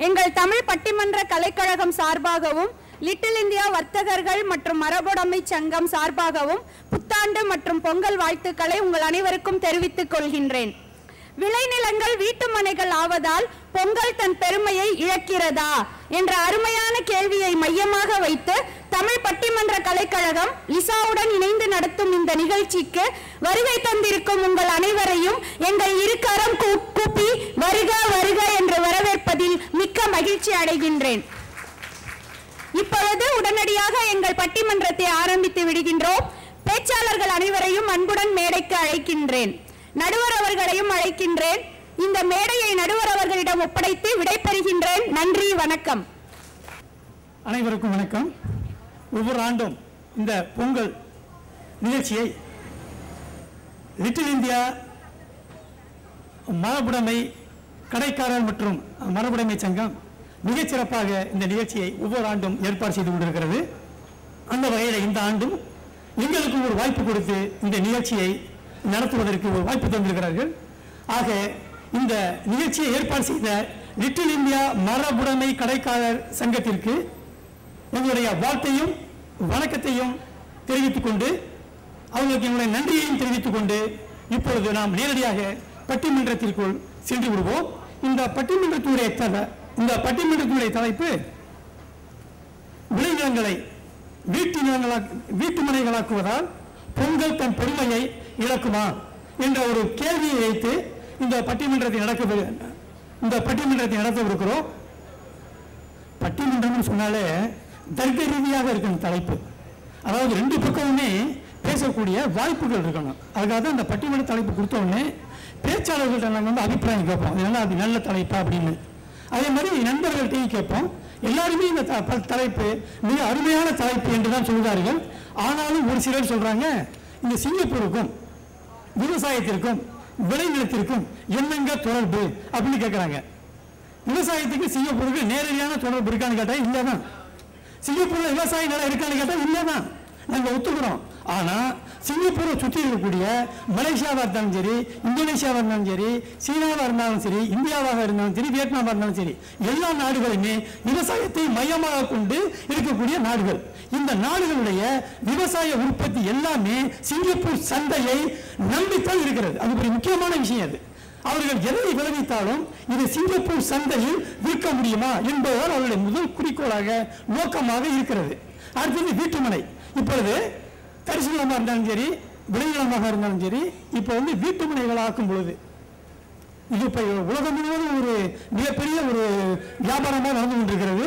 எங்கள் தமிழ் பட்டிமன்ற கலைக்கழகம் சார்பாகவும் லிட்டில் இந்தியா வர்த்தகர்கள் மற்றும் மரபுடைமை சங்கம் சார்பாகவும் புத்தாண்டு மற்றும் பொங்கல் வாழ்த்துக்களை உங்கள் அனைவருக்கும் தெரிவித்துக் கொள்கின்றேன். விளைநிலங்கள் வீட்டுமனைகள் ஆவதால் பொங்கல் தன் பெருமையை இழக்கிறதா என்ற அருமையான கேள்வியை மையமாக வைத்து தமிழ் பட்டிமன்ற கலைக்கழகம் லிசாவுடன் இணைந்து நடத்தும் இந்த நிகழ்ச்சிக்கு வருகை தந்திருக்கும் உங்கள் அனைவரையும் எங்கள் இருக்கரம் கூப்பி வருக வருக என்று வரவேற்பதில் மிக்க மகிழ்ச்சி அடைகின்றேன். இப்பொழுது உடனடியாக எங்கள் பட்டிமன்றத்தை ஆரம்பித்து விடுகின்றோம். பேச்சாளர்கள் அனைவரையும் அன்புடன் மேடைக்கு அழைக்கின்றேன். நடுவர் அவர்களையும் அழைக்கின்றேன். இந்த மேடையை நடுவர் அவர்களிடம் ஒப்படைத்து விடைபெறுகின்றேன். நன்றி, வணக்கம். அனைவருக்கும் வணக்கம். ஒவ்வொரு ஆண்டும் இந்த பொங்கல் நிகழ்ச்சியை லிட்டில் இந்தியா மரபுடைமை கடைக்காரர் மற்றும் மரபுடைமை சங்கம் மிகச் சிறப்பாக இந்த நிகழ்ச்சியை ஒவ்வொரு ஆண்டும் ஏற்பாடு செய்து கொண்டிருக்கிறது. அந்த வகையில் இந்த ஆண்டும் எங்களுக்கு ஒரு வாய்ப்பு கொடுத்து இந்த நிகழ்ச்சியை நடத்துவதற்கு ஒரு வாய்ப்பு தந்திருக்கிறார்கள். ஆக இந்த நிகழ்ச்சியை ஏற்பாடு செய்த லிட்டில் இந்தியா மரபுடைமை கடைக்காரர் சங்கத்திற்கு எங்களுடைய வாழ்த்தையும் வணக்கத்தையும் தெரிவித்துக் கொண்டு அவர்களுக்கு எங்களுடைய நன்றியையும் தெரிவித்துக் கொண்டு இப்பொழுது நாம் நேரடியாக பட்டிமன்றத்திற்குள் சென்று விடுவோம். இந்த பட்டிமன்றத்துடைய தலைப்பு விளைநிலங்களை வீட்டுமனைகளாக்குவதால் பொங்கல் தன் பெருமையை இழக்குமா என்ற ஒரு கேள்வியை வைத்து இந்த பட்டிமன்றத்தை நடத்தவிருக்கிறோம். பட்டிமன்றம் சொன்னாலே தர்க்க ரீதியாக இருக்கணும் தலைப்பு. அதாவது ரெண்டு பக்கமுமே பேசக்கூடிய வாய்ப்புகள் இருக்கணும். அதுக்காக தான் இந்த பட்டிமன்ற தலைப்பு கொடுத்த உடனே பேச்சாளர்கள்ட்ட நாங்கள் அபிப்பிராயம் கேட்போம். இதெல்லாம் அது நல்ல தலைப்பா அப்படின்னு. அதே மாதிரி நண்பர்கள்ட்டையும் கேட்போம். எல்லாருமே இந்த தலைப்பு மிக அருமையான தலைப்பு என்று தான் சொல்கிறார்கள். ஆனாலும் ஒரு சிலர் சொல்றாங்க, இந்த சிங்கப்பூருக்கும் விவசாயத்திற்கும் விளைநிலத்திற்கும் என்னங்க தொடர்பு அப்படின்னு கேட்கிறாங்க. விவசாயத்துக்கு சிங்கப்பூருக்கு நேரடியான தொடர்பு இருக்கான்னு கேட்டா இல்லதான். சிங்கப்பூர்ல விவசாய நிலம் இருக்கான்னு கேட்டா இல்லதான். நாங்க ஒத்துக்கிறோம். ஆனா சிங்கப்பூரை சுற்றி இருக்கக்கூடிய மலேசியாவா இருந்தாலும் சரி, இந்தோனேஷியாவா இருந்தாலும் சரி, சீனாவா இருந்தாலும் சரி, இந்தியாவாக இருந்தாலும் சரி, வியட்நாமா இருந்தாலும் சரி, எல்லா நாடுகளுமே விவசாயத்தை மையமாக கொண்டு இருக்கக்கூடிய நாடுகள். இந்த நாடுகளுடைய விவசாய உற்பத்தி எல்லாமே சிங்கப்பூர் சந்தையை நம்பித்தான் இருக்கிறது. அது ஒரு முக்கியமான விஷயம். அது அவர்கள் எதை விளைவித்தாலும் இது சிங்கப்பூர் சந்தையில் விற்க முடியுமா என்பதுதான் அவர்களுடைய முதல் குறிக்கோளாக நோக்கமாக இருக்கிறது. அடுத்தது வீட்டுமனை. இப்பொழுது தரிசு நிலமாக இருந்தாலும் சரி, விளைநிலமாக இருந்தாலும் சரி, இப்போ வீட்டுமனைகள் ஆக்கும் பொழுது இது இப்போ உலகம் முழுவதும் ஒரு மிகப்பெரிய ஒரு வியாபாரமாக நடந்து கொண்டிருக்கிறது.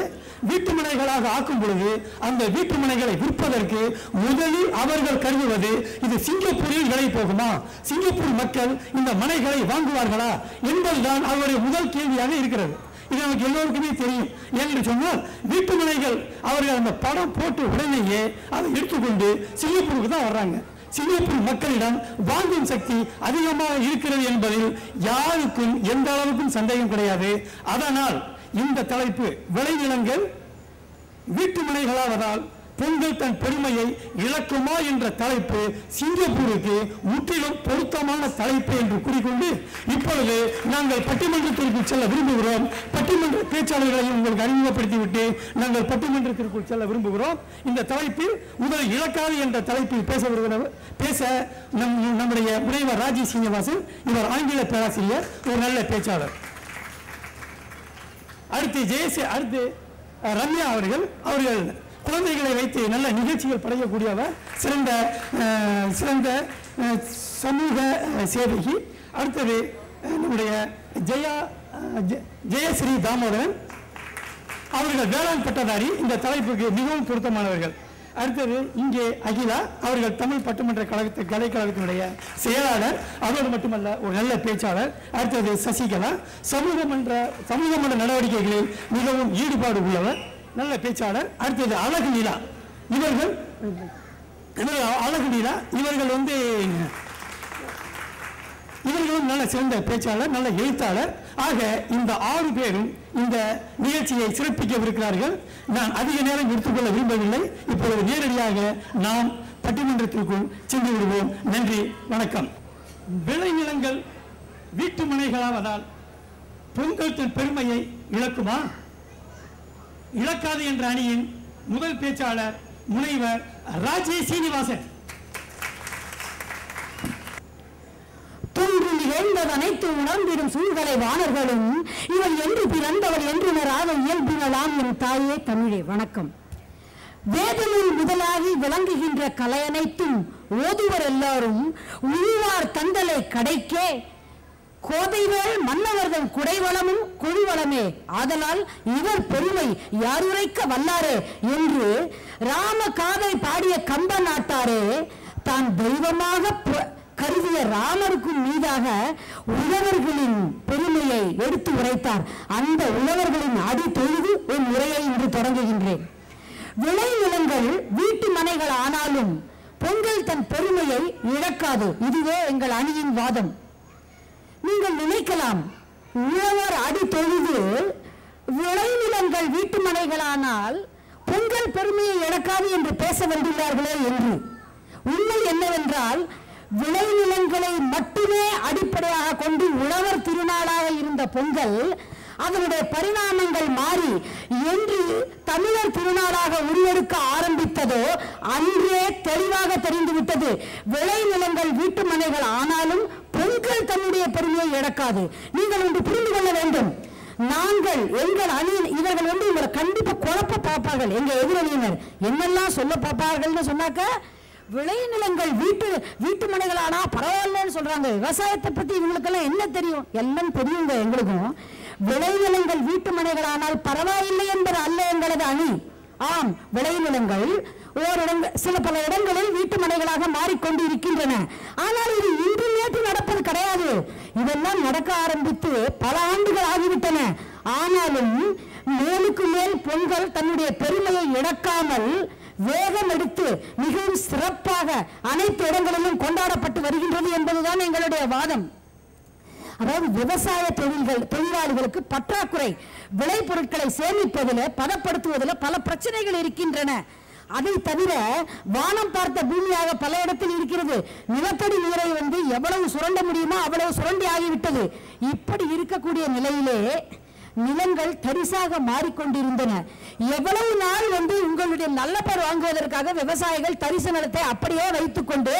வீட்டுமனைகளாக ஆக்கும் பொழுது அந்த வீட்டுமனைகளை விற்பதற்கு முதலில் அவர்கள் கருதுவது இது சிங்கப்பூரில் விலை போகுமா, சிங்கப்பூர் மக்கள் இந்த மனைகளை வாங்குவார்களா என்பதுதான் அவருடைய முதல் கேள்வியாக இருக்கிறது. இது நமக்கு எல்லோருக்குமே தெரியும். ஏன்னு சொன்னால் வீட்டுமனைகள் அவர்கள் அந்த படம் போட்டு உடனேயே அதை எடுத்துக்கொண்டு சிங்கப்பூருக்கு தான் வர்றாங்க. சிங்கப்பூர் மக்களிடம் வாங்கும் சக்தி அதிகமாக இருக்கிறது என்பதில் யாருக்கும் எந்த அளவுக்கும் சந்தேகம் கிடையாது. அதனால் இந்த தலைப்பு விளைநிலங்கள் வீட்டுமனைகளாவதால் பொங்கல் தன் பெருமையை இழக்குமா என்ற தலைப்பு சிங்கப்பூருக்கு முற்றிலும் பொருத்தமான தலைப்பு என்று கூறிக்கொண்டு இப்பொழுது நாங்கள் பட்டிமன்றத்திற்குள் செல்ல விரும்புகிறோம். பட்டிமன்ற பேச்சாளர்களையும் உங்களுக்கு அறிமுகப்படுத்திவிட்டு நாங்கள் பட்டிமன்றத்திற்குள் செல்ல விரும்புகிறோம். இந்த தலைப்பில் முதல் இழக்காது என்ற தலைப்பில் பேச நம்முடைய முனைவர் ராஜி சீனிவாசன். இவர் ஆங்கில பேராசிரியர், ஒரு நல்ல பேச்சாளர். அடுத்து ரம்யா அவர்கள் குழந்தைகளை வைத்து நல்ல நிகழ்ச்சிகள் படைக்கக்கூடியவர், சிறந்த சமூக சேவகி. அடுத்தது நம்முடைய ஜெயஸ்ரீ தாமோதரன் அவர்கள் வேளாண் பட்டதாரி. இந்த தலைப்புக்கு மிகவும் பொருத்தமானவர்கள். அடுத்தது இங்கே அகிலா அவர்கள் தமிழ் பட்டிமன்ற கலைக்கழகத்தினுடைய செயலாளர், அதோடு மட்டுமல்ல ஒரு நல்ல பேச்சாளர். அடுத்தது சசிகலா சமூக மன்ற நடவடிக்கைகளில் மிகவும் ஈடுபாடு உள்ளவர், நல்ல பேச்சாளர். அடுத்தது அழகு நீலா. இவர்களும் நல்ல சிறந்த பேச்சாளர், நல்ல எழுத்தாளர். ஆக இந்த 6 பேரும் இந்த நிகழ்ச்சியை சிறப்பிக்கவிருக்கிறார்கள். நான் அதிக நேரம் எடுத்துக்கொள்ள விரும்பவில்லை. இப்பொழுது நேரடியாக நாம் பட்டிமன்றத்திற்குள் சென்று விடுவோம். நன்றி, வணக்கம். விளைநிலங்கள் வீட்டுமனைகளாவதால் பொங்கல் தன் பெருமையை இழக்குமா இழக்காது என்ற அணியின் முதல் பேச்சாளர் முனைவர் ராஜே சீனிவாசன். தொன்று நிகழ்ந்தது அனைத்து உணர்ந்திடும் சூழ்கலை வாணர்களும் இவள் என்று பிறந்தவள் என்று இயல்பினலாம் என் தாயே தமிழே. வணக்கம். வேதநூல் முதலாகி விளங்குகின்ற கலை அனைத்தும் ஓதுவர் எல்லாரும் உழுவார் தந்தலை கடைக்கே கோதைவேள் மன்னவர்கள் குடைவளமும் குழிவளமே ஆதலால் இவர் பெருமை யாருரைக்க வல்லாரே என்று ராம காதை பாடிய கம்ப நாட்டாரே தான் தெய்வமாக கருதிய ராமருக்கும் மீதாக உழவர்களின் பெருமையை எடுத்து உரைத்தார். அந்த உழவர்களின் அடி தொழுது என் உரையை இன்று தொடங்குகின்றேன். விளைநிலங்கள் வீட்டு மனைகள் ஆனாலும் பொங்கல் தன் பெருமையை இழக்காது. இதுவே எங்கள் அணியின் வாதம். நீங்கள் நினைக்கலாம், உழவர் அடி தொழுது விளைநிலங்கள் வீட்டு மனைகளானால் பொங்கல் பெருமையை இழக்காது என்று பேச வந்துள்ளார்களே என்று. உண்மை என்னவென்றால், விளைநிலங்களை மட்டுமே அடிப்படையாக கொண்டு உழவர் திருநாளாக இருந்த பொங்கல் அதனுடைய பரிணாமங்கள் மாறி என்று தமிழர் திருநாளாக உருவெடுக்க ஆரம்பித்ததோ அன்றே தெளிவாக தெரிந்துவிட்டது. விளைநிலங்கள் வீட்டு மனைகள் ஆனாலும் பொங்கல் தன்னுடைய பெருமையை இழக்காது. நீங்கள் ஒன்று புரிந்து கொள்ள வேண்டும். நாங்கள் எங்கள் அணியின் இவர்கள் இவரை கண்டிப்பா குழப்ப பார்ப்பார்கள். எங்க எதிரணியினர் என்னெல்லாம் சொல்ல பார்ப்பார்கள் சொன்னாக்க, விளைநிலங்கள் வீட்டு மனைகளானா பரவாயில்லன்னு சொல்றாங்க. விவசாயத்தை பத்தி இவங்களுக்கெல்லாம் என்ன தெரியும்? எல்லாம் தெரியுங்க எங்களுக்கும். விளைநிலங்கள் வீட்டு மனைகளானால் பரவாயில்லை என்பது அல்ல எங்களது அணி. ஆம், விளைநிலங்கள் சில பல இடங்களில் வீட்டு மனைகளாக மாறிக்கொண்டு இருக்கின்றன. ஆனால் இது இன்று நேற்று நடப்பது கிடையாது. இதெல்லாம் நடக்க ஆரம்பித்து பல ஆண்டுகள் ஆகிவிட்டன. ஆனாலும் மேலுக்கு மேல் பொங்கல் தன்னுடைய பெருமையை இழக்காமல் வேகம் எடுத்து மிகவும் சிறப்பாக அனைத்து இடங்களிலும் கொண்டாடப்பட்டு வருகின்றது என்பதுதான் எங்களுடைய வாதம். அதாவது விவசாய தொழிலாளிகளுக்கு பற்றாக்குறை, விளைபொருட்களை சேமிப்பதில் பதப்படுத்துவதில் பல பிரச்சனைகள் இருக்கின்றன. அதை தவிர வானம் பார்த்த பூமியாக பல இடத்தில் இருக்கிறது. நிலத்தடி நீரை எவ்வளவு சுரண்ட முடியுமோ அவ்வளவு சுரண்டி ஆகிவிட்டது. இப்படி இருக்கக்கூடிய நிலையிலே நிலங்கள் தரிசாக மாறிக்கொண்டிருந்தன. எவ்வளவு நாள் உங்களுடைய நல்ல பேர் வாங்குவதற்காக விவசாயிகள் தரிசு நிலத்தை அப்படியே வைத்துக் கொண்டு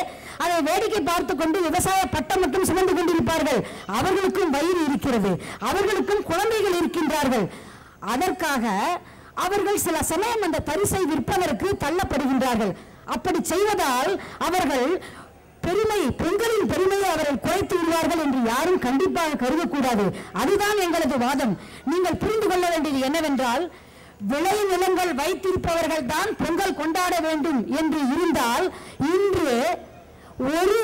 அதை வேடிக்கை பார்த்து கொண்டு விவசாய பட்டம் மட்டும் சுமந்து கொண்டிருப்பார்கள். அவர்களுக்கும் வயிறு இருக்கிறது, அவர்களுக்கும் குழந்தைகள் இருக்கின்றார்கள். அதற்காக அவர்கள் சில சமயம் அந்த தரிசை விற்பதற்கு தள்ளப்படுகின்றார்கள். அப்படி செய்வதால் அவர்கள் பொங்கலின் பெருமையை அவர்கள் குறைத்து விடுவார்கள் என்று யாரும் கண்டிப்பாக கருதக்கூடாது. அதுதான் எங்களது வாதம். நீங்கள் புரிந்து கொள்ள வேண்டியது என்னவென்றால், விளை நிலங்கள் வைத்திருப்பவர்கள் தான் பொங்கல் கொண்டாட வேண்டும் என்று இருந்தால் இன்று ஒரு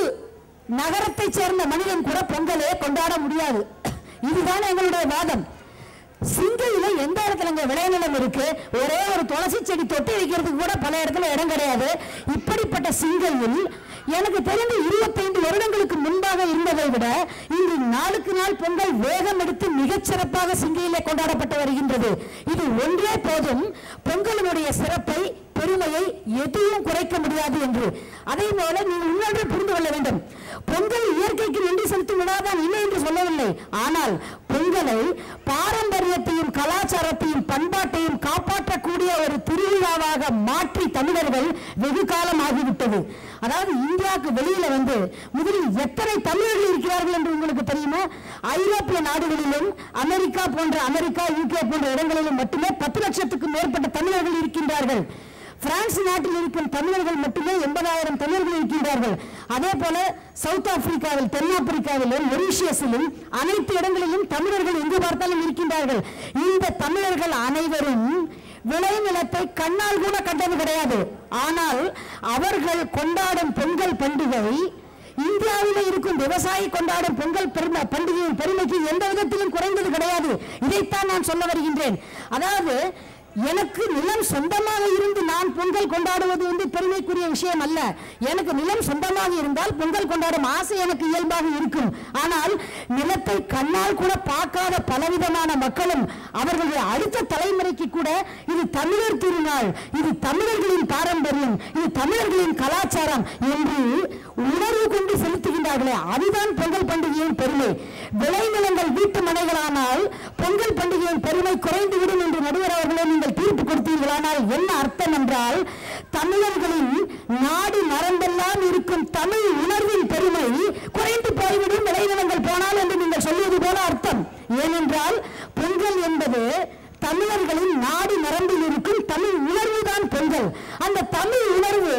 நகரத்தை சேர்ந்த மனிதன் கூட பொங்கலே கொண்டாட முடியாது. இதுதான் எங்களுடைய வாதம். சிங்கையில எந்த இடத்துல விளைநிலம் இருக்கு, ஒரே ஒரு துளசி செடி தொட்டி வைக்கிறதுக்கு கூட பல இடத்துல இடம் கிடையாது. இப்படிப்பட்ட சிங்கையில் எனக்கு தெரிந்து 25 வருடங்களுக்கு முன்பாக இருந்ததை விட இன்று நாளுக்கு நாள் பொங்கல் வேகம் எடுத்து மிகச்சிறப்பாக சிங்கையிலே கொண்டாடப்பட்டு வருகின்றது. இது ஒன்றே போதும் பொங்கலினுடைய சிறப்பை பெருமையை எதுவும் குறைக்க முடியாது என்று. அதே போல நீங்கள் இன்னொன்று புரிந்து கொள்ள வேண்டும். பொங்கல் இயற்கைக்கு நன்றி செலுத்தும் விழாதான் இல்லை என்று சொல்லவில்லை. ஆனால் பொங்கலை பாரம்பரியத்தையும் கலாச்சாரத்தையும் பண்பாட்டையும் காப்பாற்றக்கூடிய ஒரு திருவிழாவாக மாற்றி தமிழர்கள் வெகு காலம் ஆகிவிட்டது. அதாவது இந்தியாவுக்கு வெளியில முதலில் எத்தனை தமிழர்கள் இருக்கிறார்கள் என்று உங்களுக்கு தெரியுமா? ஐரோப்பிய நாடுகளிலும் அமெரிக்கா யூகே போன்ற இடங்களிலும் மட்டுமே 10 லட்சத்துக்கும் மேற்பட்ட தமிழர்கள் இருக்கின்றார்கள். பிரான்ஸ் நாட்டில் இருக்கும் தமிழர்கள் மட்டுமே 80,000 தமிழர்கள் இருக்கின்றார்கள். அதே போல சவுத் ஆப்பிரிக்காவில், தென்னாப்பிரிக்காவிலும், மொரீஷியஸிலும் அனைத்து இடங்களிலும் தமிழர்கள் எங்கு பார்த்தாலும் இருக்கின்றார்கள். இந்த தமிழர்கள் அனைவரும் விளைநிலத்தை கண்ணால் கூட கண்டது கிடையாது. ஆனால் அவர்கள் கொண்டாடும் பொங்கல் பண்டிகை இந்தியாவில் இருக்கும் விவசாயி கொண்டாடும் பொங்கல் பண்டிகையின் பெருமைக்கு எந்த விதத்திலும் குறைந்தது கிடையாது. இதைத்தான் நான் சொல்ல வருகின்றேன். அதாவது எனக்கு நிலம் சொந்தமாக இருந்து நான் பொங்கல் கொண்டாடுவது பெருமைக்குரிய விஷயம் அல்ல. எனக்கு நிலம் சொந்தமாக இருந்தால் பொங்கல் கொண்டாடும் ஆசை எனக்கு இயல்பாக இருக்கும். ஆனால் நிலத்தை கண்ணால் கூட பார்க்காத பலவிதமான மக்களும் அவர்களுடைய அடுத்த தலைமுறைக்கு கூட இது தமிழர் திருநாள், இது தமிழர்களின் பாரம்பரியம், இது தமிழர்களின் கலாச்சாரம் என்று உணர்வு கொண்டு செலுத்துகின்ற கொண்டாடுகின்றார்களே, அதுதான் பொங்கல் பண்டிகையின் பெருமை. விளைநிலங்கள் வீட்டு மனைகளானால் பொங்கல் பண்டிகையின் பெருமை குறைந்துவிடும் என்று நடுவர் அவர்களே நீங்கள் தீர்ப்பு கொடுத்தீர்களானால் என்ன அர்த்தம் என்றால், தமிழர்களின் நாடு நரம்பெல்லாம் இருக்கும் தமிழ் உணர்வின் பெருமை குறைந்து போய்விடும் விளைநிலங்கள் போனால் என்று நீங்கள் சொல்வது போல அர்த்தம். ஏனென்றால் பொங்கல் என்பது தமிழர்களின் நாடு நரம்பில் இருக்கும் தமிழ் உணர்வு தான் பொங்கல். அந்த தமிழ் உணர்வு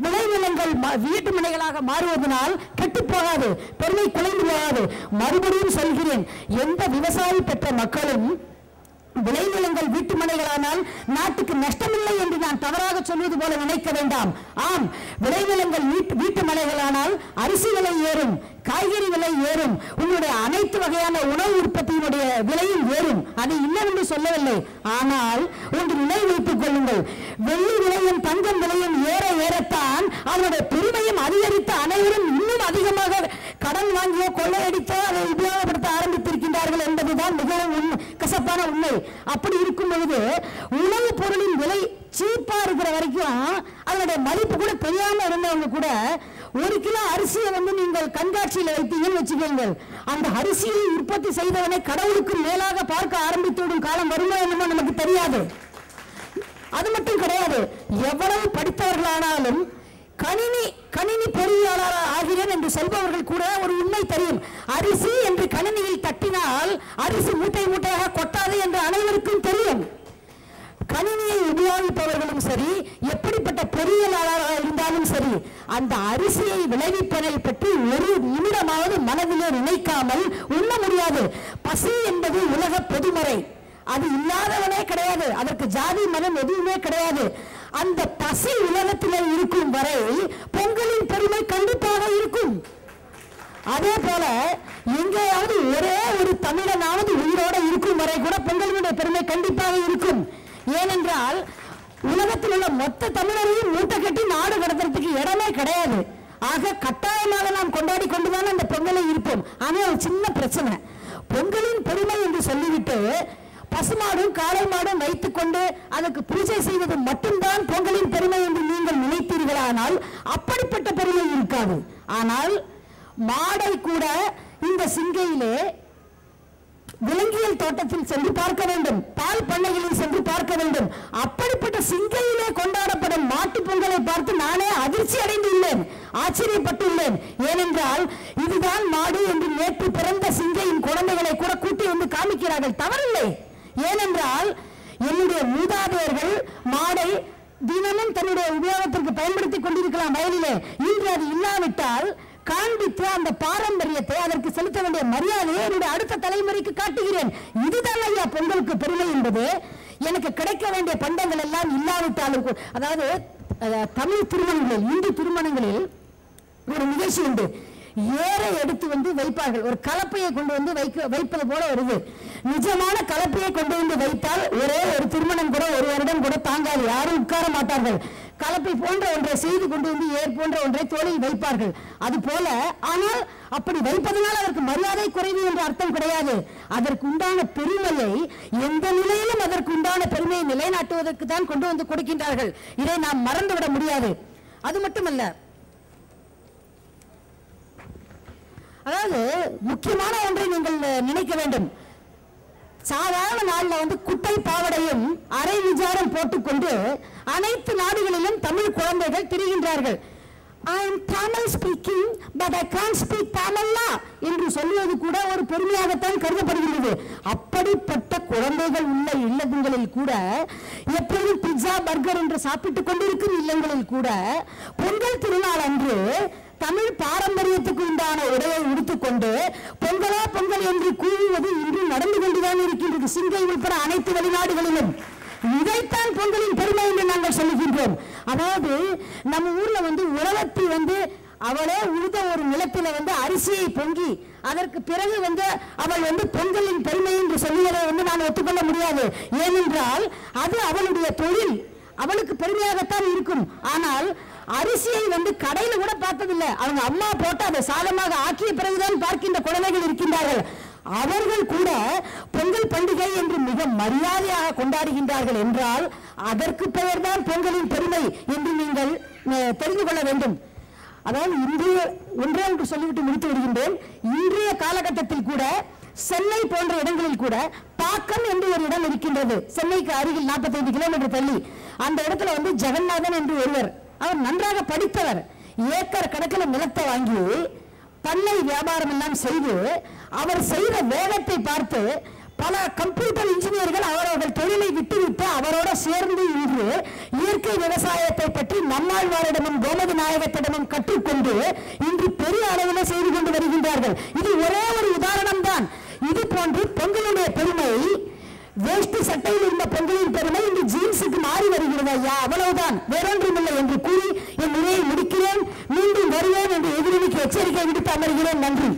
விளைநிலங்கள் வீட்டு மனைகளாக மாறுவதனால் கெட்டு போகாது, பெருமை குலைந்து போகாது. மறுபடியும் சொல்கிறேன், எந்த விவசாயி பெற்ற மக்களும் விளைநிலங்கள் வீட்டு மனைகளானால் நாட்டுக்கு நஷ்டமில்லை என்று நான் தவறாக சொல்வது போல நினைக்க வேண்டாம். ஆம், விளைநிலங்கள் வீட்டு மனைகளானால் அரிசி விலை ஏறும், காய்கறி விலை ஏறும், உங்களுடைய அனைத்து வகையான உணவு உற்பத்தியினுடைய விலையும் ஏறும். அது இல்லைன்னு சொல்லவில்லை. ஆனால் ஒன்று நிலை வைத்துக் கொள்ளுங்கள், வெள்ளி விலையும் தங்கம் விலையும் ஏற ஏறத்தான் அவருடைய பெருமையும் அதிகரித்த அனைவரும் இன்னும் அதிகமாக கடன் வாங்கியோ கொள்ளையடித்தோ அதை உபயோகப்படுத்த ஆரம்பித்திருக்கின்றார்கள் என்பதுதான் மிகவும் கசப்பான உண்மை. அப்படி இருக்கும் பொழுது உணவு பொருளின் விலை சீப்பா இருக்கிற வரைக்கும் அதனுடைய மதிப்பு கூட தெரியாம இருந்தவங்க கூட ஒரு கிலோ அரிசியை நீங்கள் கண்காட்சியில் வைத்தீங்கன்னு வச்சுக்கோங்கள், அந்த அரிசியை உற்பத்தி செய்தவனை கடவுளுக்கு மேலாக பார்க்க ஆரம்பித்துவிடும் காலம் வருமா என்னமோ நமக்கு தெரியாது. அது மட்டும் கிடையாது, எவ்வளவு படித்தவர்களானாலும் கணினி பொறியாளர் ஆகிறேன் என்று சொல்பவர்கள் கூட ஒரு உண்மை தெரியும். அரிசி என்று கணினியில் தட்டினால் அரிசி மூட்டை மூட்டையாக கொட்டாது என்று அனைவருக்கும் தெரியும். கணினியை உபயோகிப்பவர்களும் சரி, எப்படிப்பட்ட பொறியியலாளராக இருந்தாலும் சரி, அந்த அரிசியை விளைவிப்பதை பற்றி ஒரு நிமிடமாவது மனதிலே நினைக்காமல் உண்ண முடியாது. பசி என்பது உலக பொதுமுறை, அது இல்லாதவனே கிடையாது, அதற்கு ஜாதி மதம் எதுவுமே கிடையாது. அந்த பசி உலகத்திலே இருக்கும் வரை பொங்கலின் பெருமை கண்டிப்பாக இருக்கும். அதே போல எங்கேயாவது ஒரே ஒரு தமிழனாவது உயிரோடு இருக்கும் வரை கூட பொங்கலினுடைய பெருமை கண்டிப்பாக இருக்கும். ஏனென்றால் உலகத்தில் உள்ள மொத்த தமிழரையும் மூட்டை கட்டி நாடு கடத்துறதுக்கு இடமே கிடையாது. ஆக கட்டாயமாக நாம் கொண்டாடி கொண்டுதான் அந்த பொங்கலை இருப்போம். ஆனால் ஒரு சின்ன பிரச்சனை, பொங்கலின் பெருமை என்று சொல்லிவிட்டு பசுமாடும் காளை மாடும் வைத்துக் கொண்டு அதற்கு பூஜை செய்வது மட்டும்தான் பொங்கலின் பெருமை என்று நீங்கள் நினைத்தீர்களானால் அப்படிப்பட்ட பெருமை இருக்காது. ஆனால் மாடை கூட இந்த சிங்கையிலே விலங்கியல் தோட்டத்தில் சென்று பார்க்க வேண்டும், பால் பண்ணைகளில் சென்று பார்க்க வேண்டும். அப்படிப்பட்ட சிங்கையிலே கொண்டாடப்படும் மாட்டு பொங்கலை பார்த்து நானே அதிர்ச்சி அடைந்துள்ளேன், ஆச்சரியப்பட்டுள்ளேன். ஏனென்றால் இதுதான் மாடு என்று நேற்று பிறந்த சிங்கையின் குழந்தைகளை கூட கூட்டி வந்து காமிக்கிறார்கள். தவறில்லை. ஏனென்றால் என்னுடைய மூதாதையர்கள் மாடை தினமும் தன்னுடைய உபயோகத்திற்கு பயன்படுத்திக் கொண்டிருக்கலாம் வயலிலே. இன்று அது இல்லாவிட்டால் காண்பித்து அந்த பாரம்பரியத்தை, அதற்கு செலுத்த வேண்டிய மரியாதையை என்னுடைய அடுத்த தலைமுறைக்கு காட்டுகிறேன். இதுதான் ஐயா பொங்கலுக்கு பெருமை என்பது. எனக்கு கிடைக்க வேண்டிய பண்டங்கள் எல்லாம் இல்லாவிட்டாலும், அதாவது தமிழ் திருமணங்களில், இந்து திருமணங்களில் ஒரு நிகழ்ச்சி உண்டு. ஏரை எடுத்து வந்து வைப்பார்கள், ஒரு கலப்பையை கொண்டு வந்து வைப்பது போல வருது. நிஜமான கலப்பையை கொண்டு வந்து வைத்தால் ஒரே ஒரு திருமணம் கூட ஒரு வருடம் கூட தாங்காது, யாரும் உட்கார மாட்டார்கள். கலப்பை போன்ற ஒன்றை செய்து கொண்டு வந்து ஏர் போன்ற ஒன்றை தோளில் வைப்பார்கள். அது போல, ஆனால் அப்படி வைப்பதனால் அதற்கு மரியாதை குறைவு என்ற அர்த்தம் கிடையாது. அதற்கு உண்டான பெருமையை எந்த நிலையிலும் அதற்கு உண்டான பெருமையை நிலைநாட்டுவதற்கு தான் கொண்டு வந்து கொடுக்கின்றார்கள். இதை நாம் மறந்துவிட முடியாது. அது மட்டுமல்ல, அதாவது முக்கியமான ஒன்றை நீங்கள் நினைக்க வேண்டும். சாதாரண நாளில் குட்டை பாவடையும் அரை விஜாரம் போட்டுக்கொண்டு அனைத்து நாடுகளிலும் தமிழ் குழந்தைகள் திரிகின்றார்கள். I am Tamil speaking, but I can't speak Tamil என்று சொல்வது கூட ஒரு பெருமையாகத்தான் கருதப்படுகிறது. அப்படிப்பட்ட குழந்தைகள் உள்ள இல்லங்களில் கூட, எப்போதும் பிட்சா பர்கர் என்று சாப்பிட்டுக் கொண்டிருக்கும் இல்லங்களில் கூட பொங்கல் திருநாள் அன்று தமிழ் பாரம்பரியத்துக்கு உண்டான உடையை உடுத்துக்கொண்டு பொங்கலா பொங்கல் என்று கூறுவது இன்று நடந்து கொண்டுதான் இருக்கின்றது, சிங்கை உட்பட அனைத்து வெளிநாடுகளிலும். இதைத்தான் பொங்கலின் பெருமை என்று நாங்கள் சொல்லுகின்றோம். அதாவது நம்ம ஊர்ல உலகத்தை அவளே உழுத ஒரு நிலத்தில அரிசியை பொங்கி அதற்கு பிறகு அவள் பொங்கலின் பெருமை என்று சொல்லுவதை நான் ஒத்துக்கொள்ள முடியாது. ஏனென்றால் அது அவளுடைய தொழில், அவளுக்கு பெருமையாகத்தான் இருக்கும். ஆனால் அரிசியை கடையில கூட பார்த்ததில்லை, அவங்க அம்மா போட்டு அதை சாதமாக ஆக்கிய பிறகுதான் பார்க்கின்ற குழந்தைகள் இருக்கின்றார்கள். அவர்கள் கூட பொங்கல் பண்டிகை என்று மிக மரியாதையாக கொண்டாடுகின்றார்கள் என்றால் அதற்கு பெயர்தான் பொங்கலின் பெருமை என்று நீங்கள் தெரிந்து கொள்ள வேண்டும். அதாவது இன்றைய ஒன்றே ஒன்று சொல்லிவிட்டு முடித்து வருகின்றேன். இன்றைய காலகட்டத்தில் கூட சென்னை போன்ற இடங்களில் கூட பாக்கம் என்று ஒரு இடம் இருக்கின்றது. சென்னைக்கு அருகில் 45 கிலோமீட்டர் தள்ளி அந்த இடத்துல வந்து ஜெகநாதன் என்று ஒருவர், அவர் நன்றாக படித்தவர், ஏக்கர் கணக்கில் நிலத்தை வாங்கி பண்ணை வியாபாரம் எல்லாம் செய்து அவர் செய்த வேகத்தை பார்த்து பல கம்ப்யூட்டர் இன்ஜினியர்கள் அவர்கள் தொழிலை விட்டுவிட்டு அவரோட சேர்ந்து இன்று இயற்கை விவசாயத்தை பற்றி நம்மாழ்வாரிடமும் கோமதி நாயகத்திடமும் கற்றுக்கொண்டு இன்று பெரிய அளவில் செய்து கொண்டு வருகின்றார்கள். இது ஒரே ஒரு உதாரணம் தான். இது போன்று பொங்கலுடைய பெருமை, வேஷ்டி சட்டையில் இருந்த பொங்கலின் பெருமை இன்று ஜீன்ஸுக்கு மாறி வருகிறது ஐயா, அவ்வளவுதான், வேறொன்றுமில்லை என்று கூறி என் உரையை முடிக்கிறேன். மீண்டும் வருவேன் என்று எதிரிக்கு எச்சரிக்கை விடுத்து அமர்கிறேன். நன்றி.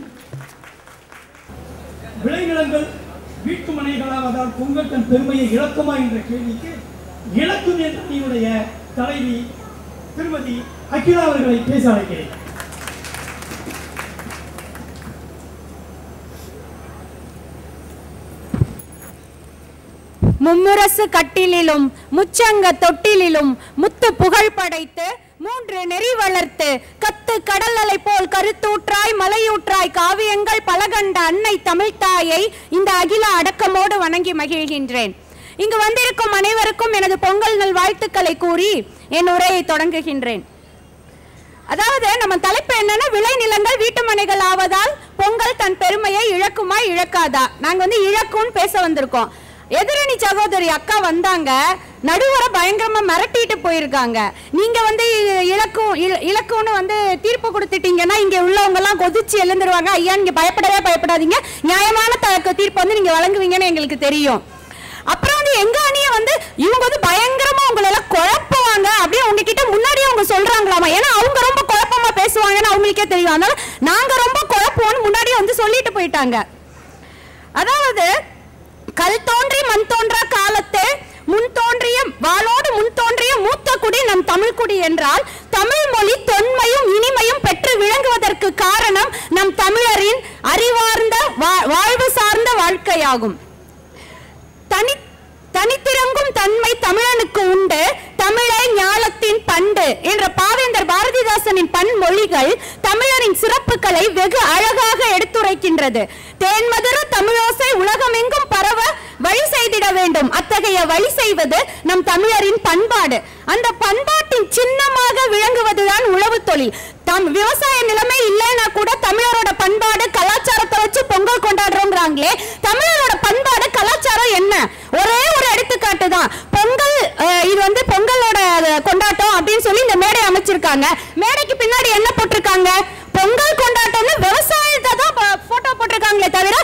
விளைநிலங்கள் வீட்டு மனைகளாவதால் பொங்கல் தன் பெருமையை இழக்குமா என்ற கேள்விக்கு இழக்கும் என்ற அணியுடைய தலைவி திருமதி அகிலா அவர்களை பேச அழைக்கிறேன். மும்முரசு கட்டிலிலும் முச்சங்க தொட்டிலிலும் முத்து புகழ் படைத்து 3 நெறி வளர்த்து கத்து கடல் அலை போல் கருத்தூற்றாய் மலையூற்றாய் காவியங்கள் பலகண்ட அன்னை தமிழ்த்தாயை இந்த அகில அடக்கமோடு வணங்கி மகிழ்கின்றேன். இங்கு வந்திருக்கும் அனைவருக்கும் எனது பொங்கல் நல் வாழ்த்துக்களை கூறி என் உரையை தொடங்குகின்றேன். அதாவது நம்ம தலைப்பு என்னன்னா, விளைநிலங்கள் வீட்டு மனைகள் ஆவதால் பொங்கல் தன் பெருமையை இழக்குமா இழக்காதா. நாங்க இழக்கும்னு பேச வந்திருக்கோம். எதிரணி சகோதரி அக்கா வந்தாங்க, நடுவரை பயங்கரமா மிரட்டிட்டு போயிருக்காங்க. நீங்க இலக்கும்னு தீர்ப்பு கொடுத்துட்டீங்கன்னா இங்க உள்ளவங்க எல்லாம் கொதிச்சு எழுந்துருவாங்க. ஐயா நீங்க பயப்படாதீங்க, நியாயமான தீர்ப்பு நீங்க வழங்குவீங்கன்னு எங்களுக்கு தெரியும். அப்புறம் எங்க அணிய இவங்க பயங்கரமா உங்களை எல்லாம் குழப்புவாங்க அப்படியே உங்ககிட்ட முன்னாடியே அவங்க சொல்றாங்களாமா. ஏன்னா அவங்க ரொம்ப குழப்பமா பேசுவாங்கன்னு அவங்களுக்கே தெரியும். அதனால நாங்க ரொம்ப குழப்போம்னு முன்னாடியே சொல்லிட்டு போயிட்டாங்க. அதாவது கல் தோன்றி மண் தோன்றா காலத்து முன் தோன்றிய வாளோடு முன் தோன்றிய மூத்த குடி நம் தமிழ் குடி என்றால் தமிழ் மொழி தொன்மையும் இனிமையும் பெற்று விளங்குவதற்கு காரணம் நம் தமிழரின் அறிவார்ந்த வாழ்வு சார்ந்த வாழ்க்கையாகும். தனித்திறங்கும் தன்மை தமிழனுக்கு உண்டு, தமிழை ஞாலத்தின் பண்டு என்ற பாவேந்தர் பாரதிதாசனின் பன்மொழிகள் தமிழரின் சிறப்புகளை வெகு அழகாக எடுத்துரைக்கின்றது. தேன்மதுர தமிழோசை உலகமெங்கும் பரவ வழி செய்திட வேண்டும். அத்தகைய வழி செய்வது நம் தமிழரின் பண்பாடு. அந்த பண்பாட்டின் சின்னமாக விளங்குவதுதான் உழவு தொழில். விவசாய நிலைமை இல்லைன்னா கூட தமிழரோட பண்பாடு கலாச்சாரத்தை வச்சு பொங்கல் கொண்டாடுறோங்கிறாங்களே, தமிழரோட பண்பாடு கலாச்சாரம் என்ன? ஒரே ஒரு எடுத்துக்காட்டு தான். பொங்கல் இது பொங்கலோட கொண்டாட்டம் அப்படின்னு சொல்லி இந்த மேடை அமைச்சிருக்காங்க. மேடைக்கு பின்னாடி என்ன போட்டிருக்காங்க? பொங்கல் கொண்டாட்டம்னு விவசாயத்தை தான் போட்டோ போட்டிருக்காங்களே தவிர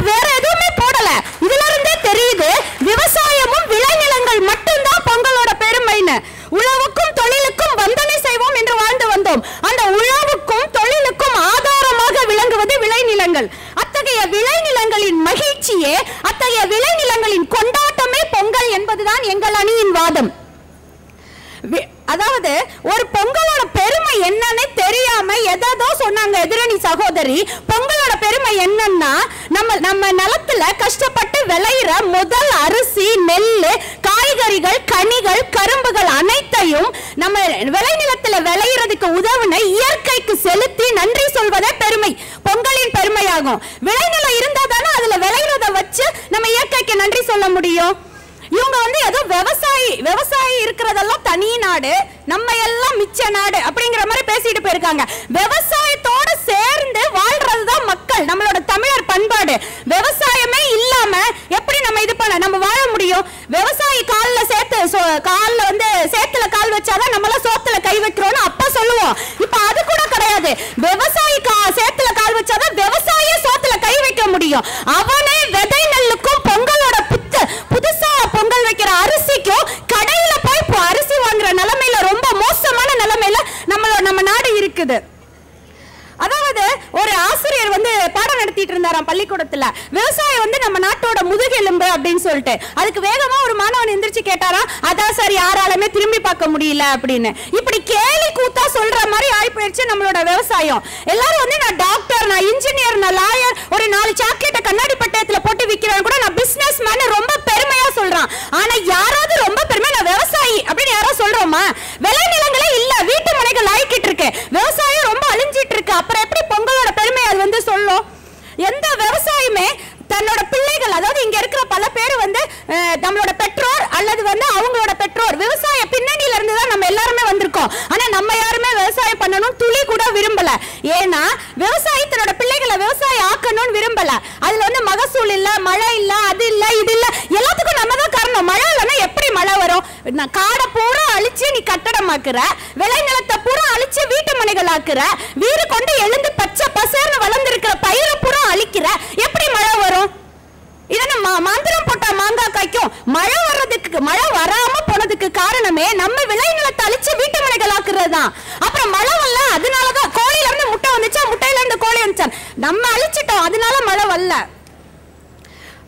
வேற எதுவுமே போடல. இதுல இருந்தே தெரியுது விவசாயமும் விளைநிலங்கள் மட்டும்தான் பொங்கலோட பெருமைன்னு. உழவுக்கும் தொழிலுக்கும் வந்தனை செய்வோம் என்று வாழ்ந்து வந்தோம். அந்த உழவுக்கும் தொழிலுக்கும் ஆதாரமாக விளங்குவது விளைநிலங்கள். அத்தகைய விளைநிலங்களின் மகிழ்ச்சியே, அத்தகைய விளைநிலங்களின் கொண்டாட்டமே பொங்கல் என்பதுதான் எங்கள் அணியின் வாதம். அதாவது ஒரு பொங்கலோட பெருமை என்னன்னு தெரியாம எதோ சொன்னாங்க எதிரணி சகோதரி. பொங்கலோட பெருமை என்னன்னா, நம்ம நிலத்துல கஷ்டப்பட்டு விளையிற முதல் அரிசி, நெல், காய்கறிகள், கனிகள், கரும்புகள் அனைத்தையும் நம்ம விளைநிலத்துல விளையிறதுக்கு உதவுன இயற்கைக்கு செலுத்தி நன்றி சொல்வதே பெருமை, பொங்கலின் பெருமையாகும். விளைநிலம் இருந்தா தானே அதுல விளையிறத வச்சு நம்ம இயற்கைக்கு நன்றி சொல்ல முடியும். இவங்க ஏதோ விவசாயி இருக்கிறதெல்லாம் தனி நாடு, நம்ம எல்லாம் மிச்ச நாடு அப்படிங்கிற மாதிரி பேசிட்டு போயிருக்காங்க. விவசாயத்தோட சேர்ந்து வாழ்றதுதான் மக்கள், நம்மளோட தமிழர் பண்பாடு. விவசாயமே இல்லாம எப்படி நம்ம வாழ முடியும்? விவசாயி சேத்துல கால் வச்சாதான் நம்மள சோத்துல கை வைக்கிறோம்னு அப்ப சொல்லுவோம். இப்ப அது கூட கிடையாது. விவசாயி சேத்துல கால் வச்சாதான் விவசாயியே சோத்துல கை வைக்க முடியும். அவனே விதை நெல்லுக்கும் பொங்கலோட புதுசா பொங்கல் வைக்கிற அரிசிக்கும் கடையில போய் அரிசி வாங்குற நிலைமையில ரொம்ப மோசமான நிலைமையில நம்ம நாடு இருக்குது. அதாவது ஒரு ஆசிரியர் பாடம் நடத்திட்டு இருந்தாராம் பள்ளிக்கூடத்துல. விவசாயம் நம்ம நாட்டோட முதுகெலும்பு அப்படின்னு சொல்லிட்டு அதுக்கு வேகமா ஒரு மாணவன் எந்திரிச்சு கேட்டாராம், அதான் சார் யாராலுமே திரும்பி பார்க்க முடியல அப்படின்னு. இப்படி கேலி கூத்தா சொல்ற மாதிரி ஆயி போயிடுச்சு நம்மளோட விவசாயம். எல்லாரும் நான் டாக்டர், நான் இன்ஜினியர், நான் லாயர், ஒரு 4 சாக்லேட்டை கண்ணாடி பட்டயத்துல போட்டு விக்கிறேன் கூட நான் பிசினஸ் மேன் ரொம்ப பெருமையா சொல்றான். ஆனா யாராவது ரொம்ப பெருமை நான் விவசாயி அப்படின்னு யாரோ சொல்றோமா? விளைநிலங்களே இல்ல, வீட்டு மனைகள் ஆயிக்கிட்டு இருக்கு. விவசாயம் ஏன்னா விவசாயத்தோட பிள்ளைகளை விவசாயம் ஆக்கணும்னு விரும்பல. அதுல வந்து மகசூல் இல்ல, மழை இல்ல, அது இல்ல, இது இல்ல, எல்லாத்துக்கும் நம்ம தான் காரணம். மழை இல்லைன்னா எப்படி மழை வரும்? காடை பூரா அழிச்சு நீ கட்டடமாக்குற, விளைநிலத்தை பூரா அழிச்சு வீட்டு மனைகள் ஆக்குற, வீடு கொண்டு எழுந்து பச்சை பசேர்னு வளர்ந்துருக்கிற பயிரை பூரா அழிக்கிற, எப்படி மழை வரும்? இதென்ன மாந்திரம் போட்டா மாங்காய் காய்க்கும்? மழை வர்றதுக்கு, மழை வராம போனதுக்கு காரணமே நம்ம விளைநிலத்தை அழிச்சு வீட்டு மனைகள் ஆக்குறது தான். அப்புறம் மழை வரல, அதனாலதான் கோழில இருந்து முட்டை வந்துச்சா, முட்டையில இருந்து கோழி வந்துச்சா, நம்ம அழிச்சிட்டோம், அதனால மழை வரல.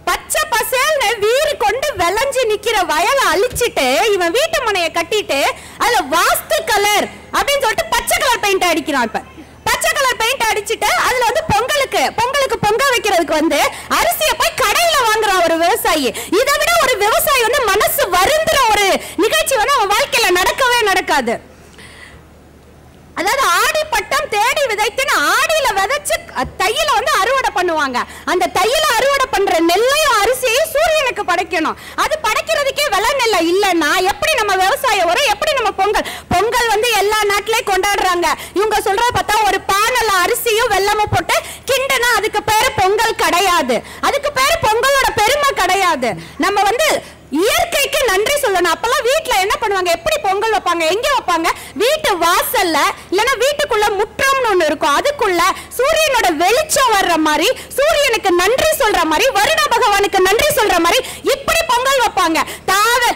பச்சை பசேல்னு வீடு கொண்டு விளைஞ்சு நிக்கிற வயலை அழிச்சிட்டு இவன் வீட்டு மனையை கட்டிட்டு அதுல வாஸ்து கலர் அப்படின்னு சொல்லிட்டு பச்சை கலர் பெயிண்ட் அடிக்கிறான். இப்ப பச்சை கலர் பெயிண்ட் அடிச்சிட்டு அதுல வந்து பொங்கலுக்கு பொங்க வைக்கிறதுக்கு வந்து அரிசியை போய் கடையில வாங்குறான் ஒரு விவசாயி. இதை விட ஒரு விவசாயி வந்து மனசு வருந்துற ஒரு நிகழ்ச்சி வந்து அவன் வாழ்க்கையில நடக்கவே நடக்காது. அதாவது ஆடி பட்டம் தேடி விதைத்துன்னு ஆடியில விதைச்சு தையில வந்து அறுவடை பண்ணுவாங்க. அந்த தையில அறுவடை பண்ற நெல்லையும் அரிசியையும் சூரியனுக்கு படைக்கணும். அது படைக்கிறதுக்கே வெள்ளை நெல்லை இல்லைன்னா எப்படி நம்ம விவசாயம் வரும்? எப்படி நம்ம பொங்கல் வந்து எல்லா நாட்டிலையும் கொண்டாடுறாங்க. இவங்க சொல்ற பார்த்தா ஒரு பானைல அரிசியும் வெல்லமும் போட்டு கிண்டுனா அதுக்கு பேரு பொங்கல் கிடையாது. அதுக்கு பேரு பொங்கலோட பெருமை கிடையாது. நம்ம வந்து இயற்கைக்கு நன்றி சொல்லணும். அப்பெல்லாம் வீட்டுல என்ன பண்ணுவாங்க? எப்படி பொங்கல் வைப்பாங்க? எங்க வைப்பாங்க? வீட்டு வாசல்ல, இல்லனா வீட்டுக்குள்ள முற்றம்னு ஒண்ணு இருக்கும். அதுக்குள்ள சூரியனோட வெளிச்சம் வர்ற மாதிரி, சூரியனுக்கு நன்றி சொல்ற மாதிரி, வருண பகவானுக்கு நன்றி சொல்ற மாதிரி இப்படி பொங்கல் வைப்பாங்க.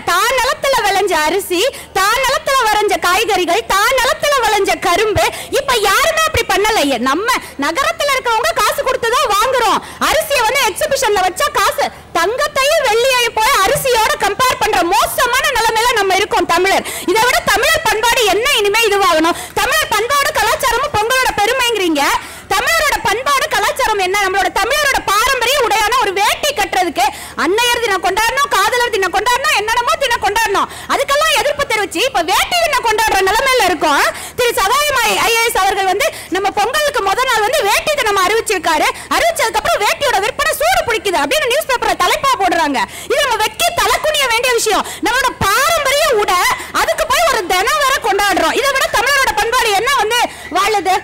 தான் நிலத்துல விளைஞ்ச அரிசி, தான் நிலத்துல விளைஞ்ச காய்கறிகள், தான் நிலத்துல விளைஞ்ச கரும்பு இப்ப யாருமே அப்படி பண்ணலையே. நம்ம நகரத்துல இருக்கவங்க காசு கொடுத்துதான் வாங்குறோம். அரிசியை வந்து எக்ஸிபிஷன்ல வச்சா காசு, தங்கத்தையும் வெள்ளியையும் போய் அரிசியோட கம்பேர் பண்ற மோசமான நிலைமையில நம்ம இருக்கோம் தமிழர். இதை விட தமிழர் பண்பாடு என்ன இனிமே இதுவாகணும்? தமிழர் பண்பாடு கலாச்சாரமும் பொங்கலோட பெருமைங்கிறீங்க. தமிழரோட பண்பாடு கலாச்சாரம் என்ன? நம்மளோட தமிழரோட பாரம்பரிய உடையான ஒரு வேட்டி கட்டுறதுக்கு அன்னையர் தினம் கொண்டாடணும், காதலர் தினம் கொண்டாடணும், என்னென்னமோ தினம் கொண்டாடணும். அதுக்கெல்லாம் எதிர்ப்பு தெரிவிச்சு இப்ப வேட்டி தினம் கொண்டாடுற நிலைமையில இருக்கும். திரு சகாயம் ஐஏஎஸ் அவர்கள் வந்து நம்ம பொங்கலுக்கு முதல் நாள் வந்து வேட்டி தினம் அறிவிச்சிருக்காரு. அறிவிச்சதுக்கு அப்புறம் வேட்டியோட விற்பனை சூடு பிடிக்குது அப்படின்னு நியூஸ் பேப்பர்ல தலைப்பா போடுறாங்க. இது நம்ம வெக்கி தலை குனிய வேண்டிய விஷயம். நம்மளோட பாரம்பரிய உடை, அதுக்கு போய் ஒரு தினம் வரை கொண்டாடுறோம். இதை விட தமிழரோட பண்பாடு என்ன வந்து வாழுது?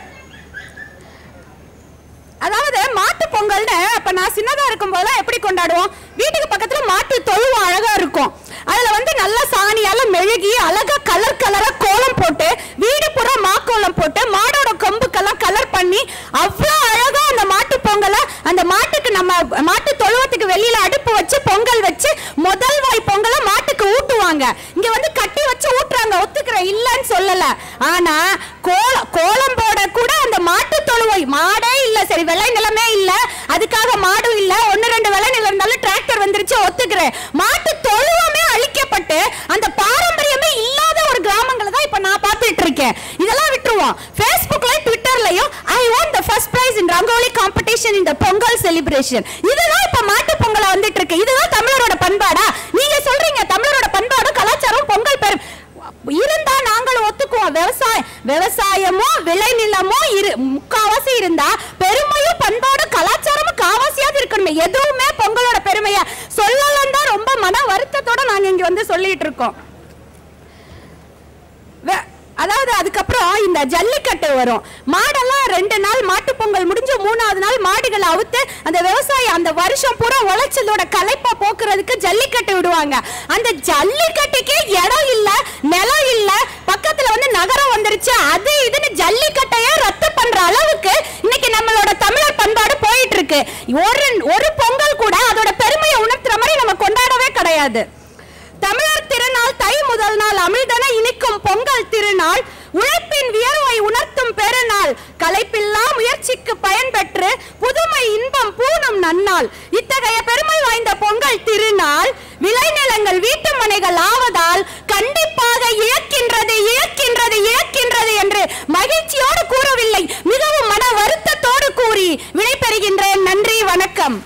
அதாவது மாட்டு பொங்கல்னு அப்ப நான் சின்னதா இருக்கும் போதெல்லாம் எப்படி கொண்டாடுவோம்? வீட்டுக்கு பக்கத்துல மாட்டு தொழுவம் அழகா இருக்கும். அதுல வந்து நல்ல சாணியால மெழுகி அழகா கலர் கலரா கோலம் போட்டு, வீடு பூரா மாக்கோலம் போட்டு, மாடோட கொம்புக்கெல்லாம் கலர் பண்ணி அவ்வளவு அழகா அந்த மாட்டு பொங்கலை, அந்த மாட்டுக்கு நம்ம மாட்டு தொழுவத்துக்கு வெளியில அடுப்பு வச்சு பொங்கல் வச்சு முதல் வாய் பொங்கலை மாட்டுக்கு ஊட்டுவாங்க. இங்க வந்து கட்டி வச்சு ஊட்டுறாங்க, ஒத்துக்கிற இல்லன்னு சொல்லல. ஆனா கோலம் போட கூட அந்த மாட்டு தொழுவை, மாடே இல்ல, சரி விளை நிலமே இல்ல, அதுக்காக மாடும் இல்ல, 1-2 விளை நிலம் இருந்தாலும் டிராக்டர் வந்துருச்சு, ஒத்துக்கிறேன். மாட்டு தொழுவமே அழிக்கப்பட்டு அந்த பாரம்பரியமே இல்லாத ஒரு கிராமங்களை தான் இப்ப நான் பார்த்துட்டு இருக்கேன். இதெல்லாம் விட்டுருவோம். Facebookல, Twitterலயும் I won the first prize in Rangoli competition in the Pongal celebration. இதுதான் இப்ப மாட்டு பொங்கலா வந்துட்டு இருக்கு. இதுதான் தமிழரோட பண்பாடா? நீங்க சொல்றீங்க தமிழரோட பண்பாடு கலாச்சாரம் பொங்கல் பெரும் இருந்தா நாங்கள் ஒத்துக்குவோம். விவசாயமோ விளைநிலமோ முக்காவாசி இருந்தா பெருமையும் பண்பாடு கலாச்சாரமும் காவாசியாவது இருக்கணுமே. எதுவுமே பொங்கலோட பெருமையா சொல்லலாம் தான் ரொம்ப மன வருத்தத்தோட நாங்க இங்க வந்து சொல்லிட்டு இருக்கோம். அதாவது அதுக்கப்புறம் இந்த ஜல்லிக்கட்டு வரும். மாடெல்லாம் 2 நாள் மாட்டு பொங்கல் முடிஞ்சு 3ஆவது நாள் மாடுகளை அவுத்து அந்த விவசாயம் அந்த வருஷம் பூரா உழைச்சலோட களைப்பா போக்குறதுக்கு ஜல்லிக்கட்டு விடுவாங்க. அந்த ஜல்லிக்கட்டுக்கே இடம் இல்ல, நிலம் இல்ல, பக்கத்துல வந்து நகரம் வந்துருச்சு, அது இதுன்னு ஜல்லிக்கட்டையே ரத்து பண்ற அளவுக்கு இன்னைக்கு நம்மளோட தமிழர் பண்பாடு போயிட்டு இருக்கு. ஒரு பொங்கல் கூட அதோட பெருமையை உணர்த்துற மாதிரி நம்ம கொண்டாடவே கிடையாது. தமிழர் திருநாள் தை முதல் நாள் அமிழ்தன இனிக்கும் பொங்கல் திருநாள், உழைப்பின் வியர்வை உணர்த்தும் பெருநாள், களைப்பில்லா முயற்சிக்கு பயன் பெற்று புதுமை இன்பம் பூணும் நன்னாள். இத்தகைய பெருமை வாய்ந்த பொங்கல் திருநாள் விளைநிலங்கள் வீட்டு மனைகள் ஆவதால் கண்டிப்பாக இழக்கின்றது இழக்கின்றது இழக்கின்றது என்று மகிழ்ச்சியோடு கூறவில்லை, மிகவும் மன வருத்தத்தோடு கூறி விடைபெறுகின்றேன். நன்றி, வணக்கம்.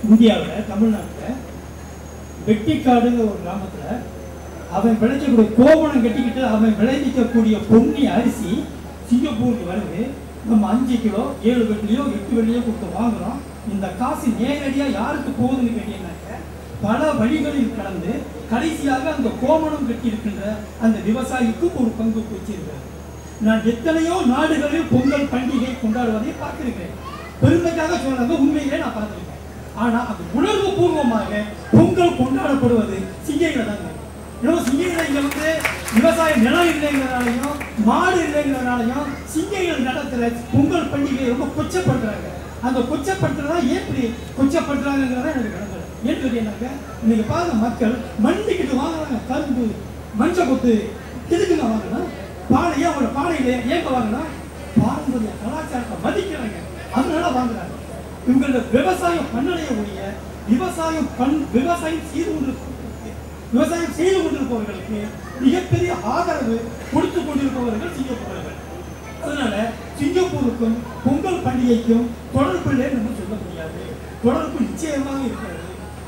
இந்தியாவில் தமிழ்நாட்டில் வெட்டிக்காடுங்கிற ஒரு கிராமத்தில் அவன் விளைச்சக்கூடிய கோவணம் கட்டிக்கிட்டு அவன் விளைவிக்கக்கூடிய பொன்னி அரிசி சிங்கப்பூருக்கு வருது. நம்ம 5 கிலோ 7 வெள்ளியோ 8 வெள்ளியோ கொடுத்து வாங்குறோம். இந்த காசு நேரடியாக யாருக்கு போகுதுன்னு கேட்டீங்கன்னாக்க பல வழிகளில் கடந்து கடைசியாக அந்த கோமணம் கட்டி இருக்கின்ற அந்த விவசாயிக்கு ஒரு பங்கு வச்சிருக்கிறார். நான் எத்தனையோ நாடுகளில் பொங்கல் பண்டிகை கொண்டாடுவதை பார்த்திருக்கிறேன். பெருமைக்காக சொன்னாங்க, உண்மையிலே நான் பார்த்திருக்கேன். ஆனா அது உணர்வு பூர்வமாக பொங்கல் கொண்டாடப்படுவது சிங்கையில தாங்க. இன்னும் சிங்கையில இங்க வந்து விவசாய நிலம் இல்லைங்கிறனாலையும் மாடு இல்லைங்கிறனாலையும் சிங்கைகள் நடத்துற பொங்கல் பண்டிகையை ரொம்ப கொச்சப்படுத்துறாங்க. அந்த கொச்சப்படுத்துறதா ஏன் கொச்சப்படுத்துறாங்கிறதா எனக்கு நடக்கல. ஏன் கேட்டீங்கன்னாக்க இன்னைக்கு பாருங்க, மக்கள் மண்டிக்கிட்டு வாங்குறாங்க. கரும்பு மஞ்சள் கொத்து எதுக்குங்க வாங்கினா பானையே அவங்களோட பானையில ஏங்க வாங்கினா பாரம்பரிய கலாச்சாரத்தை மதிக்கிறாங்க, அதனால வாங்குறாங்க. இவங்களோட விவசாயம் பண்ணலைய ஒழிய விவசாயம் செய்து கொண்டிருப்பவர்களுக்கு மிகப்பெரிய ஆதரவு கொடுத்து கொண்டிருப்பவர்கள் சிங்கப்பூரர்கள். அதனால சிங்கப்பூருக்கும் பொங்கல் பண்டிகைக்கும் தொடர்பில்லை நம்ம சொல்ல முடியாது. தொடர்பு நிச்சயமாக இருக்கிறது.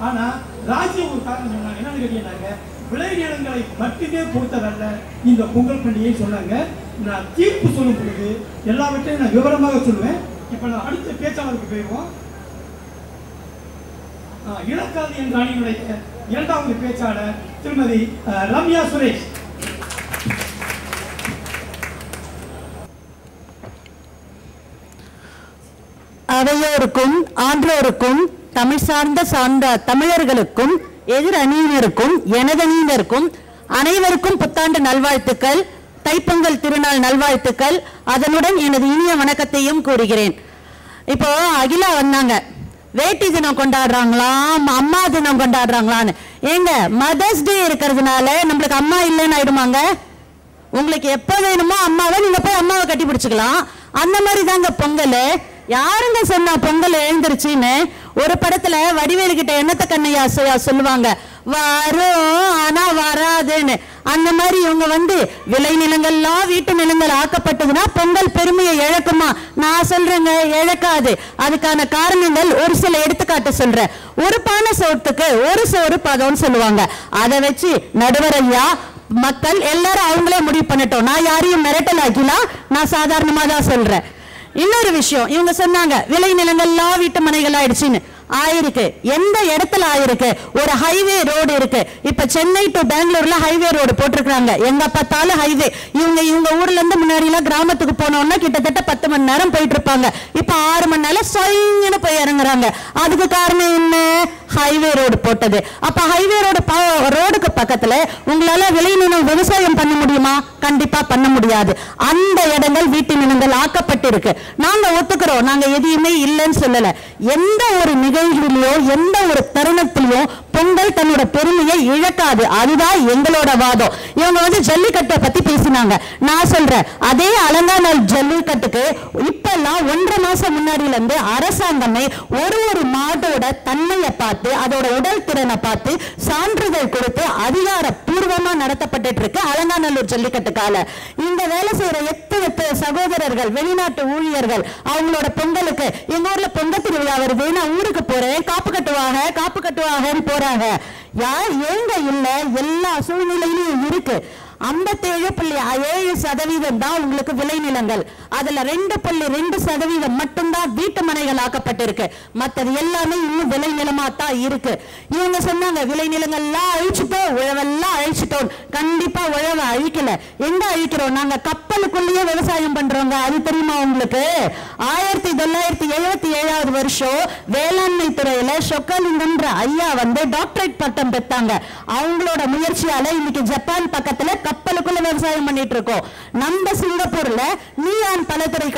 ஆனா ராஜ்யம் ஒரு காரணம் சொன்னாங்க. என்னன்னு கேட்டீங்கன்னாங்க, விளைநிலங்களை மட்டுமே பொறுத்தவல்ல இந்த பொங்கல் பண்டிகை சொன்னாங்க. நான் தீர்ப்பு சொல்லும் பொழுது எல்லாவற்றையும் நான் விவரமாக சொல்லுவேன். இப்ப நான் அடுத்த பேச்சாளருக்கு போயிடுவோம். இலக்காது என்ற அணியினுடைய இரண்டாவது பேச்சாளர் திருமதி ரம்யா சுரேஷ். அவையோருக்கும் ஆன்றோருக்கும் தமிழ் சார்ந்த தமிழர்களுக்கும் எதிர் அணியினருக்கும் எனதணியினருக்கும் அனைவருக்கும் புத்தாண்டு நல்வாழ்த்துக்கள், தைப்பொங்கல் திருநாள் நல்வாழ்த்துக்கள். அதனுடன் எனது இனிய வணக்கத்தையும் கூறுகிறேன். இப்போ அகிலா வந்தாங்க, வேட்டி தினம் கொண்டாடுறாங்களாம், அம்மா தினம் கொண்டாடுறாங்களான்னு. ஏங்க மதர்ஸ் டே இருக்கிறதுனால நம்மளுக்கு அம்மா இல்லைன்னு ஆயிடுமாங்க? உங்களுக்கு எப்போ வேணுமோ அம்மாவை நீங்க போய் அம்மாவை கட்டி பிடிச்சிக்கலாம். அந்த மாதிரி தாங்க பொங்கல். யாருங்க சொன்னா பொங்கல் எழுந்துருச்சுன்னு? ஒரு படத்துல வடிவேலு கிட்ட என்னத்த கண்ணையா சொல்லுவாங்க, வரும் ஆனா வராதுன்னு. அந்த மாதிரி இவங்க வந்து விளை நிலங்கள்லாம் வீட்டு நிலங்கள் ஆக்கப்பட்டதுன்னா பொங்கல் பெருமையை இழக்குமா? நான் சொல்றேங்க, இழக்காது. அதுக்கான காரணங்கள் ஒரு சில எடுத்துக்காட்டு சொல்றேன். ஒரு பானை சோத்துக்கு ஒரு சோறு பதம்னு சொல்லுவாங்க. அதை வச்சு நடுவர் ஐயா மக்கள் எல்லாரும் அவங்களே முடிவு பண்ணட்டும். நான் யாரையும் மிரட்டல் ஆக்கிலாம், நான் சாதாரணமா தான் சொல்றேன். இன்னொரு விஷயம், இவங்க சொன்னாங்க விளை நிலங்கள்லாம் வீட்டு மனைகள் ஆயிடுச்சுன்னு. ஆயிருக்கு. எந்த இடத்துல ஆயிருக்கு? ஒரு ஹைவே ரோடு இருக்கு. இப்ப சென்னை டு பெங்களூர்ல ஹைவே ரோடு போட்டிருக்காங்க. எங்க பார்த்தாலும் ஹைவே. இவங்க ஊர்ல இருந்து முன்னாடி எல்லாம் கிராமத்துக்கு போனோம்னா கிட்டத்தட்ட 10 மணி நேரம் போயிட்டு இருப்பாங்க. இப்ப 6 மணி நேரம் சொயின்னு போய் இறங்குறாங்க. அதுக்கு காரணம் என்ன? ஹைவே ரோடு போட்டது. அப்ப ஹைவே ரோடுக்கு பக்கத்துல உங்களால விளைநிலம் விவசாயம் பண்ண முடியுமா? கண்டிப்பா பண்ண முடியாது. அந்த இடங்கள் வீட்டு நிலங்கள் ஆக்கப்பட்டிருக்கு. நாங்க ஒத்துக்கிறோம், நாங்க எதையுமே இல்லைன்னு சொல்லல. எந்த ஒரு நிகழ்விலையோ எந்த ஒரு தருணத்திலையோ பொங்கல் தன்னோட பெருமையை இழக்காது. அதுதான் எங்களோட வாதம். இவங்க வந்து ஜல்லிக்கட்டை பத்தி பேசினாங்க. நான் சொல்றேன், அதே அலங்காநல்லூர் ஜல்லிக்கட்டுக்கு இப்பெல்லாம் 1.5 மாசம் முன்னாடில இருந்து அரசாங்கமே ஒரு மாட்டோட தன்மையை பார்த்து அதோட உடல் திறனை பார்த்து சான்றிதழ் கொடுத்து அதிகாரப்பூர்வமா நடத்தப்பட்டு இருக்கு அலங்காநல்லூர் ஜல்லிக்கட்டுக்கால. இந்த வேலை செய்யற எத்தனை சகோதரர்கள் வெளிநாட்டு ஊழியர்கள் அவங்களோட பொங்கலுக்கு எங்க ஊர்ல பொங்கல் திருவிழா வருது, நான் ஊருக்கு போறேன், காப்பு கட்டுவாங்கன்னு போறாங்க. யார் ஏங்க இல்ல? எல்லா சூழ்நிலையிலும் இருக்கு. 57.7% தான் உங்களுக்கு விளைநிலங்கள். அதுல 2.2% மட்டும்தான் வீட்டு மனைகள் ஆக்கப்பட்டிருக்கு. மற்றது எல்லாமே இன்னும் விளைநிலமா தான் இருக்கு. இவங்க சொன்னாங்க விளைநிலங்கள்லாம் அழிச்சுட்டோம், உழவெல்லாம் அழிச்சுட்டோம். கண்டிப்பா உழவை அழிக்கல. எங்க அழிக்கிறோம்? நாங்க கப்பலுக்குள்ளேயே விவசாயம் பண்றோங்க. அது தெரியுமா உங்களுக்கு? 1977 வருஷம் வேளாண்மை துறையில சொக்கலிங்கம்ன்ற ஐயா வந்து டாக்டரேட் பட்டம் பெற்றாங்க. அவங்களோட முயற்சியால இன்னைக்கு ஜப்பான் பக்கத்துல கப்பலுக்குள்ள விவசாயம் பண்ணிட்டு இருக்கோம். நம்ம சிங்கப்பூர்ல நீயான் பலத்துறை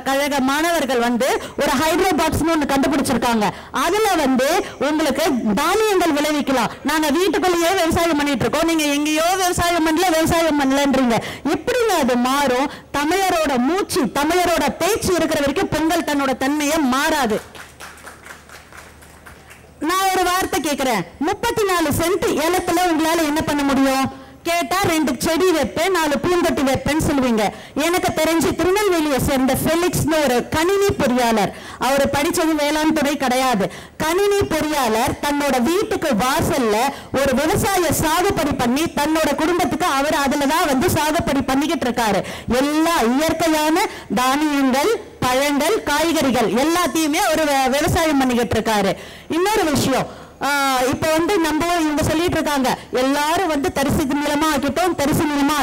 கழக மாணவர்கள் வந்து ஒரு ஹைட்ரோ பாக்ஸ் ஒன்று கண்டுபிடிச்சிருக்காங்க. அதுல வந்து உங்களுக்கு தானியங்கள் விளைவிக்கலாம். நாங்க வீட்டுக்குள்ளேயே விவசாயம் பண்ணிட்டு இருக்கோம், நீங்க எங்கேயோ விவசாயம் பண்ணலன்றீங்க. எப்படிங்க அது மாறும்? தமிழரோட மூச்சு, தமிழரோட பேச்சு இருக்கிற வரைக்கும் பொங்கல் தன்னோட தன்மையை மாறாது. நான் ஒரு வார்த்தை கேட்கிறேன், 34 சென்ட் ஏலத்துல உங்களால என்ன பண்ண முடியும்? கேட்டா 2 செடி வைப்பேன், 4 பூந்தொட்டி வைப்பேன்னு சொல்லுவீங்க. எனக்கு தெரிஞ்சு திருநெல்வேலியை சேர்ந்த ஃபெலிக்ஸ்னு ஒரு கணினி பொறியாளர், அவர் படிச்சது வேளாண் துறை கிடையாது, கணினி பொறியாளர் தன்னோட வீட்டுக்கு வாசல்ல ஒரு விவசாய சாகுபடி பண்ணி தன்னோட குடும்பத்துக்கு அவர் அதுலதான் வந்து சாகுபடி பண்ணிக்கிட்டு இருக்காரு. எல்லா இயற்கையான தானியங்கள், பழங்கள், காய்கறிகள் எல்லாத்தையுமே ஒரு விவசாயம் பண்ணிக்கிட்டு இருக்காரு. இன்னொரு விஷயம், இப்ப வந்து நம்ம இவங்க சொல்லிட்டு இருக்காங்க எல்லாரும் வந்து தரிசு நிலமா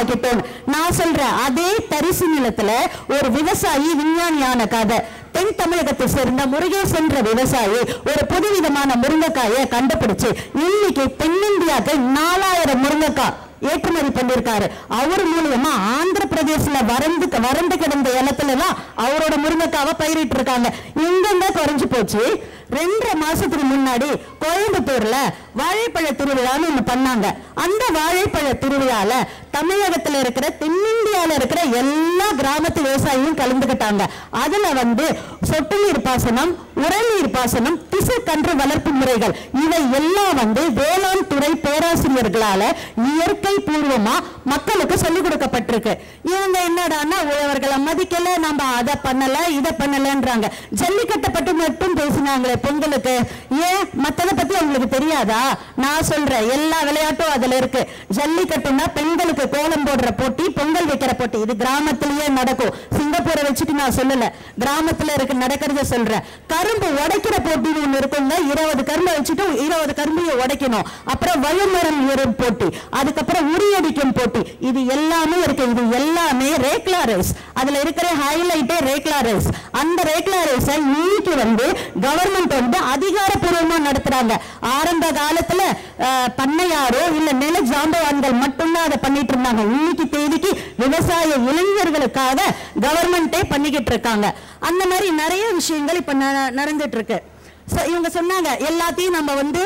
ஆக்கிட்டோம். நான் சொல்றேன் அதே தரிசு நிலத்துல ஒரு விவசாயி விஞ்ஞானியான கதை தென் தமிழகத்தை சேர்ந்த முருகேசன் என்ற விவசாயி ஒரு புதுவிதமான முருங்கைக்காயை கண்டுபிடிச்சு இன்னைக்கு தென்னிந்தியாவுக்கு 4000 முருங்கைக்காய் ஏற்றுமதி பண்ணிருக்காரு. அவர் மூலியமா ஆந்திர பிரதேசல வறண்டு கிடந்த இடத்துல எல்லாம் அவரோட முருங்கைக்காவை பயிரிட்டு இருக்காங்க. இங்க குறைஞ்சு போச்சு. 2 மாசத்துக்கு முன்னாடி கோயம்புத்தூர்ல வாழைப்பழ திருவிழான்னு ஒண்ணு பண்ணாங்க. அந்த வாழைப்பழ திருவிழால தமிழகத்துல இருக்கிற தென்னிந்தியால இருக்கிற எல்லா கிராமத்து விவசாயியும் கலந்துகிட்டாங்க. அதுல வந்து சொட்டு நீர் பாசனம், உரநீர் பாசனம், திசு கன்று வளர்ப்பு முறைகள் இவை எல்லாம் வந்து வேளாண் துறை பேராசிரியர்களால இயற்கை பூர்வமா மக்களுக்கு சொல்லிக் கொடுக்கப்பட்டிருக்கு. இவங்க என்னடான்னா உழவர்களை மதிக்கல, நம்ம அதை பண்ணல இதை பண்ணலன்றாங்க. ஜல்லிக்கட்டை பற்றி மட்டும் பேசினாங்களே பொங்கலுக்கு, ஏன் மத்ததை பத்தி அவங்களுக்கு தெரியாதா? நான் சொல்றேன் எல்லா விளையாட்டும் அதுல இருக்கு. ஜல்லிக்கட்டுனா பெண்களுக்கு கோலம் போடுற போட்டி, பொங்கல் வைக்கிற போட்டி. இது கிராமத்திலேயே நடக்கும். சிங்கப்பூரை வச்சுட்டு நான் சொல்லல, கிராமத்துல நடக்கிறத சொல்றேன். கரும்பு உடைக்கிற போட்டின்னு ஒண்ணு இருக்குங்க. 20 கரும்பு வச்சுட்டு 20 கரும்பையை உடைக்கணும். அப்புறம் வலுமரம் ஏறும் போட்டி, அதுக்கப்புறம் உரியடிக்கும் போட்டி. இது எல்லாமே இருக்கு. இது எல்லாமே ரேக்லா ரேஸ். அதுல இருக்கிற ஹைலைட்டே ரேக்லா ரேஸ். அந்த ரேக்லா ரேஸை இன்னைக்கு வந்து கவர்மெண்ட் வந்து அதிகாரப்பூர்வமா நடத்துறாங்க. ஆரம்ப காலத்துல பண்ணையாரோ இல்ல நில ஜாம்பவான்கள் மட்டும்தான் அதை பண்ணிட்டு இருந்தாங்க. இன்னைக்கு தேதிக்கு விவசாய இளைஞர்களுக்காக கவர்மெண்டே பண்ணிக்கிட்டு இருக்காங்க. அந்த மாதிரி நிறைய விஷயங்கள் இப்ப நடந்துட்டு இருக்கு. இவங்க சொன்னாங்க எல்லாத்தையும் நம்ம வந்து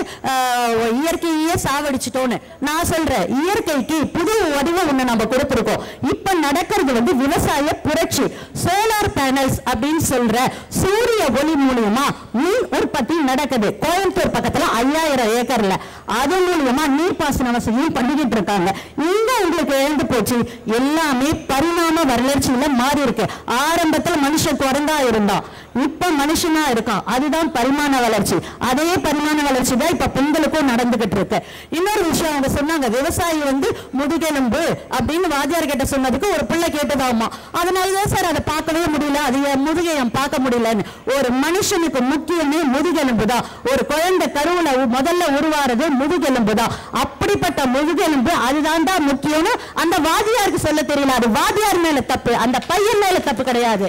இயற்கையே சாவடிச்சிட்டோன்னு. நான் சொல்றேன் இயற்கைக்கு புது வடிவம் ஒண்ணு நம்ம கொடுத்திருக்கோம். இப்ப நடக்கிறது வந்து விவசாய புரட்சி. சோலார் பேனல்ஸ் அப்படின்னு சொல்ற சூரிய ஒளி மூலியமா மின் உற்பத்தி நடக்குது. கோயம்புத்தூர் பக்கத்துல 5000 ஏக்கர்ல அது மூலியமா நீர்ப்பாசன வசதியும் பண்ணிக்கிட்டு இருக்காங்க. இங்க உங்களுக்கு எழுந்து போச்சு. எல்லாமே பரிணாம வளர்ச்சியில மாறி இருக்கு. ஆரம்பத்துல மனுஷன் குரங்கா இருந்தான், இப்ப மனுஷனா இருக்கான். அதுதான் பரிமாண வளர்ச்சி. அதே பரிமாண வளர்ச்சி தான் இப்ப பெண்களுக்கும் நடந்துகிட்டு இருக்கு. இன்னொரு விஷயம் அவங்க சொன்னாங்க, விவசாயி வந்து முதுகெலும்பு அப்படின்னு வாத்தியார் கிட்ட சொன்னதுக்கு ஒரு பிள்ளை கேட்டதாமா. அதனாலதான் சார் அதை பார்க்கவே முடியல, அது முதுகையம் பார்க்க முடியலன்னு. ஒரு மனுஷனுக்கு முக்கியமே முதுகெலும்பு தான். ஒரு குழந்தை கருவுல முதல்ல உருவாறது முதுகெலும்பு தான். அப்படிப்பட்ட முதுகெலும்பு அதுதான்டா முக்கியம்னு அந்த வாத்தியாருக்கு சொல்ல தெரியல. அது வாத்தியார் மேல தப்பு, அந்த பையன் மேல தப்பு கிடையாது.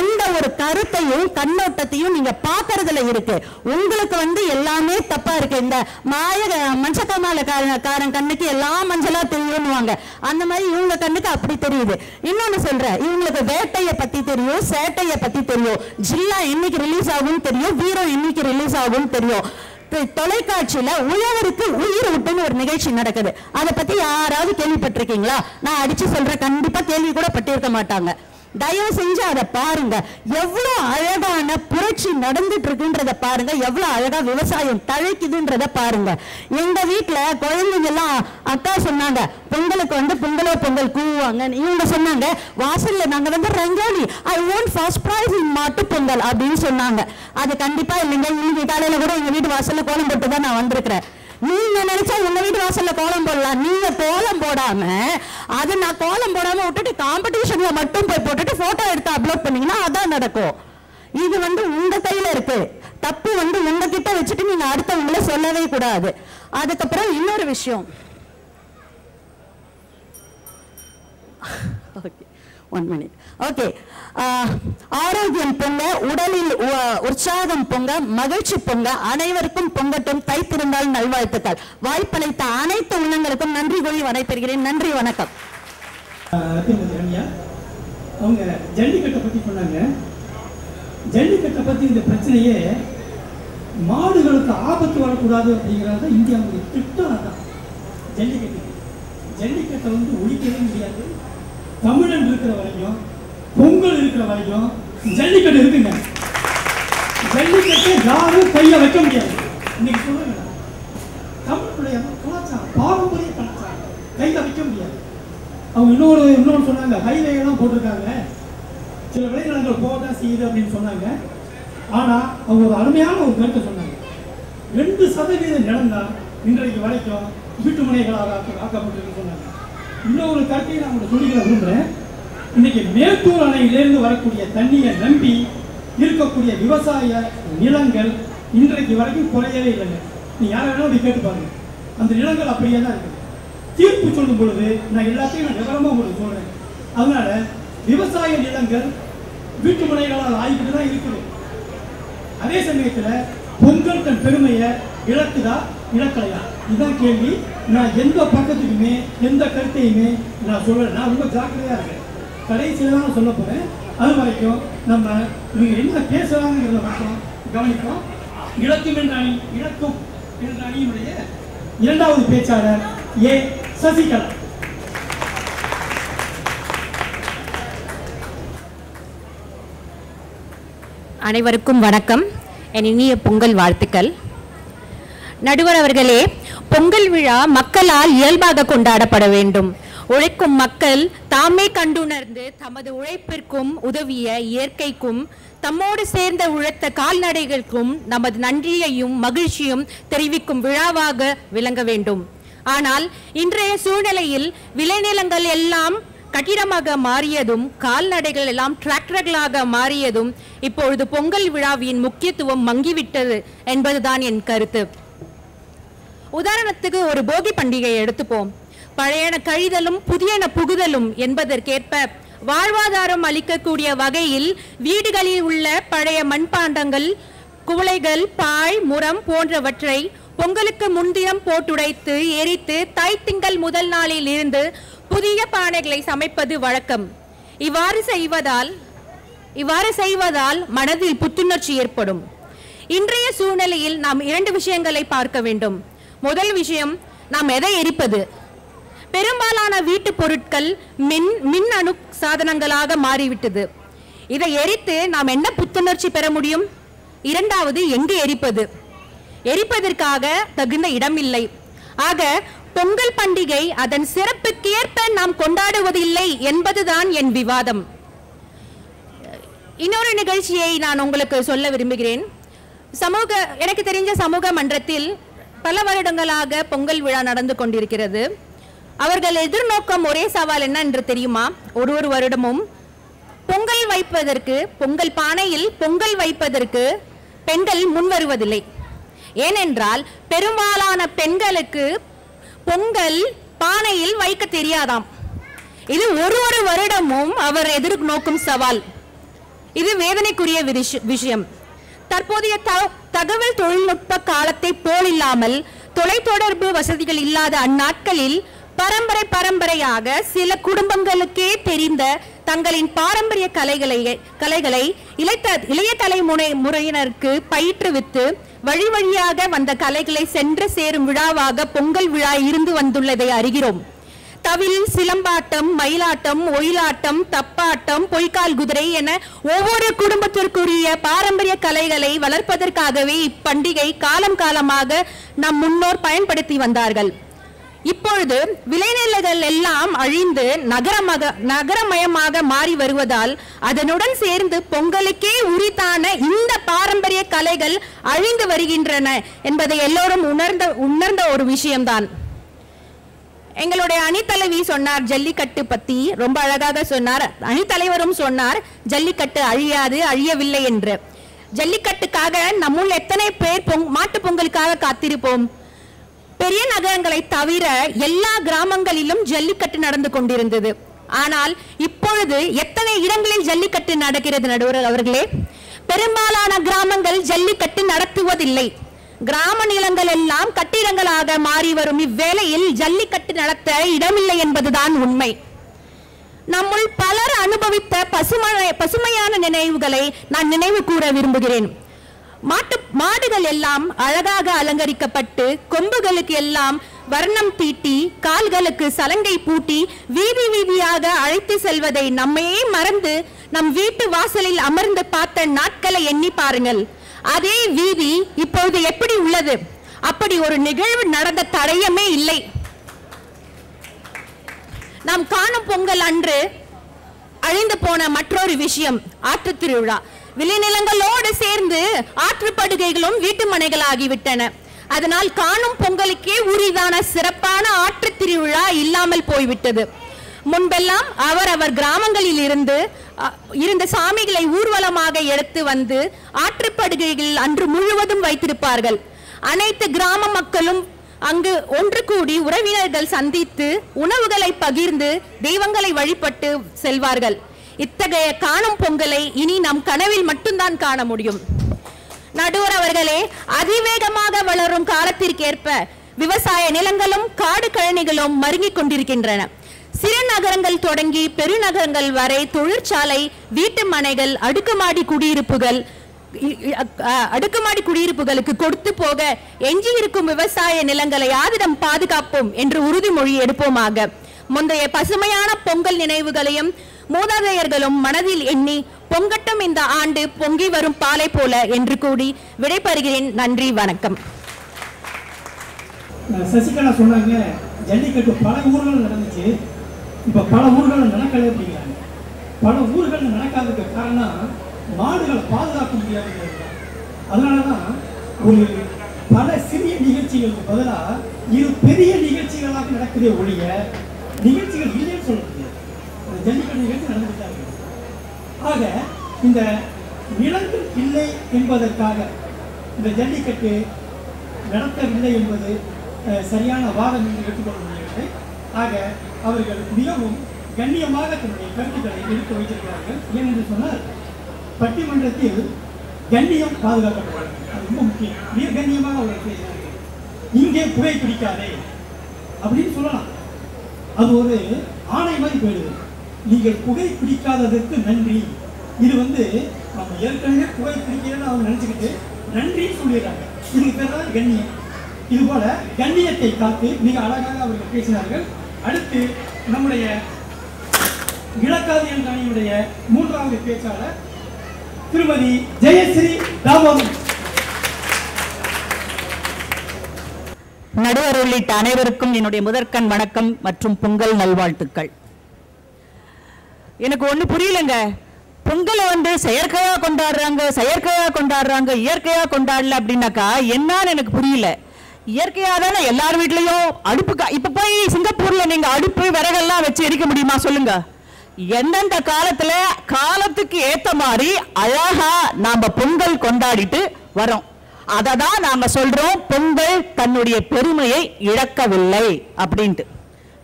எந்த ஒரு கருத்தையும் கண்ணோட்டத்தையும் நீங்க பாக்குறதுல இருக்கு. உங்களுக்கு வந்து எல்லாமே தப்பா இருக்கு. இந்த மஞ்சக்காரன் கண்ணுக்கு எல்லாம் மஞ்சளா தெரியும்னுவாங்க. அந்த மாதிரி இவங்க கண்ணுக்கு அப்படி தெரியுது. இன்னொன்னு சொல்றேன், இவங்களுக்கு வேட்டைய பத்தி தெரியும், சேட்டைய பத்தி தெரியும், ஜில்லா என்னைக்கு ரிலீஸ் ஆகும் தெரியும், வீரம் என்னைக்கு ரிலீஸ் ஆகும் தெரியும். தொலைக்காட்சியில உழவருக்கு உயிர் விட்டுன்னு ஒரு நிகழ்ச்சி நடக்குது. அதை பத்தி யாராவது கேள்விப்பட்டிருக்கீங்களா? நான் அடிச்சு சொல்றேன், கண்டிப்பா கேள்வி கூட பட்டிருக்க மாட்டாங்க. தயவு செஞ்சு அதை பாருங்க. எவ்வளவு அழகான புரட்சி நடந்துட்டு இருக்குன்றத பாருங்க. எவ்வளவு அழகா விவசாயம் தழைக்குதுன்றத பாருங்க. எங்க வீட்டுல குழந்தைங்க எல்லாம் அக்கா சொன்னாங்க பொங்கலுக்கு வந்து பொங்கல் கூவாங்க. இவங்க சொன்னாங்க வாசல்ல நாங்க வந்து rangoli I want first prize in Mattu Pongal அப்படின்னு சொன்னாங்க. அது கண்டிப்பா இல்லைங்க. இன்னைக்கு காலையில கூட எங்க வீட்டு வாசல்ல கோலம் போட்டு தான் நான் வந்திருக்கிறேன். நீங்க நினைச்சா உங்க வீட்டு வாசல்ல கோலம் போடலாம். நீங்க கோலம் போடாம அது நான் கோலம் போடாம விட்டுட்டு காம்படிஷன்ல மட்டும் போய் போட்டுட்டு போட்டோ எடுத்து அப்லோட் பண்ணீங்கன்னா அதான் நடக்கும். இது வந்து உங்க கையில இருக்கு. தப்பு வந்து உங்ககிட்ட வச்சுட்டு நீங்க அடுத்தவங்கள சொல்லவே கூடாது. அதுக்கப்புறம் இன்னொரு விஷயம், ஒன் மினிட். ஓகே, ஆரோக்கியம் பொங்க, உடலில் உற்சாகம் பொங்க, மகிழ்ச்சி பொங்க, அனைவருக்கும் பொங்கட்டும். தைத்திருந்தால் நல்வாழ்த்துக்கள். வாய்ப்பளித்த அனைத்து உள்ளங்களுக்கும் நன்றி கூறி வரைபெறுகிறேன். நன்றி, வணக்கம். அவங்க ஜல்லிக்கட்டை பத்தி சொன்னாங்க. ஜல்லிக்கட்டை பத்தி இந்த பிரச்சனையே மாடுகளுக்கு ஆபத்து வரக்கூடாது அப்படிங்கிறத இந்தியாவுடைய திட்டம். அதான் ஜல்லிக்கட்டை வந்து ஒழிக்கவே முடியாது. தமிழன் இருக்கிற வரைக்கும், பொங்கல் இருக்கிற வரைக்கும் ஜல்லிக்கட்டு இருக்குங்க. ஜல்லிக்கட்டு யாரும் கையில வைக்க முடியாது. இன்னைக்கு சொல்லுங்க, தமிழுடைய கலாச்சாரம், பாரம்பரிய கலாச்சாரம் கையில வைக்க முடியாது. அவங்க இன்னொன்று சொன்னாங்க, ஹைவே எல்லாம் போட்டிருக்காங்க, சில விளைநிலங்கள் போகத்தான் செய்யுது அப்படின்னு சொன்னாங்க. ஆனா அவங்க ஒரு அருமையான ஒரு கருத்தை சொன்னாங்க. 2% நிலம் தான் இன்றைக்கு வரைக்கும் வீட்டுமனைகளாக ஆக்கப்பட்டிருக்கு சொன்னாங்க. இன்னொரு கருத்தையை நான் உங்களை சொல்லிக்கிற விரும்புகிறேன். இன்னைக்கு மேட்டூர் அணையிலிருந்து வரக்கூடிய தண்ணியை நம்பி இருக்கக்கூடிய விவசாய நிலங்கள் இன்றைக்கு வரைக்கும் குறையவே இல்லைங்க. நீ யாரை வேணாலும் போய் கேட்டு பாருங்க, அந்த நிலங்கள் அப்படியே தான் இருக்குது. தீர்ப்பு சொல்லும் பொழுது நான் எல்லாத்தையும் நான் விவரமா உங்களுக்கு சொல்றேன். அதனால விவசாய நிலங்கள் வீட்டு மனைகளால் ஆகிக்கிட்டு தான் இருக்குது. அதே சமயத்துல பொங்கல் தன் பெருமையை இழக்குதா இழக்கலையா, இதுதான் கேள்வி. நான் எந்த பக்கத்துக்குமே எந்த கருத்தையுமே நான் சொல்லலை. நான் ரொம்ப ஜாக்கிரதையா இருக்கேன். கடைசியில தான் சொல்ல போறேன். அது வரைக்கும் நம்ம நீங்க என்ன பேசலாங்கிறத மட்டும் கவனிப்போம். இழக்கும் என்ற அணி, இழக்கும் என்ற அணியினுடைய இரண்டாவது பேச்சாளர் ஏ சசிகலா. அனைவருக்கும் வணக்கம். என் இனிய பொங்கல் வாழ்த்துக்கள். நடுவர் அவர்களே, பொங்கல் விழா மக்களால் இயல்பாக கொண்டாடப்பட வேண்டும். உழைக்கும் மக்கள் தாமே கண்டுணர்ந்து தமது உழைப்பிற்கும் உதவிய இயற்கைக்கும் தம்மோடு சேர்ந்த உழைத்த கால்நடைகளுக்கும் நமது நன்றியையும் மகிழ்ச்சியும் தெரிவிக்கும் விழாவாக விளங்க வேண்டும். ஆனால் இன்றைய சூழ்நிலையில் விளைநிலங்கள் எல்லாம் கட்டிடமாக மாறியதும் கால்நடைகள் எல்லாம் டிராக்டர்களாக மாறியதும் இப்பொழுது பொங்கல் விழாவின் முக்கியத்துவம் மங்கிவிட்டது என்பதுதான் என் கருத்து. உதாரணத்துக்கு ஒரு போகி பண்டிகையை எடுத்துப்போம். பழையன கழிதலும் புதியன புகுதலும் என்பதற்கேற்ப வாழ்வாதாரம் அளிக்கக்கூடிய வகையில் வீடுகளில் உள்ள பழைய மண்பாண்டங்கள், குவளைகள், பாய், முறம் போன்றவற்றை பொங்கலுக்கு முன்தினம் போட்டுடைத்து எரித்து தைத்திங்கள் முதல் நாளில் இருந்து புதிய பானைகளை சமைப்பது வழக்கம். இவ்வாறு செய்வதால் மனதில் புத்துணர்ச்சி ஏற்படும். இன்றைய சூழ்நிலையில் நாம் இரண்டு விஷயங்களை பார்க்க வேண்டும். முதல் விஷயம், நாம் எதை எரிப்பது? பெரும்பாலான வீட்டு பொருட்கள் மின் அணு சாதனங்களாக மாறிவிட்டது. இதை எரித்து நாம் என்ன புத்துணர்ச்சி பெற முடியும்? இரண்டாவது, எங்கு எரிப்பது? எரிப்பதற்காக தகுந்த இடம் இல்லை. ஆக பொங்கல் பண்டிகை அதன் சிறப்புக்கேற்ப நாம் கொண்டாடுவதில்லை என்பதுதான் என் விவாதம். இன்னொரு நிகழ்ச்சியை நான் உங்களுக்கு சொல்ல விரும்புகிறேன். எனக்கு தெரிஞ்ச சமூக மன்றத்தில் பல வருடங்களாக பொங்கல் விழா நடந்து கொண்டிருக்கிறது. அவர்கள் எதிர்நோக்கம் ஒரே சவால் என்ன என்று தெரியுமா? ஒரு வருடமும் பொங்கல் வைப்பதற்கு, பொங்கல் பானையில் பொங்கல் வைப்பதற்கு பெண்கள் முன் வருவதில்லை. ஏனென்றால் பெரும்பாலான பெண்களுக்கு பொங்கல் பானையில் வைக்க தெரியாதாம். இது ஒரு வருடமும் அவர் எதிர்நோக்கும் சவால். இது வேதனைக்குரிய விஷயம். தற்போதைய தகவல் தொழில்நுட்ப காலத்தை போலில்லாமல் தொலைத்தொடர்பு வசதிகள் இல்லாத அந்நாட்களில் பரம்பரையாக சில குடும்பங்களுக்கே தெரிந்த தங்களின் பாரம்பரிய கலைகளை இளைய தலைமுறையினருக்கு பயிற்றுவித்து வழி வழியாக வந்த கலைகளை சென்று சேரும் விழாவாக பொங்கல் விழா இருந்து வந்துள்ளதை அறிகிறோம். தவில், சிலம்பாட்டம், மயிலாட்டம், ஒயிலாட்டம், தப்பாட்டம், பொய்க்கால் குதிரை என ஒவ்வொரு குடும்பத்திற்குரிய பாரம்பரிய கலைகளை வளர்ப்பதற்காகவே இப்பண்டிகை காலமாக நம் முன்னோர் பயன்படுத்தி வந்தார்கள். இப்பொழுது விளைநிலங்கள் எல்லாம் அழிந்து நகரமயமாக மாறி வருவதால் அதனுடன் சேர்ந்து பொங்கலுக்கே உரித்தான இந்த பாரம்பரிய கலைகள் அழிந்து வருகின்றன என்பதை எல்லோரும் உணர்ந்த ஒரு விஷயம்தான். எங்களுடைய அணித்தலைவி சொன்னார் ஜல்லிக்கட்டு பத்தி, ரொம்ப அழகாக சொன்னார். அணித்தலைவரும் சொன்னார் ஜல்லிக்கட்டு அழியாது, அழியவில்லை என்று. ஜல்லிக்கட்டுக்காக நம்முள் எத்தனை பேர் மாட்டு பொங்கலுக்காக காத்திருப்போம்? பெரிய நகரங்களை தவிர எல்லா கிராமங்களிலும் ஜல்லிக்கட்டு நடந்து கொண்டிருந்தது. ஆனால் இப்பொழுது எத்தனை இடங்களில் ஜல்லிக்கட்டு நடக்கிறது நடுவர் அவர்களே? பெரும்பாலான கிராமங்கள் ஜல்லிக்கட்டு நடத்துவதில்லை. கிராம நிலங்கள் எல்லாம் கட்டிடங்களாக மாறி வரும் இவ்வேளையில் ஜல்லிக்கட்டு நடத்த இடமில்லை என்பதுதான் உண்மை. நம்முள் பலர் அனுபவித்த பசுமையான நினைவுகளை நான் நினைவு கூற விரும்புகிறேன். மாடுகள் எல்லாம் அழகாக அலங்கரிக்கப்பட்டு கொம்புகளுக்கு எல்லாம் வர்ணம் தீட்டி கால்களுக்கு சலங்கை பூட்டி வீதியாக அழைத்து செல்வதை நம்மையே மறந்து நம் வீட்டு வாசலில் அமர்ந்து பார்த்த நாட்களை எண்ணி பாருங்கள். அதே வீதி இப்பொழுது எப்படி உள்ளது? அப்படி ஒரு நிகழ்வு நடந்த தடயமே இல்லை. நாம் காணும் பொங்கல் அன்று அழிந்து போன மற்றொரு விஷயம் ஆற்று திருவிழா. விளைநிலங்களோடு சேர்ந்து ஆற்றுப்படுகைகளும் வீட்டு மனைகளாகிவிட்டன. அதனால் காணும் பொங்கலுக்கே உரிதான சிறப்பான ஆற்று திருவிழா இல்லாமல் போய்விட்டது. முன்பெல்லாம் அவர் கிராமங்களில் இருந்த சாமிகளை ஊர்வலமாக எடுத்து வந்து ஆற்றுப்படுகைகள் அன்று முழுவதும் வைத்திருப்பார்கள். அனைத்து கிராம மக்களும் அங்கு ஒன்று கூடி உறவினர்கள் சந்தித்து உணவுகளை பகிர்ந்து தெய்வங்களை வழிபட்டு செல்வார்கள். இத்தகைய காணும் பொங்கலை இனி நம் கனவில் மட்டும்தான் காண முடியும். நடுவர் அவர்களே, அதிவேகமாக வளரும் காலத்திற்கேற்ப விவசாய நிலங்களும் காடு கழனிகளும் மருங்கிக் கொண்டிருக்கின்றன. சிறு நகரங்கள் தொடங்கி பெருநகரங்கள் வரை தொழிற்சாலை, வீட்டு மனைகள், அடுக்குமாடி குடியிருப்புகளுக்கு கொடுத்து போக எஞ்சியிருக்கும் விவசாய நிலங்களை யாரிடம் பாதுகாப்போம் என்று உறுதிமொழி எடுப்போமாக. முந்தைய பசுமையான பொங்கல் நினைவுகளையும் மூதாதையர்களும் மனதில் எண்ணி பொங்கட்டும் இந்த ஆண்டு பொங்கி வரும் பாலை போல என்று கூடி விடைபெறுகிறேன். நன்றி, வணக்கம். சசிகலா சொன்னாங்க, ஜல்லிக்கட்டு பல ஊர்கள் நடந்துச்சு, இப்ப பல ஊர்கள் நடக்கல அப்படிங்கிறாங்க. பல ஊர்கள் நடக்காததுக்கு காரணம் மாடுகளை பாதுகாக்க முடியாது. அதனாலதான் ஒரு பல சிறிய நிகழ்ச்சிகளுக்கு பதிலாக இரு பெரிய நிகழ்ச்சிகளாக நடக்குதே ஒழிய நிகழ்ச்சிகள் இல்லைன்னு சொல்ல முடியாது. ஜல்லிக்கட்டு நிகழ்ச்சி நடந்துட்டாங்க. ஆக இந்த நிலங்கள் இல்லை என்பதற்காக இந்த ஜல்லிக்கட்டு நடத்தவில்லை என்பது சரியான வாதம் என்று எடுத்துக்கொள்ள முடியவில்லை. ஆக அவர்கள் மிகவும் கண்ணியமாக தன்னுடைய கருத்துக்களை எடுத்து வைத்திருக்கிறார்கள். ஏனென்று சொன்னால் பட்டிமன்றத்தில் கண்ணியம் பாதுகாக்கப்படும், அது ரொம்ப முக்கியம். மிக கண்ணியமாக அவர்கள் பேசினார்கள். இங்கே புகை பிடிக்காதே அப்படின்னு சொல்லலாம், அது ஒரு ஆணை மாதிரி போயிடுது. நீங்கள் புகை பிடிக்காததற்கு நன்றி. இது நம்ம ஏற்கனவே புகை பிடிக்கிறேன்னு அவங்க நினைச்சுக்கிட்டு நன்றின்னு சொல்லிடுறாங்க. இதுக்கு பேர் தான் கண்ணியம். இது போல கண்ணியத்தை காத்து மிக அழகாக அவர்கள் பேசினார்கள். அடுத்து நம்முடைய இலக்காதியல் அணியுடைய மூன்றாவது பேச்சாளர் திருமதி ஜெயஸ்ரீ தாமோதர். நடுவர் உள்ளிட்ட அனைவருக்கும் என்னுடைய முதற்கண் வணக்கம் மற்றும் பொங்கல் நல்வாழ்த்துக்கள். எனக்கு ஒண்ணு புரியலங்க, பொங்கலை செயற்கையா கொண்டாடுறாங்க, இயற்கையா கொண்டாடல அப்படின்னாக்கா என்னன்னு எனக்கு புரியல. இயற்கையா தானே எல்லார் வீட்லயும் அடுப்பு, இப்ப போய் சிங்கப்பூர்ல நீங்க அடுப்பு விறகெல்லாம் வச்சு எரிக்க முடியுமா சொல்லுங்க? எந்தெந்த காலத்துல காலத்துக்கு ஏத்த மாதிரி அழகா நாம பொங்கல் கொண்டாடிட்டு வரோம். அததான் நாம சொல்றோம் பொங்கல் தன்னுடைய பெருமையை இழக்கவில்லை அப்படின்ட்டு.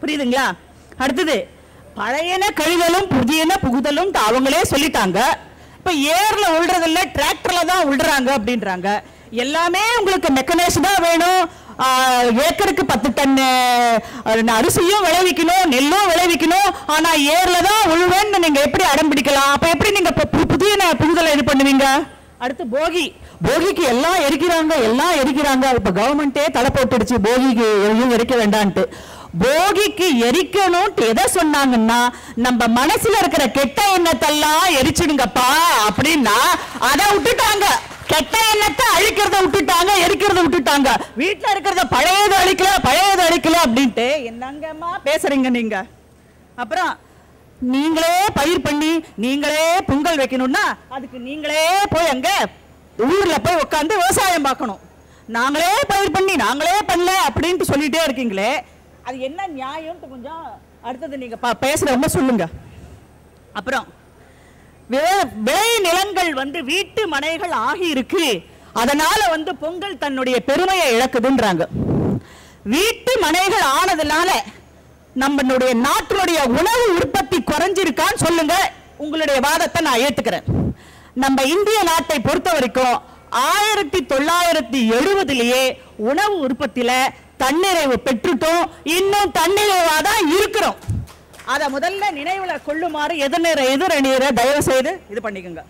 புரியுதுங்களா? அடுத்தது பழையன கழிதலும் புதியன புகுதலும் அவங்களே சொல்லிட்டாங்க. இப்ப ஏர்ல உள்றதில்ல, டிராக்டர்ல தான் உள்றாங்க அப்படின்றாங்க. எல்லாமே உங்களுக்கு மெக்கனைஸ்டா வேணும். ஏக்கருக்கு 10 டன் அரிசியும் விளைவிக்கணும், நெல்லும் விளைவிக்கணும். ஆனா ஏர்ல தான் உழுவேன்னு நீங்க எப்படி அடம் பிடிக்கலாம்? அப்ப எப்படி நீங்க புதிய புகுதலை இது பண்ணுவீங்க? அடுத்து போகிக்கு எல்லாம் எரிக்கிறாங்க. இப்ப கவர்மெண்டே தடை போட்டுடுச்சு, போகிக்கு எதையும் எரிக்க வேண்டான்ட்டு. போகிக்கு எரிக்கணும் எதை சொன்னாங்கன்னா, நம்ம மனசுல இருக்கிற கெட்ட எண்ணத்தெல்லாம் எரிச்சிடுங்கப்பா அப்படின்னா அதை விட்டுட்டாங்க. கெட்ட எண்ணத்தை அழிக்கிறத விட்டுட்டாங்க, எரிக்கிறத விட்டுட்டாங்க. வீட்டுல இருக்கிறத பழையது அழிக்கல அப்படின்ட்டு என்னங்கம்மா பேசுறீங்க நீங்க? அப்புறம் நீங்களே பயிர் பண்ணி நீங்களே பொங்கல் வைக்கணும்னா அதுக்கு நீங்களே போய் அங்க ஊர்ல போய் உட்காந்து விவசாயம் பார்க்கணும். நாங்களே பயிர் பண்ணி நாங்களே பண்ணல அப்படின்ட்டு சொல்லிட்டே இருக்கீங்களே, அது என்ன நியாயம்? கொஞ்சம் அடுத்தது நீங்க பேசுறவங்க சொல்லுங்க. அப்புறம் விளை நிலங்கள் வீட்டு மனைகள் ஆகி இருக்கு, அதனால பொங்கல் தன்னுடைய பெருமையை இழக்குதுன்றாங்க. வீட்டு மனைகள் ஆனதுனால நம்மளுடைய நாட்டினுடைய உணவு உற்பத்தி குறைஞ்சிருக்கான்னு சொல்லுங்க. உங்களுடைய வாதத்தை நான் ஏத்துக்கிறேன். நம்ம இந்திய நாட்டை பொறுத்த வரைக்கும் 1970 உணவு உற்பத்தியில தன்னிறைவு பெற்றுட்டோம், இன்னும் தன்னிறைவாதான் இருக்கிறோம். அத முதல்ல நினைவுல கொள்ளுமாறு எதிரணீரை தயவு செய்து இது பண்ணிக்கோங்க.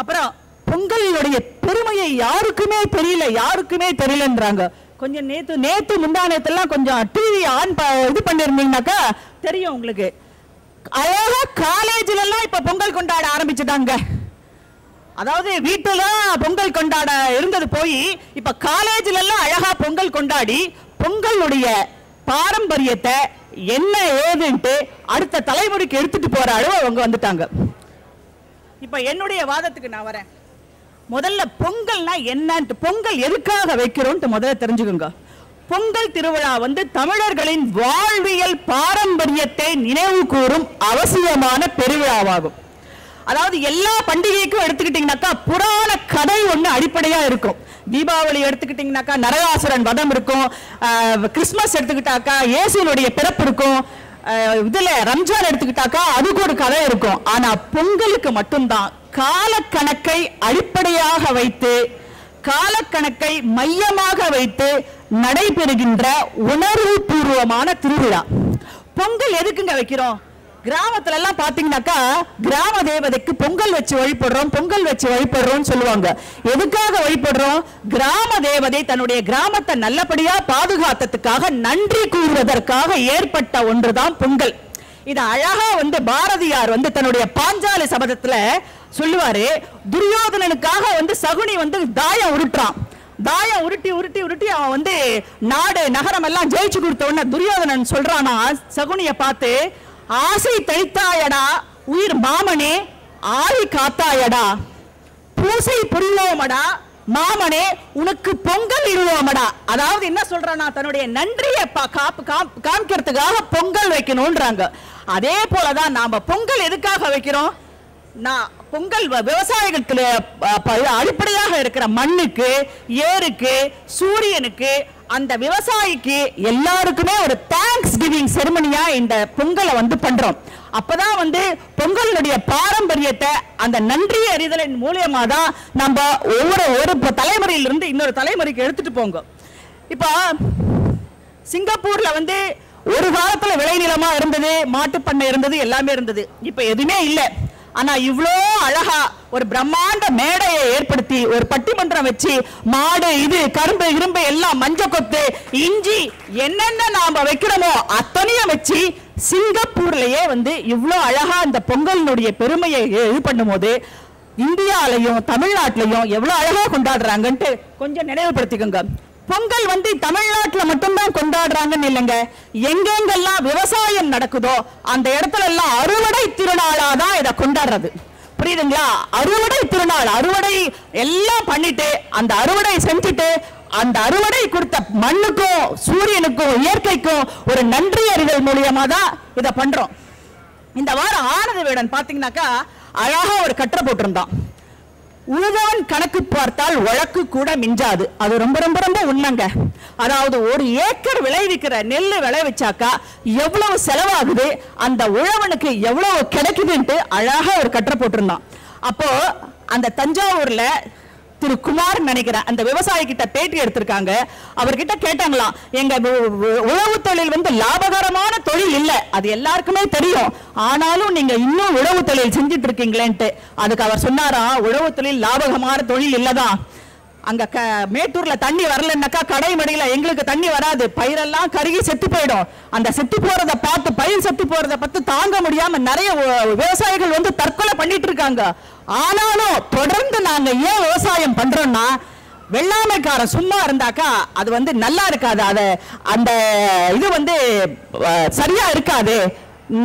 அப்புறம் பொங்கலுடைய பெருமையை யாருக்குமே தெரியலன்றாங்க. கொஞ்சம் நேத்து முந்தானத்தெல்லாம் கொஞ்சம் டிவி ஆன் இது பண்ணிருந்தீங்கன்னாக்கா தெரியும் உங்களுக்கு. அழகா காலேஜ்ல எல்லாம் இப்ப பொங்கல் கொண்டாட ஆரம்பிச்சுட்டாங்க. அதாவது வீட்டுல பொங்கல் கொண்டாட இருந்தது போய் இப்ப காலேஜ்ல எல்லாம் அழகா பொங்கல் கொண்டாடி பொங்கலுடைய பாரம்பரியத்தை என்ன ஏதுன்ட்டு அடுத்த தலைமுறைக்கு எடுத்துட்டு போற அளவு அவங்க வந்துட்டாங்க. இப்ப என்னுடைய வாதத்துக்கு நான் வரேன். முதல்ல பொங்கல்னா என்னன்ட்டு, பொங்கல் எதுக்காக வைக்கிறோம் முதல்ல தெரிஞ்சுக்கோங்க. பொங்கல் திருவிழா தமிழர்களின் வாழ்வியல் பாரம்பரியத்தை நினைவு கூறும் அவசியமான பெருவிழாவாகும். அதாவது எல்லா பண்டிகைக்கும் எடுத்துக்கிட்டீங்கன்னாக்கா புராண கதை ஒண்ணு அடிப்படையா இருக்கும். தீபாவளி எடுத்துக்கிட்டீங்கன்னாக்கா நரகாசுரன் வதம் இருக்கும், கிறிஸ்துமஸ் எடுத்துக்கிட்டாக்கா இயேசுனுடைய பிறப்பு இருக்கும், இதுல ரம்ஜான் எடுத்துக்கிட்டாக்கா அதுக்கு ஒரு கதை இருக்கும். ஆனா பொங்கலுக்கு மட்டும்தான் காலக்கணக்கை அடிப்படையாக வைத்து, காலக்கணக்கை மையமாக வைத்து நடைபெறுகின்ற உணர்வு பூர்வமான திருவிழா. பொங்கல் எதுக்குங்க வைக்கிறோம்? கிராமத்துல எல்லாம் பாத்தீங்கன்னாக்கா கிராம தேவதைக்கு பொங்கல் வச்சு வழிபடுறோம், பொங்கல் வச்சு வழிபடுறோம் சொல்லுவாங்க. எதுக்காக வழிபடுறோம்? கிராம தேவதை தன்னுடைய கிராமத்தை நல்லபடியா பாதுகாத்ததுக்காக நன்றி கூறுவதற்காக ஏற்பட்ட ஒன்றுதான் பொங்கல். இது அழகா பாரதியார் தன்னுடைய பாஞ்சாலி சபதத்துல சொல்லுவாரு. துரியோதனனுக்காக சகுனி தாயம் உருட்டுறான். தாயம் உருட்டி உருட்டி உருட்டி அவன் நாடு நகரம் எல்லாம் ஜெயிச்சு கொடுத்த உடனே துரியோதனன் சொல்றானா சகுனிய பார்த்து, ஆசை தளித்தாயடா உயிர் மாமனே, ஆழி காத்தாயடா, பூசை புரிவோமடா மாமனே, உனக்கு பொங்கல் இடுவோமடா. அதாவது என்ன சொல்றானா, தன்னுடைய நன்றியை காமிக்கிறதுக்காக பொங்கல் வைக்கணும்ன்றாங்க. அதே போலதான் நாம பொங்கல் எதுக்காக வைக்கிறோம்? பொங்கல் விவசாயிகளுக்கு அடிப்படையாக இருக்கிற மண்ணுக்கு, ஏருக்கு, சூரியனுக்கு, அந்த விவசாயிக்கு எல்லாருக்குமே ஒரு தேங்க்ஸ் கிவிங் செரிமனியா இந்த பொங்கலை பண்றோம். அப்பதான் பொங்கலுடைய பாரம்பரியத்தை, அந்த நன்றி அறிதலின் மூலியமா தான் நம்ம ஒவ்வொரு தலைமுறையிலிருந்து இன்னொரு தலைமுறைக்கு எடுத்துட்டு போங்க. இப்ப சிங்கப்பூர்ல ஒரு காலத்துல விளைநிலமா இருந்தது, மாட்டுப்பண்ணை இருந்தது, எல்லாமே இருந்தது. இப்ப எதுவுமே இல்லை. ஆனா இவ்வளோ அழகா ஒரு பிரம்மாண்ட மேடையை ஏற்படுத்தி ஒரு பட்டிமன்றம் வச்சு மாடு, இது கரும்பு, இரும்பு எல்லாம், மஞ்ச கொத்து, இஞ்சி, என்னென்ன நாம வைக்கிறோமோ அத்தனையும் வச்சு சிங்கப்பூர்லயே இவ்வளோ அழகா இந்த பொங்கலினுடைய பெருமையை இது பண்ணும் போது இந்தியாலையும் தமிழ்நாட்டிலையும் எவ்வளவு அழகா கொண்டாடுறாங்கன்ட்டு கொஞ்சம் நினைவுபடுத்திக்கோங்க. பொங்கல் தமிழ்நாட்டுல மட்டும்தான் கொண்டாடுறாங்கன்னு இல்லைங்க. எங்கெங்கெல்லாம் விவசாயம் நடக்குதோ அந்த இடத்துல எல்லாம் அறுவடை திருநாளாதான் இதை கொண்டாடுறது. புரியுதுங்களா? அறுவடை திருநாள், அறுவடை எல்லாம் பண்ணிட்டு அந்த அறுவடை செஞ்சுட்டு அந்த அறுவடை கொடுத்த மண்ணுக்கும் சூரியனுக்கும் இயற்கைக்கும் ஒரு நன்றி அறிதல் மூலியமா தான் இதை பண்றோம். இந்த வாரம் ஆனந்த வேடன் பாத்தீங்கன்னாக்கா அழகா ஒரு கட்டுரை போட்டிருந்தான். உழுதவன் கணக்கு பார்த்தால் வழக்கு கூட மிஞ்சாது. அது ரொம்ப ரொம்ப ரொம்ப உண்மைங்க. அதாவது ஒரு ஏக்கர் விளைவிக்கிற நெல் விளைவிச்சாக்கா எவ்வளவு செலவாகுது, அந்த உழவனுக்கு எவ்வளவு கிடைக்குதுன்ட்டு அழகா ஒரு கட்டுரை போட்டிருந்தான். அப்போ அந்த தஞ்சாவூர்ல திரு குமார் நினைக்கிறேன் அந்த விவசாயி கிட்ட பேட்டி எடுத்திருக்காங்க. அவர்கிட்ட கேட்டாங்களாம், எங்க உழவு தொழில் லாபகரமான தொழில் இல்ல, அது எல்லாருக்குமே தெரியும், ஆனாலும் நீங்க இன்னும் உழவு தொழில் செஞ்சுட்டு இருக்கீங்களேன்ட்டு. அதுக்கு அவர் சொன்னாரா, உழவு தொழில் லாபகரமான தொழில் இல்லதான். அங்க மேட்டூர்ல தண்ணி வரலன்னாக்கா கடைமடையில எங்களுக்கு தண்ணி வராது, பயிரெல்லாம் கருகி செத்து போயிடும். அந்த செத்து போறதை பார்த்து, பயிர் செத்து போறதை பார்த்து தாங்க முடியாம நிறைய விவசாயிகள் தற்கொலை பண்ணிட்டு இருக்காங்க. ஆனாலும் தொடர்ந்து நாங்க ஏன் விவசாயம் பண்றோம்னா, வெள்ளாமைக்காரன் சும்மா இருந்தாக்கா அது நல்லா இருக்காது, அத அந்த இது சரியா இருக்காது.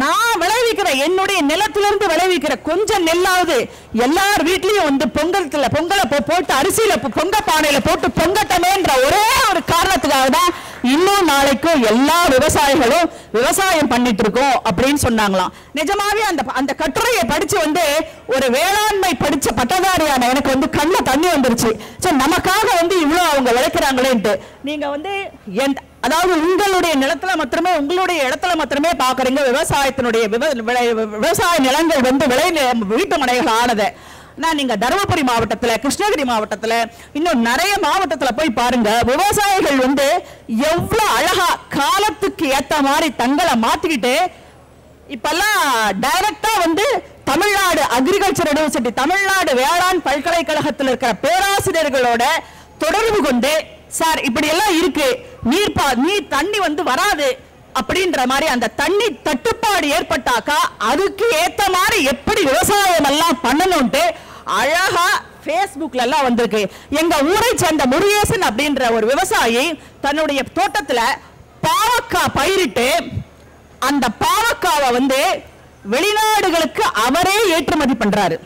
நான் விளைவிக்கிற என்னுடைய நிலத்திலிருந்து விளைவிக்கிற கொஞ்சம் நெல்லாவது எல்லார் வீட்லயும் பொங்கலை போட்டு அரிசியில பொங்க பானையில போட்டு பொங்கட்டமேன்ற ஒரே ஒரு காரணத்துக்காக தான் இன்னும் நாளைக்கும் எல்லா விவசாயிகளும் விவசாயம் பண்ணிட்டு இருக்கோம் அப்படின்னு சொன்னாங்களாம். நிஜமாவே அந்த கட்டுரையை படிச்சு ஒரு வேளாண்மை படிச்ச பட்டதாரியான எனக்கு கண்ண தண்ணி வந்துருச்சு. நமக்காக இவ்வளவு அவங்க விளைக்கிறாங்களேன்ட்டு. நீங்க அதாவது உங்களுடைய நிலத்துல மாத்திரமே, உங்களுடைய இடத்துல மாத்திரமே பாக்குறீங்க விவசாயத்தினுடைய விவசாய நிலங்கள் வீட்டு மனைகள் ஆனது. நீங்க தருமபுரி மாவட்டத்துல, கிருஷ்ணகிரி மாவட்டத்துல, இன்னும் நிறைய மாவட்டத்துல போய் பாருங்க. விவசாயிகள் எவ்வளவு அழகா காலத்துக்கு ஏத்த மாதிரி தங்களை மாத்திக்கிட்டு இப்பெல்லாம் டைரக்டா தமிழ்நாடு அக்ரிகல்ச்சர் யூனிவர்சிட்டி, தமிழ்நாடு வேளாண் பல்கலைக்கழகத்தில் இருக்கிற பேராசிரியர்களோட தொடர்பு கொண்டு, சார் இப்படி எல்லாம் இருக்கு, நீர் தண்ணி வராது அப்படின்ற மாதிரி, அந்த தண்ணி தட்டுப்பாடு ஏற்பட்டாக்கா அதுக்கு ஏத்த மாதிரி எப்படி விவசாயம் எல்லாம் பண்ணணும்ட்டு அழகா பேஸ்புக்ல எல்லாம் வந்திருக்கு. எங்க ஊரை சேர்ந்த முருகேசன் அப்படின்ற ஒரு விவசாயி தன்னுடைய தோட்டத்துல பாவக்காய் பயிரிட்டு அந்த பாவக்காவை வெளிநாடுகளுக்கு அவரே ஏற்றுமதி பண்றாரு.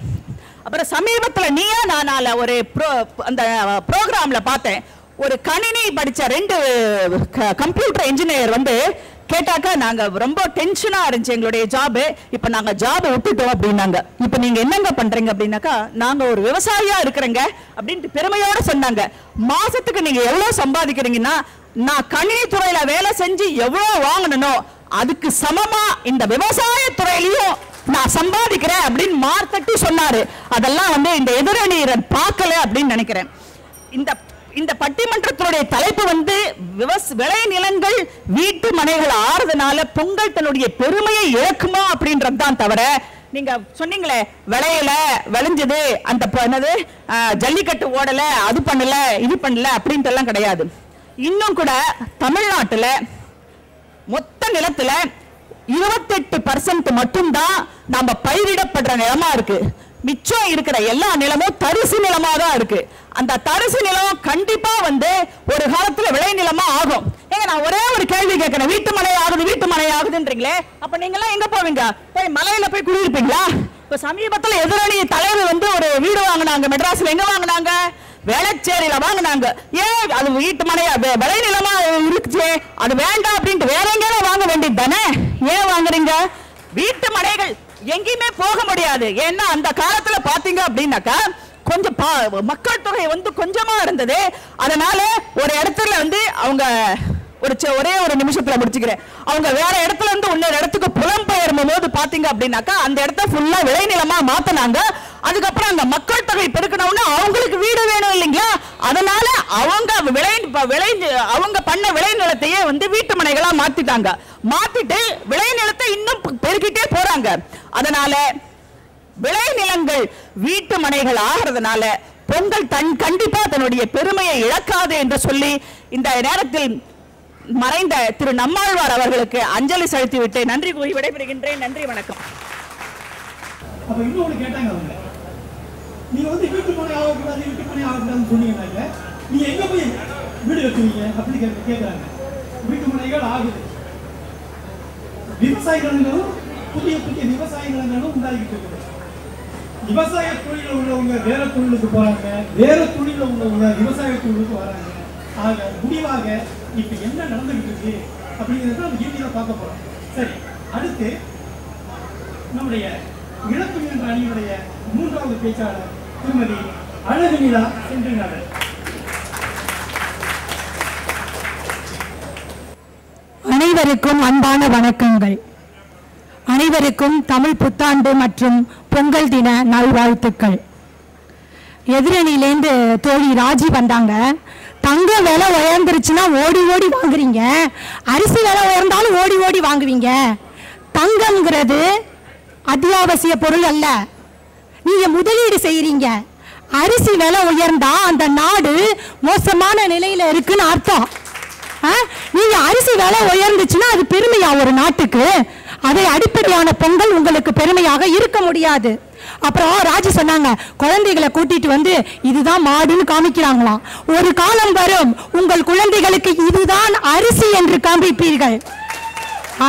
அப்புறம் சமீபத்தில் நீயா நானால ஒரு அந்த ப்ரோக்ராம்ல பார்த்தேன். ஒரு கணினி படிச்ச 2 கம்ப்யூட்டர் இன்ஜினியர் கேட்டாக்கா நாங்க ரொம்ப டென்ஷனா இருந்துச்சு எங்களுடைய ஜாப். இப்ப நாங்க ஜாப் விட்டுட்டோம் அப்படின்னாங்க. இப்ப நீங்க என்னங்க பண்றீங்க அப்படின்னாக்கா, நாங்க ஒரு விவசாயியா இருக்கிறேங்க அப்படின்ட்டு பெருமையோட சொன்னாங்க. மாசத்துக்கு நீங்க எவ்வளவு சம்பாதிக்கிறீங்கன்னா, நான் கணினி துறையில வேலை செஞ்சு எவ்வளவு வாங்கணும் அதுக்கு சமமா இந்த விவசாய துறையிலையும் நான் சம்பாதிக்கிறேன் அப்படின்னு மார்த்தட்டி சொன்னாரு. அதெல்லாம் இந்த எதிரணியர் பார்க்கல அப்படின்னு நினைக்கிறேன். இந்த பட்டிமன்றத்தினுடைய தலைப்பு விளை நிலங்கள் வீட்டு மனைகள் ஆறுதனால பொங்கல் தன்னுடைய பெருமையை இழக்குமா அப்படின்றது தான் தவிர, நீங்க சொன்னீங்களே விளையல விளைஞ்சது அந்த என்னது ஜல்லிக்கட்டு ஓடல அது பண்ணல இது பண்ணல அப்படின்ட்டு எல்லாம் கிடையாது. இன்னும் கூட தமிழ்நாட்டுல மொத்த நிலத்துல 28% மட்டும்தான் நம்ம பயிரிடப்படுற நிலமா இருக்கு. மிச்சம் இருக்கிற எல்லா நிலமும் தரிசு நிலமா தான் இருக்கு. அந்த தரிசு நிலம் கண்டிப்பா ஒரு காலத்துல விளை நிலமா ஆகும். ஏங்க நான் ஒரே ஒரு கேள்வி கேட்கிறேன், வீட்டு மனை ஆகுதுன்றீங்களே, அப்ப நீங்க எல்லாம் எங்க போவீங்க? போய் மலையில போய் குடியிருப்பீங்களா? இப்ப சமீபத்துல எதிரணி தலைவர் ஒரு வீடு வாங்கினாங்க. மெட்ராஸ்ல எங்க வாங்கினாங்க? வேளச்சேரியில வாங்கினாங்க. ஏன் அது வீட்டு மனையா விளை நிலமா இருந்துச்சு, அது வேண்டாம் அப்படின்ட்டு வேற எங்கேயும் வாங்க வேண்டியது தானே? ஏன் வாங்குறீங்க? வீட்டு மனைகள் எங்கேயுமே போக முடியாது. ஏன்னா அந்த காலத்துல பாத்தீங்க அப்படின்னாக்கா கொஞ்சம் மக்கள் தொகை கொஞ்சமா இருந்தது. அதனால ஒரு இடத்துல அவங்க ஒரே ஒரு நிமிஷத்துல முடிச்சுக்கிறேன். அவங்க வேற இடத்துல இன்னொரு இடத்துக்கு புலம்பெயரும் போது பாத்தீங்க அப்படின்னாக்கா அந்த இடத்த ஃபுல்லா விளைநிலமா மாத்தினாங்க. அதுக்கப்புறம் அந்த மக்கள் தொகை பெருக்கணும்னா அவங்களுக்கு வீடு வேணும் இல்லைங்களா? அதனால அவங்க பண்ண விளைநிலத்தையே வீட்டு மனைகளா மாத்திட்டாங்க. மாத்திட்டு விளைநிலத்தை இன்னும் பெருக்கிட்டே போறாங்க. அதனால விளைநிலங்கள் வீட்டு மனைகள் ஆகிறதுனால பொங்கல் கண்டிப்பா தன்னுடைய பெருமையை இழக்காது என்று சொல்லி இந்த நேரத்தில் மறைந்த திரு நம்மாழ்வார் அவர்களுக்கு அஞ்சலி செலுத்தி விட்டு நன்றி கூறி விடைபெறுகின்றேன். நன்றி, வணக்கம். அப்ப இன்னொன்னு கேட்டாங்க அவங்க, நீங்க வீட்டு மனை ஆகக்கூடாது வீட்டு மனை ஆகக்கூடாதுன்னு சொன்னீங்கன்னாக்க நீங்க எங்க போய் வீடு கட்டுவீங்க அப்படின்னு கேட்கறாங்க. வீட்டு மனைகள் ஆகுது. விவசாய நிலங்களும் புதிய புதிய விவசாய நிலங்களும் உண்டாகிட்டு இருக்குது. விவசாய தொழில உள்ளவங்க வேற தொழிலுக்கு போறாங்க, வேற தொழில உள்ளவங்க விவசாய தொழிலுக்கு வராங்க. ஆக முடிவாக இப்ப என்ன நடந்துகிட்டு இருக்கு அப்படிங்கிறத நம்ம இறுதியில பார்க்க போறோம். சரி, அடுத்து நம்முடைய இழப்பு என்ற அணியுடைய 3வது பேச்சாளர் திருமதி அழகுநிலா சென்றினார். அனைவருக்கும் அன்பான வணக்கங்கள். அனைவருக்கும் தமிழ் புத்தாண்டு மற்றும் பொங்கல் தின நல்வாழ்த்துக்கள். எதிரணியிலேருந்து தோழி ராஜி வந்தாங்க. தங்க விலை உயர்ந்துருச்சுன்னா ஓடி ஓடி வாங்குறீங்க, அரிசி விலை உயர்ந்தாலும் ஓடி ஓடி வாங்குவீங்க. தங்கம்ங்கிறது அத்தியாவசிய பொருள் அல்ல, நீங்க முதலீடு செய்யறீங்க. அரிசி விலை உயர்ந்தா அந்த நாடு மோசமான நிலையில இருக்குன்னு அர்த்தம். நீங்க அரிசி விலை உயர்ந்துச்சுன்னா அது பெருமையா ஒரு நாட்டுக்கு? அதை அடிப்படையான பொங்கல் உங்களுக்கு பெருமையாக இருக்க முடியாது. அப்புறம் ராஜி சொன்னாங்க, குழந்தைகளை கூட்டிட்டு இதுதான் மாடுன்னு காமிக்கிறாங்களாம். ஒரு காலம் வரும் உங்கள் குழந்தைகளுக்கு இதுதான் அரிசி என்று காண்பிப்பீர்கள்.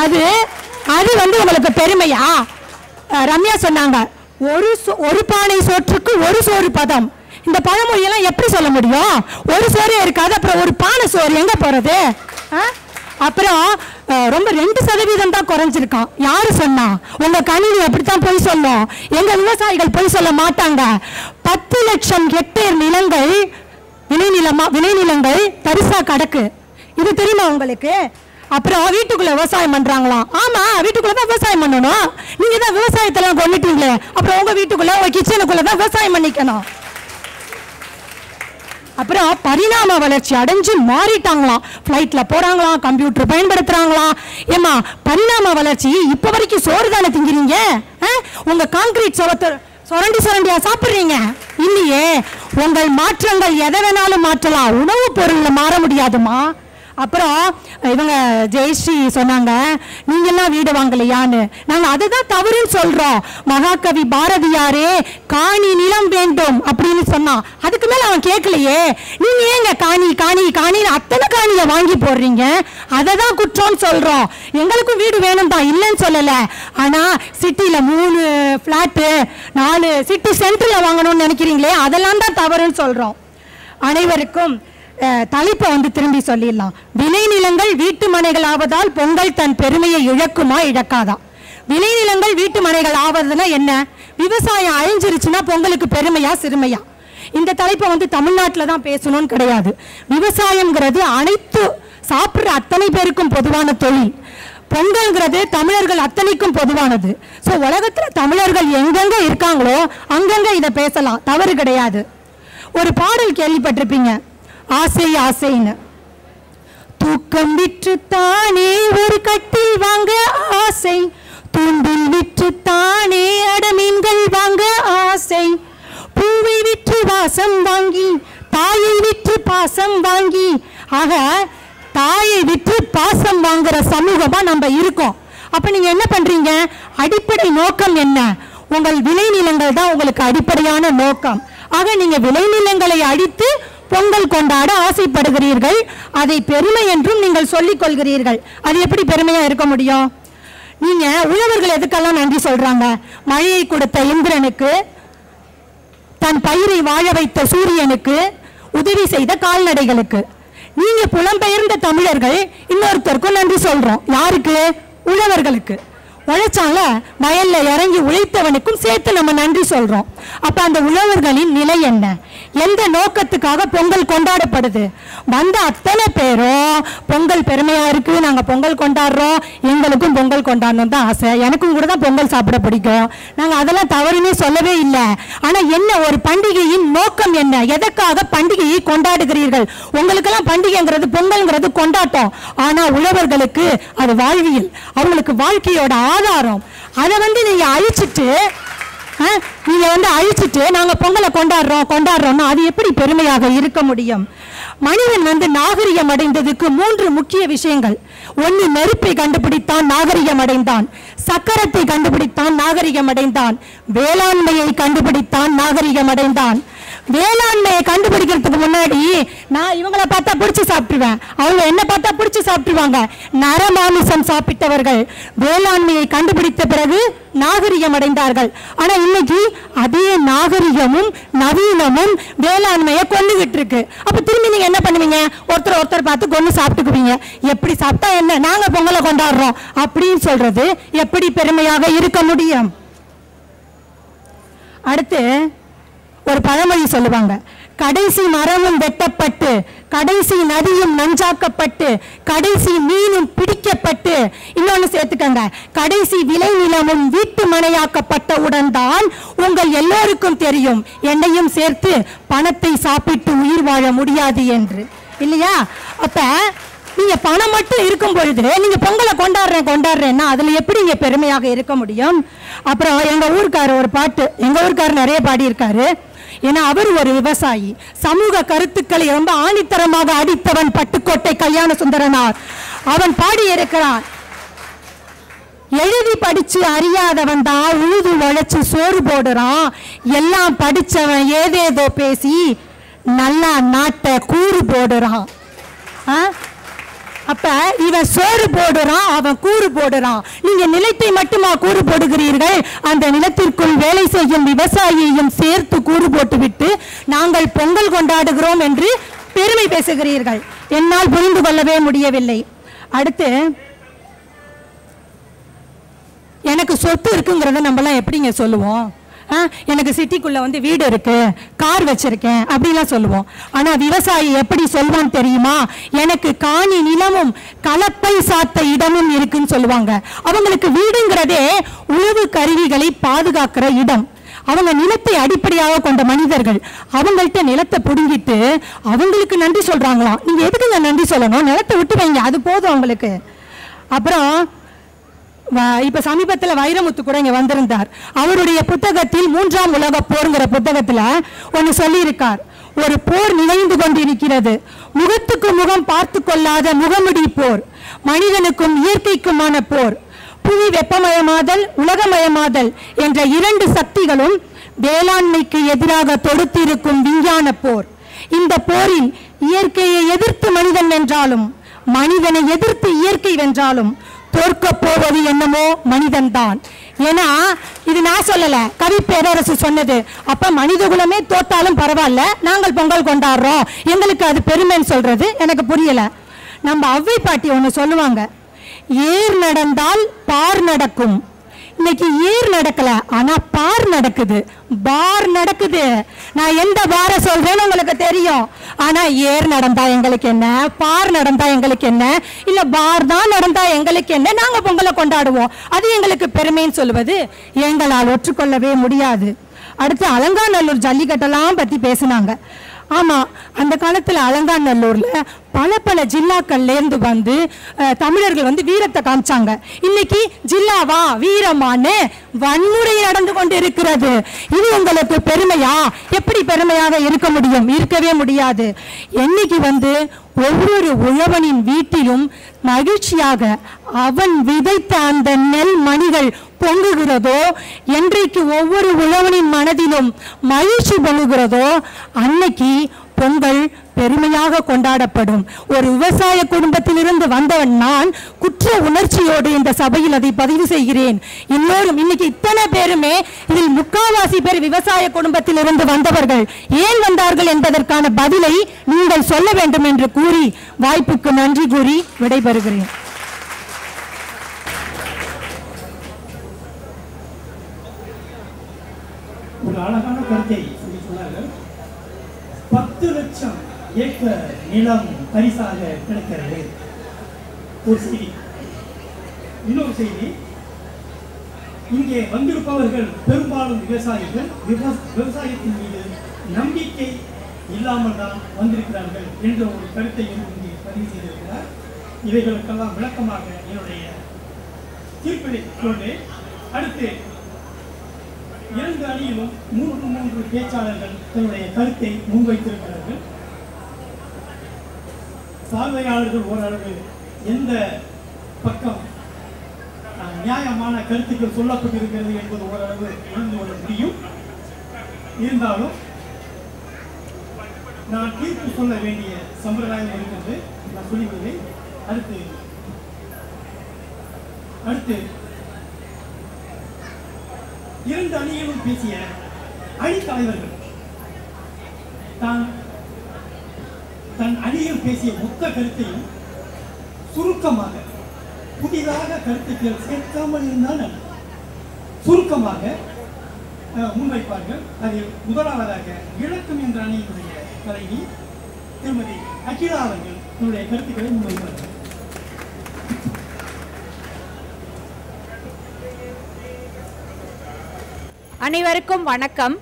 அது அது உங்களுக்கு பெருமையா? ரம்யா சொன்னாங்க, ஒரு பானை சோற்றுக்கு ஒரு சோறு பதம். இந்த பழமொழியெல்லாம் எப்படி சொல்ல முடியும்? ஒரு சோறே இருக்காது, அப்புறம் ஒரு பானை சோறு எங்க போறது? அப்புறம் ரொம்ப 2% தான் குறைஞ்சிருக்கான். யாரு சொன்னா? உங்க கணினி அப்படித்தான் போய் சொல்லும். எங்க விவசாயிகள் போய் சொல்ல மாட்டாங்க. 10 லட்சம் ஹெக்டேர் நிலங்கள் விளைநிலங்கள் தரிசா கிடக்கு. இது தெரியுமா உங்களுக்கு? அப்புறம் வீட்டுக்குள்ள விவசாயம் பண்றாங்களாம். ஆமா, வீட்டுக்குள்ளதான் விவசாயம் பண்ணணும். நீங்க தான் விவசாயத்தெல்லாம் கொண்டுட்டீங்களே, அப்புறம் உங்க வீட்டுக்குள்ள உங்க கிச்சனுக்குள்ளதான் விவசாயம் பண்ணிக்கணும். அப்புறம் பரிணாம வளர்ச்சி அடைஞ்சு மாறிட்டாங்களாம். ஃப்ளைட்ல போறாங்களாம், கம்ப்யூட்டர் பயன்படுத்துறாங்களாம். ஏமா, பரிணாம வளர்ச்சி இப்ப வரைக்கும் சோறு தானே திங்கிறீங்க? உங்க கான்கிரீட் சுரண்டியா சாப்பிடுறீங்க இல்லையே. உங்கள் மாற்றங்கள் எதை வேணாலும் மாற்றலாம், உணவு பொருள்ல மாற முடியாதுமா. அப்புறம் இவங்க ஜெயஸ்ரீ சொன்னாங்க, நீங்க எல்லாம் வீடு வாங்கலையான்னு. நாங்க அதுதான் தவறுன்னு சொல்றோம். மகாகவி பாரதியாரே காணி நிலம் வேண்டும் அப்படின்னு சொன்னான். அதுக்கு மேல அவன் கேட்கலையே. நீங்க ஏங்க காணி அத்தனை காணியை வாங்கி போடுறீங்க? அதை தான் குற்றம்னு சொல்றோம். எங்களுக்கும் வீடு வேணும் தான், இல்லைன்னு சொல்லல. ஆனா சிட்டில 3 பிளாட்டு 4 சிட்டி சென்டர்ல வாங்கணும்னு நினைக்கிறீங்களே, அதெல்லாம் தான் தவறுன்னு சொல்றோம். அனைவருக்கும் தலைப்பை வந்து திரும்பி சொல்லிடலாம். விளைநிலங்கள் வீட்டு மனைகள் ஆவதால் பொங்கல் தன் பெருமையை இழக்குமா இழக்காதா? விளைநிலங்கள் வீட்டு மனைகள் ஆவதுன்னா என்ன? விவசாயம் அழிஞ்சிருச்சுன்னா பொங்கலுக்கு பெருமையா சிறுமையா? இந்த தலைப்பை வந்து தமிழ்நாட்டில் தான் பேசணும்னு கிடையாது. விவசாயம்ங்கிறது அனைத்து சாப்பிட்ற அத்தனை பேருக்கும் பொதுவான தொழில். பொங்கல்ங்கிறது தமிழர்கள் அத்தனைக்கும் பொதுவானது. ஸோ உலகத்தில் தமிழர்கள் எங்கெங்க இருக்காங்களோ அங்கங்க இதை பேசலாம், தவறு கிடையாது. ஒரு பாடல் கேள்விப்பட்டிருப்பீங்க, ஆசை ஆசைன்னு. தூக்கம் விற்று தானே ஒரு கட்டில் வாங்க ஆசை, தூண்டில் விற்று தானே அடமீன்கள் வாங்க ஆசை, பூவை விற்று வாசம் வாங்கி தாயை விற்று பாசம் வாங்கி. ஆக தாயை விற்று பாசம் வாங்குற சமூகமா நம்ம இருக்கோம். அப்ப நீங்க என்ன பண்றீங்க? அடிப்படை நோக்கம் என்ன? உங்கள் விளைநிலங்கள் தான் உங்களுக்கு அடிப்படையான நோக்கம். ஆக நீங்க விளைநிலங்களை அடித்து பொங்கல் கொண்டாட ஆசைப்படுகிறீர்கள். அதை பெருமை என்றும் நீங்கள் சொல்லிக் கொள்கிறீர்கள். அது எப்படி பெருமையா இருக்க முடியும்? நீங்க உழவர்கள் எதுக்கெல்லாம் நன்றி சொல்றாங்க? மழையை கொடுத்த இந்திரனுக்கு, தன் பயிரை வாழ வைத்த சூரியனுக்கு, உதவி செய்த கால்நடைகளுக்கு. நீங்க புலம்பெயர்ந்த தமிழர்கள் இன்னொருத்தருக்கும் நன்றி சொல்றோம். யாருக்கு? உழவர்களுக்கு. உழைச்சால வயல்ல இறங்கி உழைத்தவனுக்கும் சேர்த்து நம்ம நன்றி சொல்றோம். அப்ப அந்த உழவர்களின் நிலை என்ன? எந்த நோக்கத்துக்காக பொங்கல் கொண்டாடப்படுது? வந்த அத்தனை பேரும் பொங்கல் பெருமையா இருக்கு, நாங்க பொங்கல் கொண்டாடுறோம், எங்களுக்கும் பொங்கல் கொண்டாடணும் தான் ஆசை, எனக்கும் கூட தான் பொங்கல் சாப்பிட பிடிக்கும், நாங்க அதெல்லாம் தவறுனே சொல்லவே இல்லை. ஆனா என்ன, ஒரு பண்டிகையின் நோக்கம் என்ன? எதற்காக பண்டிகையை கொண்டாடுகிறீர்கள்? உங்களுக்கெல்லாம் பண்டிகைங்கிறது பொங்கல்ங்கிறது கொண்டாட்டம். ஆனா உழவர்களுக்கு அது வாழ்வியல், அவங்களுக்கு வாழ்க்கையோட ஆதாரம். அதை வந்து நீங்க அழிச்சிட்டு நாங்க பொங்கலை கொண்டாடுறோம்னா அது எப்படி பெருமையாக இருக்க முடியும்? மனிதன் வந்து நாகரிகம் அடைந்ததுக்கு 3 முக்கிய விஷயங்கள். ஒன்று, நெருப்பை கண்டுபிடித்தான், நாகரிகம் அடைந்தான். சக்கரத்தை கண்டுபிடித்தான், நாகரிகம் அடைந்தான். வேளாண்மையை கண்டுபிடித்தான், நாகரிகம் அடைந்தான். வேளாண்மையை கண்டுபிடிக்கிறதுக்கு முன்னாடி நான் இவங்களை பார்த்தா பிடிச்சி சாப்பிட்டுருவேன், அவங்க என்ன பார்த்தா பிடிச்சி சாப்பிட்டுருவாங்க. நரமாமிசம் சாப்பிட்டவர்கள் வேளாண்மையை கண்டுபிடித்த பிறகு நாகரிகம் அடைந்தார்கள். ஆனா இன்னைக்கு அதே நாகரிகமும் நவீனமும் வேளாண்மையை கொண்டுகிட்டு இருக்கு. அப்ப திரும்பி நீங்க என்ன பண்ணுவீங்க? ஒருத்தர் பார்த்து கொண்டு சாப்பிட்டுக்குவீங்க. எப்படி சாப்பிட்டா என்ன, நாங்க பொங்கலை கொண்டாடுறோம் அப்படின்னு சொல்றது எப்படி பெருமையாக இருக்க முடியும்? அடுத்து ஒரு பழமொழி சொல்லுவாங்க, கடைசி மரமும் வெட்டப்பட்டு, கடைசி நதியும் நஞ்சாக்கப்பட்டு, கடைசி மீனும் பிடிக்கப்பட்டு, இன்னொன்னு சேர்த்துக்கங்க, கடைசி விளைநிலமும் வீட்டு மனையாக்கப்பட்டவுடன் தான் உங்கள் எல்லோருக்கும் தெரியும் என்னையும் சேர்த்து பணத்தை சாப்பிட்டு உயிர் வாழ முடியாது என்று. இல்லையா? அப்ப நீங்க பணம் மட்டும் இருக்கும் பொழுது நீங்க பொங்கலை கொண்டாடுறேன்னா அதுல எப்படி நீங்க பெருமையாக இருக்க முடியும்? அப்புறம் எங்க ஊருக்காரர் ஒரு பாட்டு, எங்க ஊருக்காரர் நிறைய பாடி இருக்காரு. ஏன்னா அவர் ஒரு விவசாயி. சமூக கருத்துக்களை ரொம்ப ஆணித்தரமாக அடித்தவன் பட்டுக்கோட்டை கல்யாண சுந்தரனார். அவன் பாடி இருக்கிறான், எழுதி படிச்சு அறியாதவன் தான் உழுது உழைச்சு சோறு போடுறான், எல்லாம் படிச்சவன் ஏதேதோ பேசி நல்லா நாட்டை கூறு போடுறான். அப்ப இவன் சோறு போடுறான், அவன் கூறு போடுறான். நீங்க நிலத்தை மட்டுமா கூறு போடுகிறீர்கள்? அந்த நிலத்திற்குள் வேலை செய்யும் விவசாயியையும் சேர்த்து கூறு போட்டுவிட்டு நாங்கள் பொங்கல் கொண்டாடுகிறோம் என்று பெருமை பேசுகிறீர்கள். என்னால் புரிந்து கொள்ளவே முடியவில்லை. அடுத்து, எனக்கு சொத்து இருக்குங்கிறத நம்மளாம் எப்படிங்க சொல்லுவோம்? எனக்கு சிட்டிக்குள்ள வந்து வீடு இருக்கு, கார் வச்சிருக்கேன் அப்படிலாம் சொல்லுவோம். ஆனா விவசாயி எப்படி சொல்வான் தெரியுமா? எனக்கு காணி நிலமும் கலப்பை சாத்த இடமும் இருக்குன்னு சொல்லுவாங்க. அவங்களுக்கு வீடுங்கிறதே உழவு கருவிகளை பாதுகாக்கிற இடம். அவங்க நிலத்தை அடிப்படையாக கொண்ட மனிதர்கள். அவங்கள்ட்ட நிலத்தை புடுங்கிட்டு அவங்களுக்கு நன்றி சொல்றாங்களாம். நீங்க எதுக்கு நன்றி சொல்லணும்? நிலத்தை விட்டு வைங்க, அது போதும் அவங்களுக்கு. அப்புறம் இப்ப சமீபத்தில் வைரமுத்து கூட இங்க வந்திருந்தார். அவருடைய புத்தகத்தில் 3ஆம் உலக போர்ங்கிற புத்தகத்துல ஒன்னு சொல்லி இருக்கார். ஒரு போர் நிகழ்ந்து கொண்டிருக்கிறது, முகத்துக்கு முகம் பார்த்து கொள்ளாத முகமுடி போர், மனிதனுக்கும் இயற்கைக்குமான போர். புவி வெப்பமயமாதல், உலகமயமாதல் என்ற 2 சக்திகளும் வேளாண்மைக்கு எதிராக தொடுத்திருக்கும் விஞ்ஞான போர். இந்த போரில் இயற்கையை எதிர்த்து மனிதன் வென்றாலும், மனிதனை எதிர்த்து இயற்கை வென்றாலும் தோற்க போவது என்னமோ மனிதன்தான். ஏன்னா இது நான் சொல்லல, கவி பேரரசு சொன்னது. அப்ப மனித குலமே தோத்தாலும் பரவாயில்ல, நாங்கள் பொங்கல் கொண்டாடுறோம், எங்களுக்கு அது பெருமைன்னு சொல்றது எனக்கு புரியல. நம்ம அவ்வை பாட்டி ஒன்று சொல்லுவாங்க, ஏர் நடந்தால் பார் நடக்கும். இன்னைக்கு ஏர் நடக்கல, ஆனா பார் நடக்குது, பார் நடக்குது. நான் எந்த பார சொல்றேன்னு உங்களுக்கு தெரியும். ஆனா ஏர் நடந்தா எங்களுக்கு என்ன, பார் நடந்தா எங்களுக்கு என்ன, இல்ல பார் தான் நடந்தா எங்களுக்கு என்ன, நாங்க பொங்கலை கொண்டாடுவோம், அது எங்களுக்கு பெருமைன்னு சொல்லுவது எங்களால் ஒற்றுக்கொள்ளவே முடியாது. அடுத்து அலங்காநல்லூர் ஜல்லிக்கட்டெல்லாம் பத்தி பேசினாங்க. ஆமா, அந்த காலத்துல அலங்காநல்லூர்ல பல ஜில்லாக்கள்ல இருந்து வந்து தமிழர்கள் வந்து வீரத்தை காமிச்சாங்க. இன்னைக்கு ஜில்லாவா வீரமானு வன்முறை நடந்து கொண்டு இருக்கிறது. இது உங்களுக்கு பெருமையா? எப்படி பெருமையாக இருக்க முடியும்? இருக்கவே முடியாது. என்னைக்கு வந்து ஒவ்வொரு உழவனின் வீட்டிலும் மகிழ்ச்சியாக அவன் விதைத்த அந்த நெல் மணிகள் பொங்குகிறதோ, என்றைக்கு ஒவ்வொரு உழவனின் மனதிலும் மகிழ்ச்சி பொங்குகிறதோ, அன்னைக்கு பொங்கல் பெருமையாக கொண்டாடப்படும். ஒரு விவசாய குடும்பத்திலிருந்து வந்தவன் நான் குற்ற உணர்ச்சியோடு இந்த சபையில் அதை பதிவு செய்கிறேன். எல்லோரும் இன்னைக்கு இத்தனை பேருமே, இதில் முக்காவாசி பேர் விவசாய குடும்பத்திலிருந்து வந்தவர்கள். ஏன் வந்தார்கள் என்பதற்கான பதிலை நீங்கள் சொல்ல வேண்டும் என்று கூறி வாய்ப்புக்கு நன்றி கூறி விடைபெறுகிறேன். ஒரு அழகான கருத்தை சொல்லி சொன்னார்கள். 10 லட்சம் ஏக்கர் நிலம் பரிசாக கிடைக்கிறது. ஒரு செய்தி. இன்னொரு செய்தி, இங்கே வந்திருப்பவர்கள் பெரும்பாலும் விவசாயிகள். விவசாயத்தின் மீது நம்பிக்கை இல்லாமல் தான் வந்திருக்கிறார்கள் என்ற ஒரு கருத்தையும் இங்கே பதிவு செய்திருக்கிறார். இவைகளுக்கெல்லாம் விளக்கமாக என்னுடைய தீர்ப்பினை சொல்றேன். அடுத்து 2 அணியிலும் 3 பேச்சாளர்கள் தன்னுடைய கருத்தை முன்வைத்திருக்கிறார்கள். பார்வையாளர்கள் ஓரளவு எந்த பக்கம் நியாயமான கருத்துக்கள் சொல்லப்பட்டிருக்கிறது என்பது ஓரளவு உணர்ந்து கொள்ள முடியும். இருந்தாலும் நான் தீர்ப்பு சொல்ல வேண்டிய சம்பிரதாயம் இருக்கிறது, நான் சொல்லிவிடுவேன். அடுத்து 2 அணியிலும் பேசிய அணி தலைவர்கள் தன் அணியில் பேசிய மொத்த கருத்தையும் சுருக்கமாக, புதிதாக கருத்துக்கள் சேர்க்காமல் இருந்தால் சுருக்கமாக முன்வைப்பார்கள். அதில் முதலாவதாக இழக்கும் என்ற அணியினுடைய தலைவி திருமதி அகிலா அவர்கள் தன்னுடைய கருத்துக்களை முன்வைப்பார்கள். அனைவருக்கும் வணக்கம்.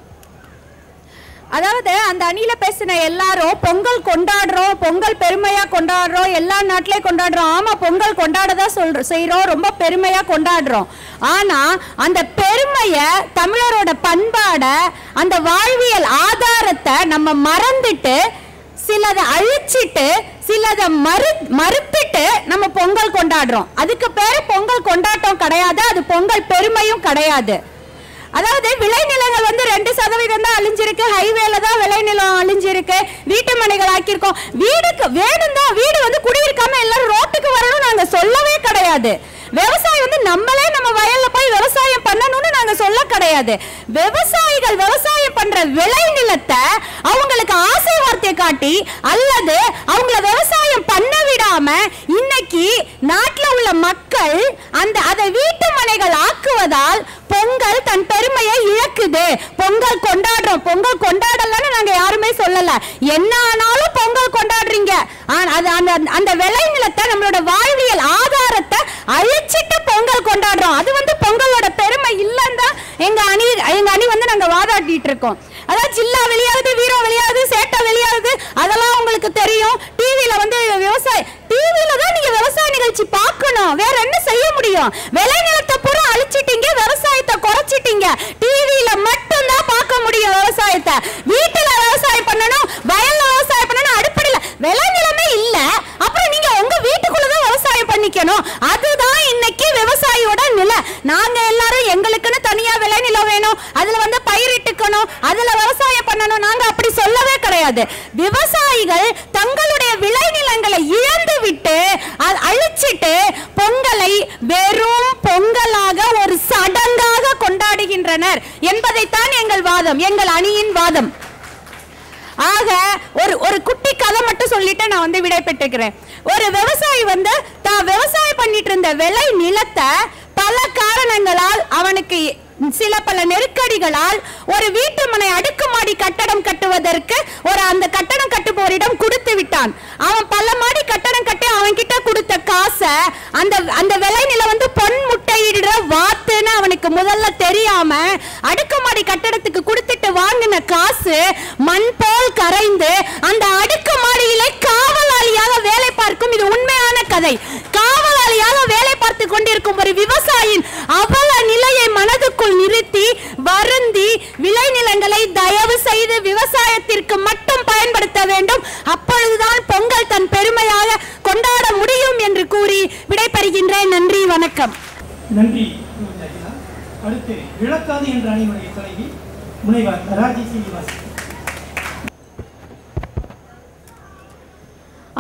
அதாவது அந்த அணியில பேசின எல்லாரும் பொங்கல் கொண்டாடுறோம், பொங்கல் பெருமையா கொண்டாடுறோம், எல்லா நாட்டிலையும் கொண்டாடுறோம். ஆமா, பொங்கல் கொண்டாடதான் செய்யறோம், ரொம்ப பெருமையா கொண்டாடுறோம். ஆனா அந்த பெருமைய, தமிழரோட பண்பாட, அந்த வாழ்வியல் ஆதாரத்தை நம்ம மறந்துட்டு, சிலதை அழிச்சிட்டு, சிலதை மறுத்துட்டு நம்ம பொங்கல் கொண்டாடுறோம். அதுக்கு பேரு பொங்கல் கொண்டாட்டம் கிடையாது, அது பொங்கல் பெருமையும் கிடையாது. அதாவது விளைநிலங்கள் வந்து 2% தான் அழிஞ்சிருக்கு, ஹைவேல தான் விளைநிலம் அழிஞ்சிருக்கு, வீட்டு மனைகள் ஆக்கியிருக்கோம். வீடுக்கு வேணும் தான், வீடு வந்து குடியிருக்காம எல்லாரும் ரோட்டுக்கு வரணும் நாங்க சொல்லவே கிடையாது. விவசாயம் வந்து நம்மளே நம்ம வயல்ல போய் விவசாயம் பண்ணணும்னு நாங்க சொல்ல கிடையாது. விவசாயிகள் விவசாயம் பண்ற விளைநிலத்தை அவங்களுக்கு ஆசை வார்த்தை காட்டி அல்லது அவங்கள விவசாயம் பண்ண விடாம இன்னைக்கு நாட்டில் உள்ள மக்கள் அதை வீட்டு மனைகள் ஆக்குவதால் பொங்கல் தன் பெருமையை இழக்குது. பொங்கல் கொண்டாடுறோம், பொங்கல் கொண்டாடலன்னு நாங்க யாருமே சொல்லல. என்ன ஆனாலும் பொங்கல் கொண்டாடுறீங்க, அந்த விளைநிலத்தை, நம்மளோட வாழ்வியல் ஆதாரத்தை அழிச்சிட்டு பொங்கல் கொண்டாடுறோம். அது வந்து பொங்கலோட பெருமை இல்லைன்னு தான் எங்க அணி வந்து நாங்க வாதாட்டிட்டு இருக்கோம். அதாவது ஜில்லா வெளியாகுது, வீரம் வெளியாகுது, சேட்டை வெளியாகுது, அதெல்லாம் உங்களுக்கு தெரியும். டிவியில வந்து டிவியில தான் நீங்க விவசாய நிகழ்ச்சி பார்க்கணும், வேற என்ன செய்ய முடியும்? விளைநிலத்தை பூரா அழிச்சிட்டீங்க, விவசாயத்தை குறைச்சிட்டீங்க. டிவியில மட்டும் தான் பார்க்க முடியும் விவசாயத்தை. வீட்டுல விவசாயம் பண்ணணும், வயல்ல விவசாயம் பண்ணணும், அடிப்படையில் விளைநிலமே இல்ல, அப்புறம் நீங்க உங்க வீட்டுக்குள்ளதான் விவசாயம் பண்ணிக்கணும். அதுதான் இன்னைக்கு விவசாயியோட நிலை. நாங்க எல்லாரும் எங்களுக்குன்னு தனியா விளைநிலம் வேணும், அதுல வந்து பயிரிட்டுக்கணும், அதுல விவசாயம் பண்ணணும், நாங்க அப்படி சொல்லவே கிடையாது. விவசாயிகள் தங்களுடைய விளைநிலங்களை இழந்து விட்டு அழிச்சிட்டு பொங்கலை வெறும் பொங்கலாக ஒரு சடங்காக வருகின்றனர் என்பதைத்தான் எங்கள் வாதம், எங்கள் அணியின் வாதம். ஆக ஒரு குட்டி கதை மட்டும் சொல்லிட்டு நான் வந்து விடை பெற்றுக்கிறேன். ஒரு விவசாயி வந்து தான் விவசாயம் பண்ணிட்டு இருந்த விளை நிலத்தை பல காரணங்களால், அவனுக்கு சில பல நெருக்கடிகளால் ஒரு வீட்டு மனை அடுக்குமாடி கட்டடம் கட்டுவதற்கு அந்த கட்டடம் கட்டுபவரிடம் கொடுத்து விட்டான். அவன் பல மாடி கட்டடம் கட்டி அவன் கிட்ட கொடுத்த காசை அந்த விளை நிலம் வந்து பொன் முட்டையிடுற வாத்துன்னு அவனுக்கு முதல்ல தெரியாம அடுக்குமாடி கட்டடத்துக்கு கொடுத்துட்டு வாங்கின காசு மண் போல் கரைந்து அந்த அடுக்குமாடியிலே காவலாளியாக வேலை பார்க்கும். இது உண்மையான கதை. காவலாளியாக வேலை பார்த்து கொண்டிருக்கும் ஒரு விவசாயியின் அவல நிலையை மனதுக்குள் நிறுத்தி வருந்தி விளைநிலங்களை தயவு செய்து விவசாயத்திற்கு மட்டும் பயன்படுத்த வேண்டும், அப்பொழுதுதான் பொங்கல் தன் பெருமையாக கொண்டாட முடியும் என்று கூறி விடைபெறுகின்றேன். நன்றி, வணக்கம். நன்றி. அடுத்து விளக்காது என்ற அணியினுடைய தலைவி முனைவர் ராஜி சீனிவாசன்.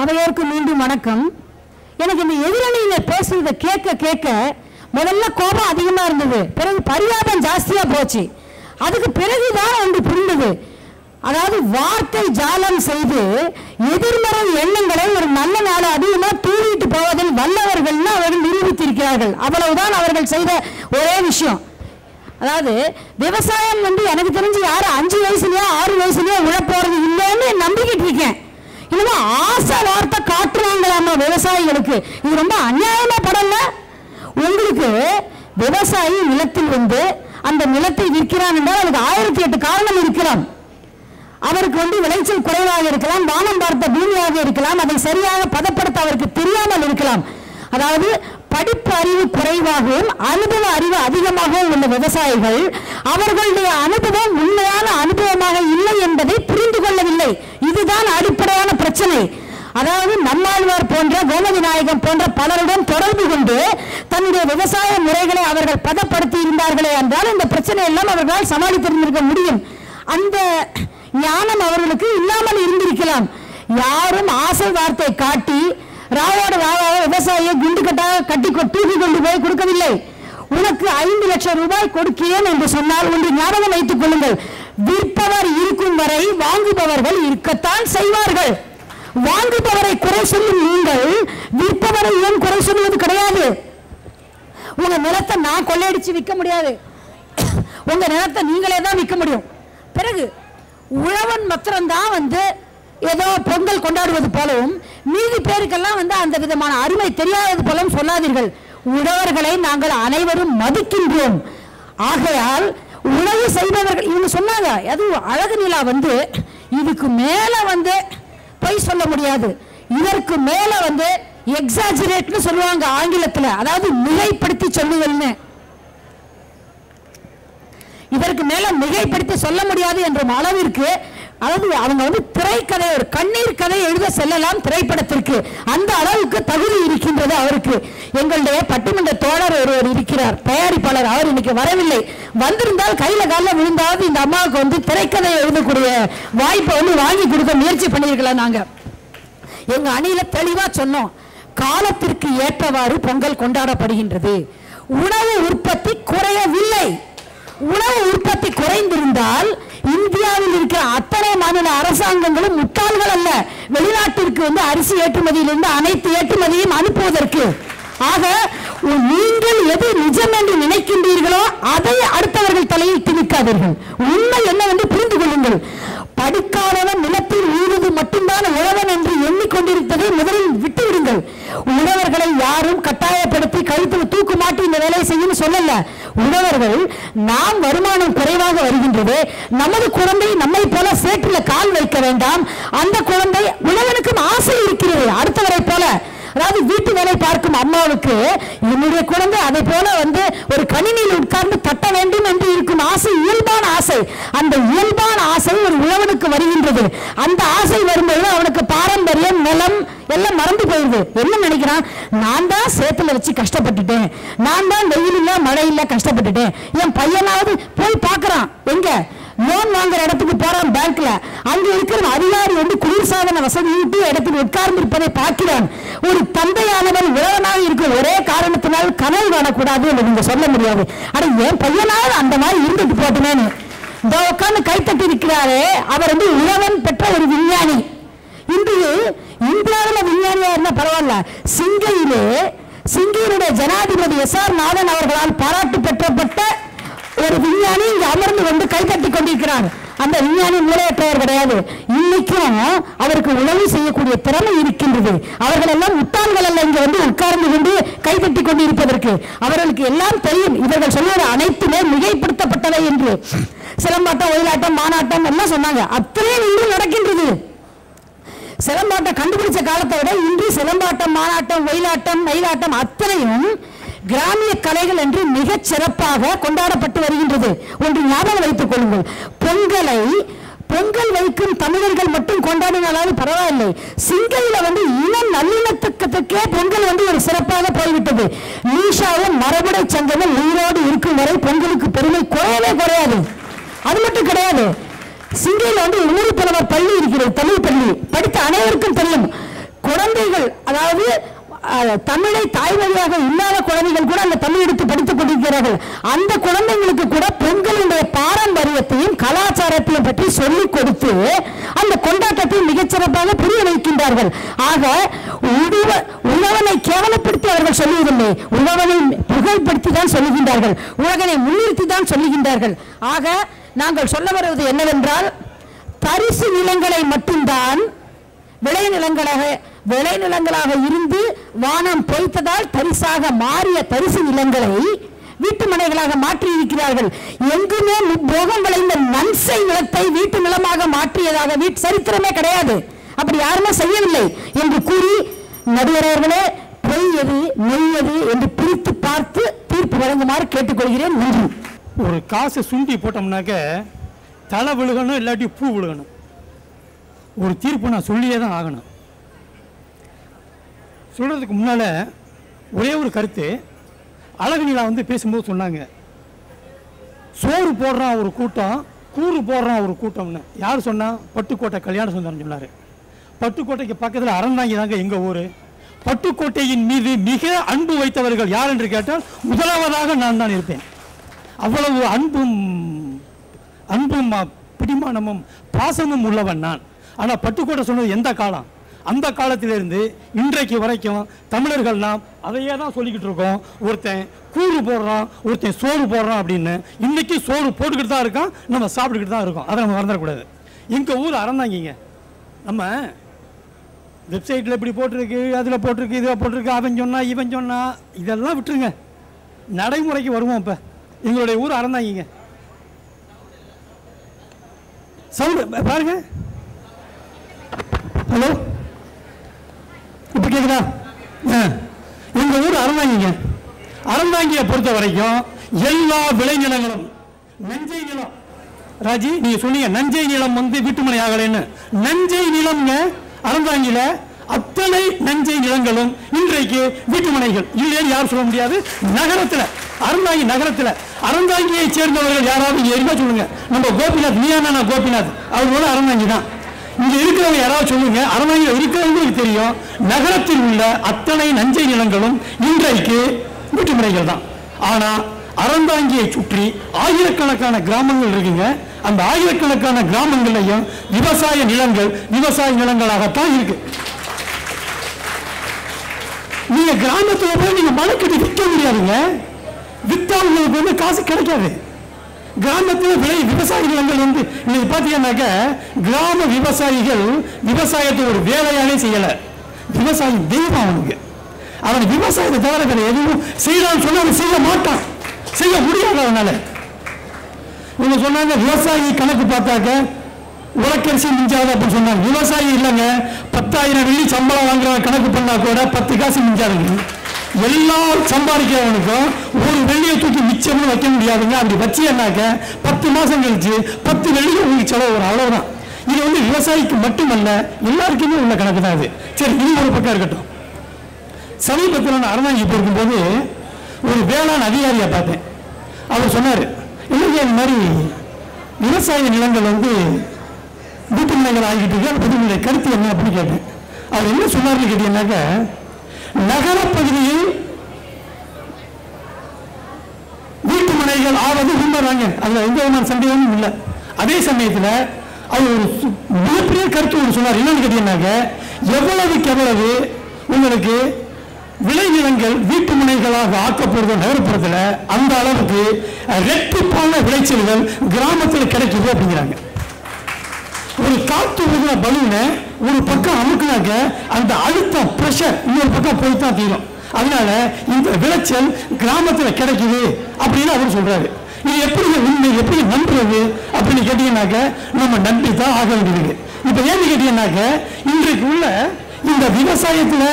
அவையோருக்கு மீண்டும் வணக்கம். எனக்கு இந்த எதிரணியினர் பேசுறதை கேட்க கேட்க முதல்ல கோபம் அதிகமா இருந்தது, பிறகு பரிதாபம் ஜாஸ்தியா போச்சு. அதுக்கு பிறகுதான் ஒன்று புரிந்தது. அதாவது வார்த்தை ஜாலம் செய்து எதிர்மறை எண்ணங்களை ஒரு நல்ல நாள் அதிகமா தூண்டிட்டு போவதில் வல்லவர்கள்னு அவர்கள் நிரூபித்திருக்கிறார்கள். அவ்வளவுதான் அவர்கள் செய்த ஒரே விஷயம். அதாவது விவசாயம் வந்து எனக்கு தெரிஞ்சு யாரும் 5 வயசுலயோ 6 வயசுலயோ உழப்போறது இல்லைன்னு நம்பிக்கிட்டு இருக்கேன். இன்னும் ஆசை வார்த்தை காட்டுறாங்களாமா விவசாயிகளுக்கு. இது ரொம்ப அநியாயமா படல. உங்களுக்கு விவசாயி நிலத்தில் வந்து அந்த நிலத்தை விற்கிறான் என்றால் அதுக்கு 1008 காரணம் இருக்கலாம். அவருக்கு வந்து விளைச்சல் குறைவாக இருக்கலாம், வானம் பார்த்த பூமியாக இருக்கலாம், அதை சரியாக பதப்படுத்த அவருக்கு தெரியாமல் இருக்கலாம். அதாவது படிப்பு அறிவு குறைவாகவும் அனுபவ அறிவு அதிகமாகவும் உள்ள விவசாயிகள் அவர்களுடைய அனுபவம் உண்மையான அனுபவமாக இல்லை என்பதை புரிந்து கொள்ளவில்லை. இதுதான் அடிப்படையான பிரச்சனை. அதாவது நம்மாழ்வார் போன்ற கோமதி நாயகம் போன்ற பலருடன் தொடர்பு கொண்டு தன்னுடைய விவசாய முறைகளை அவர்கள் பதப்படுத்தி இருந்தார்களே என்றால் இந்த பிரச்சனை எல்லாம் அவர்களால் சமாளித்திருந்திருக்க முடியும். அந்த ஞானம் அவர்களுக்கு இல்லாமல் இருந்திருக்கலாம். யாரும் ஆசை வார்த்தை காட்டி ராவோட ராவாக விவசாயியை குண்டு கட்டாக கட்டி தூக்கி கொண்டு போய் கொடுக்கவில்லை. உனக்கு 5 லட்சம் ரூபாய் கொடுக்கிறேன் என்று சொன்னால் ஒன்று ஞாபகம் வைத்துக் கொள்ளுங்கள், விற்பவர் இருக்கும் வரை வாங்குபவர்கள் இருக்கத்தான் செய்வார்கள். வாங்குபவரை குறை சொல்லும் நீங்கள் விற்பவரை ஏன் குறை சொல்வது கிடையாது. உங்க நிலத்தை நான் கொள்ளையடிச்சு விற்க முடியாது, உங்க நிலத்தை நீங்களே தான் விற்க முடியும். பிறகு உழவன் மாத்திரம்தான் வந்து ஏதோ பொங்கல் கொண்டாடுவது போலவும் மீதி பேருக்கெல்லாம் வந்து அந்த விதமான அருமை தெரியாதது போலவும் சொல்லாதீர்கள். உழவர்களை நாங்கள் அனைவரும் மதிக்கின்றோம். ஆகையால் உழவு செய்பவர்கள் இவங்க சொன்னாங்க, அது அழகு நிலா வந்து இதுக்கு மேல வந்து பொய் சொல்ல முடியாது, இதற்கு மேல வந்து எக்ஸாஜரேட்னு சொல்லுவாங்க ஆங்கிலத்தில், அதாவது மிகைப்படுத்தி சொல்லுதல்னு. இதற்கு மேல மிகைப்படுத்தி சொல்ல முடியாது என்ற அளவிற்கு, அதாவது அவங்க வந்து திரைக்கதை ஒரு கண்ணீர் கதை எழுத செல்லலாம் திரைப்படத்திற்கு, அந்த அளவுக்கு தகுதி இருக்கின்றது அவருக்கு. எங்களுடைய பட்டிமன்ற தோழர் ஒருவர் இருக்கிறார், தயாரிப்பாளர், அவர் இன்னைக்கு வரவில்லை. வந்திருந்தால் கையில கால விழுந்தாவது இந்த அம்மாவுக்கு வந்து திரைக்கதை எழுதக்கூடிய வாய்ப்பை வந்து வாங்கி கொடுக்க முயற்சி பண்ணியிருக்கலாம். நாங்க எங்க அணியில தெளிவா சொன்னோம், காலத்திற்கு ஏற்றவாறு பொங்கல் கொண்டாடப்படுகின்றது. உணவு உற்பத்தி குறையவில்லை. உணவு உற்பத்தி குறைந்திருந்தால் இந்தியாவில் இருக்கிற அத்தனை மாநில அரசாங்கங்களும் முட்டாள்கள் அல்ல, வெளிநாட்டிற்கு வந்து அரிசி ஏற்றுமதியிலிருந்து அனைத்து ஏற்றுமதியும் அனுப்புவதற்கு. ஆக நீங்கள் எது நிஜம் என்று நினைக்கின்றீர்களோ அதை அடுத்தவர்கள் தலையில் திணிக்காதீர்கள். உண்மை என்னவென்று புரிந்து கொள்ளுங்கள். படிக்காதவன் நிலத்தில் ஊறுவது மட்டும்தான் உழவன் என்று எண்ணிக்கொண்டிருப்பதை முதலில் விட்டுவிடுங்கள். உழவர்களை யாரும் கட்டாயப்படுத்தி கழுத்தில் தூக்கு மாட்டி இந்த வேலையை செய்யும் சொல்லல. உழவர்கள் நாம் வருமானம் குறைவாக வருகின்றது, நமது குழந்தை நம்மை போல சேற்றில் கால் வைக்க வேண்டாம், அந்த குழந்தை உழவனுக்கும் ஆசை இருக்கிறது அடுத்தவரை போல. அதாவது வீட்டு வேலை பார்க்கும் அம்மாவுக்கு என்னுடைய குழந்தை அதை போல வந்து ஒரு கணினியில் உட்கார்ந்து தட்ட வேண்டும் என்று இருக்கும் ஆசை இயல்பான ஆசை. அந்த இயல்பான ஆசை ஒரு உழவனுக்கு வருகின்றது. அந்த ஆசை வரும்போது அவனுக்கு பாரம்பரியம் நிலம் எல்லாம் மறந்து போயிடுது. என்ன நினைக்கிறான், நான் தான் சேத்துல வச்சு கஷ்டப்பட்டுட்டேன், நான் தான் வெயில் இல்ல மழை இல்ல கஷ்டப்பட்டுட்டேன். என் பையனாவது போய் பார்க்கறான், எங்க லோன் வாங்குற இடத்துக்கு போறான் பேங்க்ல, அங்க இருக்கிற அதிகாரி வந்து குளிர்சாதன வசதி இடத்தில் உட்கார்ந்து இருப்பதை பார்க்கிறான். ஒரு தந்தையானவர் உழவனாக இருக்கும் ஒரே காரணத்தினால் கனவு காணக்கூடாது என்று நீங்க சொல்ல முடியாது. அட என் பையனாவது அந்த மாதிரி இருந்துட்டு போட்டுமேனு இந்த உட்காந்து கைத்தட்டி இருக்கிறாரே, அவர் வந்து உழவன் பெற்ற ஒரு விஞ்ஞானி. இன்று இந்தியாவில் விஞ்ஞானியா இருந்தா பரவாயில்ல, சிங்கையினுடைய ஜனாதிபதி SR நாதன் அவர்களால் பாராட்டு பெற்றப்பட்ட ஒரு விஞ்ஞானி இங்கு அமர்ந்து கொண்டு கைத்தட்டி கொண்டிருக்கிறார். அந்த விஞ்ஞானி மூளையற்றவர் கிடையாது. இன்னைக்கும் அவருக்கு உதவி செய்யக்கூடிய திறமை இருக்கின்றது. அவர்கள் எல்லாம் முட்டாள்கள் அல்ல இங்க வந்து உட்கார்ந்து கொண்டு கைத்தட்டி கொண்டு இருப்பதற்கு. அவர்களுக்கு எல்லாம் தெரியும் இவர்கள் சொல்வது அனைத்துமே மிகைப்படுத்தப்பட்டவை என்று. சிலம்பாட்டம், ஒயிலாட்டம், மானாட்டம் எல்லாம் சொன்னாங்க. அத்தனையும் இன்று நடக்கின்றது. சிலம்பாட்டம் கண்டுபிடிச்ச காலத்தை விட இன்று சிலம்பாட்டம், மானாட்டம், ஒயிலாட்டம், மயிலாட்டம் அத்தனையும் கிராமிய கலைகள் என்று மிகச் சிறப்பாக கொண்டாடப்பட்டு வருகின்றது. ஒன்று ஞாபகம் வைத்துக் கொள்ளுங்கள், பொங்கல் வைக்கும் தமிழர்கள் மட்டும் கொண்டாடினாலும் பரவாயில்லை. சிங்கையில வந்து இன நல்லிணக்கத்துக்கே பொங்கல் வந்து ஒரு சிறப்பாக போய்விட்டது. நீஷாவும் மரபுடை சங்கமும் உயிரோடு இருக்கும் வரை பொங்கலுக்கு பெருமை குறையவே குறையாது. அது மட்டும் கிடையாது, சிங்கையில் வந்து ஊர் புலவர் பள்ளி இருக்கிறது, தமிழ் பள்ளி. படித்த அனைவருக்கும் தெரியும். குழந்தைகள், அதாவது தமிழை தாய்மொழியாக இல்லாத குழந்தைகள் கூட அந்த தமிழ் எடுத்து படித்துக் கொண்டிருக்கிறார்கள். அந்த குழந்தைகளுக்கு கூட பொங்கலுடைய பாரம்பரியத்தையும் கலாச்சாரத்தையும் பற்றி சொல்லிக் கொடுத்து அந்த கொண்டாட்டத்தை மிகச்சிறப்பாக புரிய வைக்கின்றார்கள். ஆக உழவனை கேவலப்படுத்தி அவர்கள் சொல்லுவதில்லை, உழவனை புகழ்படுத்தி தான் சொல்லுகின்றார்கள், உலகனை முன்னிறுத்தி தான் சொல்லுகின்றார்கள். ஆக நாங்கள் சொல்ல வருவது என்னவென்றால், தரிசு நிலங்களை மட்டும்தான் விளைநிலங்களாக இருந்து வானம் பொய்த்ததால் தரிசாக மாறிய தரிசு நிலங்களை வீட்டு மனைகளாக மாற்றி இருக்கிறார்கள். எங்குமே போகம் விளைந்த நன்சை நிலத்தை வீட்டு நிலமாக மாற்றியதாக சரித்திரமே கிடையாது. அப்படி யாருமே செய்யவில்லை என்று கூறி, நடுவரவர்களே பொய் எது மெய் எது என்று பிரித்து பார்த்து தீர்ப்பு வழங்குமாறு கேட்டுக்கொள்கிறேன். நன்றி. ஒரு காசை சுண்டி போட்டோம்னாக்க தலை விழுகணும், இல்லாட்டி பூ விழுகணும். ஒரு தீர்ப்பு நான் சொல்லியே தான் ஆகணும். சொல்கிறதுக்கு முன்னால் ஒரே ஒரு கருத்து, அழகுநிலா வந்து பேசும்போது சொன்னாங்க, சோறு போடுறான் ஒரு கூட்டம், கூறு போடுறான் ஒரு கூட்டம்னு. யார் சொன்னா? பட்டுக்கோட்டை கல்யாண சுந்தரம் சொன்னார். பட்டுக்கோட்டைக்கு பக்கத்தில் அறந்தாங்கி தாங்க எங்கள் ஊர். பட்டுக்கோட்டையின் மீது மிக அன்பு வைத்தவர்கள் யார் என்று கேட்டால் முதலாவதாக நான் தான் இருப்பேன். அவ்வளவு அன்பும் பிடிமானமும் பாசமும் உள்ளவன் நான். ஆனால் பட்டுக்கோட்டை சொன்னது எந்த காலம்? அந்த காலத்திலிருந்து இன்றைக்கு வரைக்கும் தமிழர்கள் நாம் அதையே தான் சொல்லிக்கிட்டு இருக்கோம். ஒருத்தன் கூறு போடுறான், ஒருத்தன் சோறு போடுறான் அப்படின்னு. இன்னைக்கு சோறு போட்டுக்கிட்டு தான் இருக்கான், நம்ம சாப்பிட்டுக்கிட்டு தான் இருக்கோம். அதை நம்ம மறந்துடக்கூடாது. எங்கள் ஊர் அறந்தாங்கிங்க. நம்ம வெப்சைட்டில் இப்படி போட்டிருக்கு, அதில் போட்டிருக்கு, இதில் போட்டிருக்கு, அவன் சொன்னா இவன் சொன்னா, இதெல்லாம் விட்டுருங்க, நடைமுறைக்கு வருவோம். இப்போ எங்களுடைய ஊர் அறந்தாங்கிங்க. சவுண்டு பாருங்க. ஹலோ, இப்போ கேட்குதா? எங்க ஊர் அறந்தாங்கிங்க. அறந்தாங்கியை பொறுத்த வரைக்கும் எல்லா விளைநிலங்களும் நஞ்சை நிலம். ராஜி நீங்க சொன்னீங்க நஞ்சை நிலம் வந்து வீட்டுமனை ஆகலைன்னு. நஞ்சை நிலம்ங்க அறந்தாங்கில அத்தனை நஞ்சை நிலங்களும் இன்றைக்கு வீட்டுமனைகள் இல்லைன்னு யாரும் சொல்ல முடியாது. நகரத்தில் அறந்தாங்கி நகரத்தில் அறந்தாங்கியை சேர்ந்தவர்கள் யாராவது இருந்தா சொல்லுங்க. நம்ம கோபிநாத், நீயானா கோபிநாத், அவரோட அறந்தாங்கி தான். இங்க இருக்கிறவங்க யாராவது சொல்லுங்க. அறந்தாங்கில இருக்கிறவங்களுக்கு தெரியும், நகரத்தில் உள்ள அத்தனை நஞ்சை நிலங்களும் இன்றைக்கு வீட்டுமனைகள் தான். ஆனா அறந்தாங்கியை சுற்றி ஆயிரக்கணக்கான கிராமங்கள் இருக்குங்க. அந்த ஆயிரக்கணக்கான கிராமங்களையும் விவசாய நிலங்களாகத்தான் இருக்கு. நீங்க கிராமத்துல போய் நீங்க மலைக்கட்டி விற்க முடியாதுங்க. வித்தா உங்களுக்கு வந்து காசு கிடைக்காது. கிராமத்தில் விவசாய நிலங்கள் வந்து நீங்க பாத்தீங்கன்னாக்க கிராம விவசாயிகள் விவசாயத்தை ஒரு வேலையாலே செய்யல. விவசாயி தெய்வம் அவனுக்கு. அவன் விவசாயத்தை தவிர வேற எதுவும் செய்யலாம்னு சொன்னா அவன் செய்ய மாட்டான், செய்ய முடியாது அவனால. இவங்க சொன்னாங்க விவசாயி கணக்கு பார்த்தாக்க உலக்கரிசி மிஞ்சாது அப்படின்னு சொன்னாங்க. விவசாயி இல்லைங்க, 10,000 வெள்ளி சம்பளம் வாங்குற கணக்கு பண்ணா கூட 10 காசு மிஞ்சாதுங்க. எல்லாம் சம்பாதிக்கிறவனுக்கும் ஒரு வெள்ளியை தூக்கி மிச்சம்னு வைக்க முடியாதுங்க. அப்படி வச்சியன்னாக்க 10 மாசம் கழிச்சு 10 வெள்ளியை உங்களுக்கு செலவு வரும், அவ்வளவுதான். இது வந்து விவசாயிக்கு மட்டுமல்ல, எல்லாருக்குமே உள்ள கணக்கு தான் இது. சரி, இது ஒரு பக்கம் இருக்கட்டும். சமீபத்தில் நான் அறந்தாங்கி போயிருக்கும்போது ஒரு வேளாண் அதிகாரியை பார்த்தேன். அவர் சொன்னார், இல்லைங்க இந்த மாதிரி விவசாய நிலங்கள் வந்து வீட்டு நிலங்கள் ஆகிட்டு இருக்கு, அதை பற்றி உங்களுடைய கருத்து என்ன அப்படின்னு கேட்டேன். அவர் என்ன சொன்னார்னு கேட்டீங்கன்னாக்க, நகரப்பகுதியில் வீட்டு மனைகள் ஆவது உண்மைதாங்க, அதுல எந்த விதமான சந்தேகமும் இல்லை. அதே சமயத்தில் அவர் ஒரு மிகப்பெரிய கருத்து ஒன்று சொன்னார். என்னன்னு கேட்டீங்கன்னாக்க, எவ்வளவுக்கு எவ்வளவு உங்களுக்கு விளைநிலங்கள் வீட்டு முனைகளாக ஆக்கப்படுற நகர்ப்புறத்தில் அந்த அளவுக்கு ரெட்டிப்பான விளைச்சல்கள் கிராமத்தில் கிடைக்குது அப்படிங்கிறாங்க. ஒரு காற்று ஊதுன பலூனை ஒரு பக்கம் அமுக்குனாக்க அந்த அழுத்தம் பிரஷர் இன்னொரு பக்கம் போய்தான் தீரும். அதனால இந்த விளைச்சல் கிராமத்தில் கிடைக்குது அப்படின்னு அவர் சொல்றாரு. இது எப்படி உண்மை, எப்படி நம்புறது அப்படின்னு கேட்டீங்கன்னாக்க நம்ம நம்பித்தான் ஆக வேண்டியது. இப்ப ஏன்னு கேட்டீங்கன்னாக்க, இன்றைக்கு உள்ள இந்த விவசாயத்துல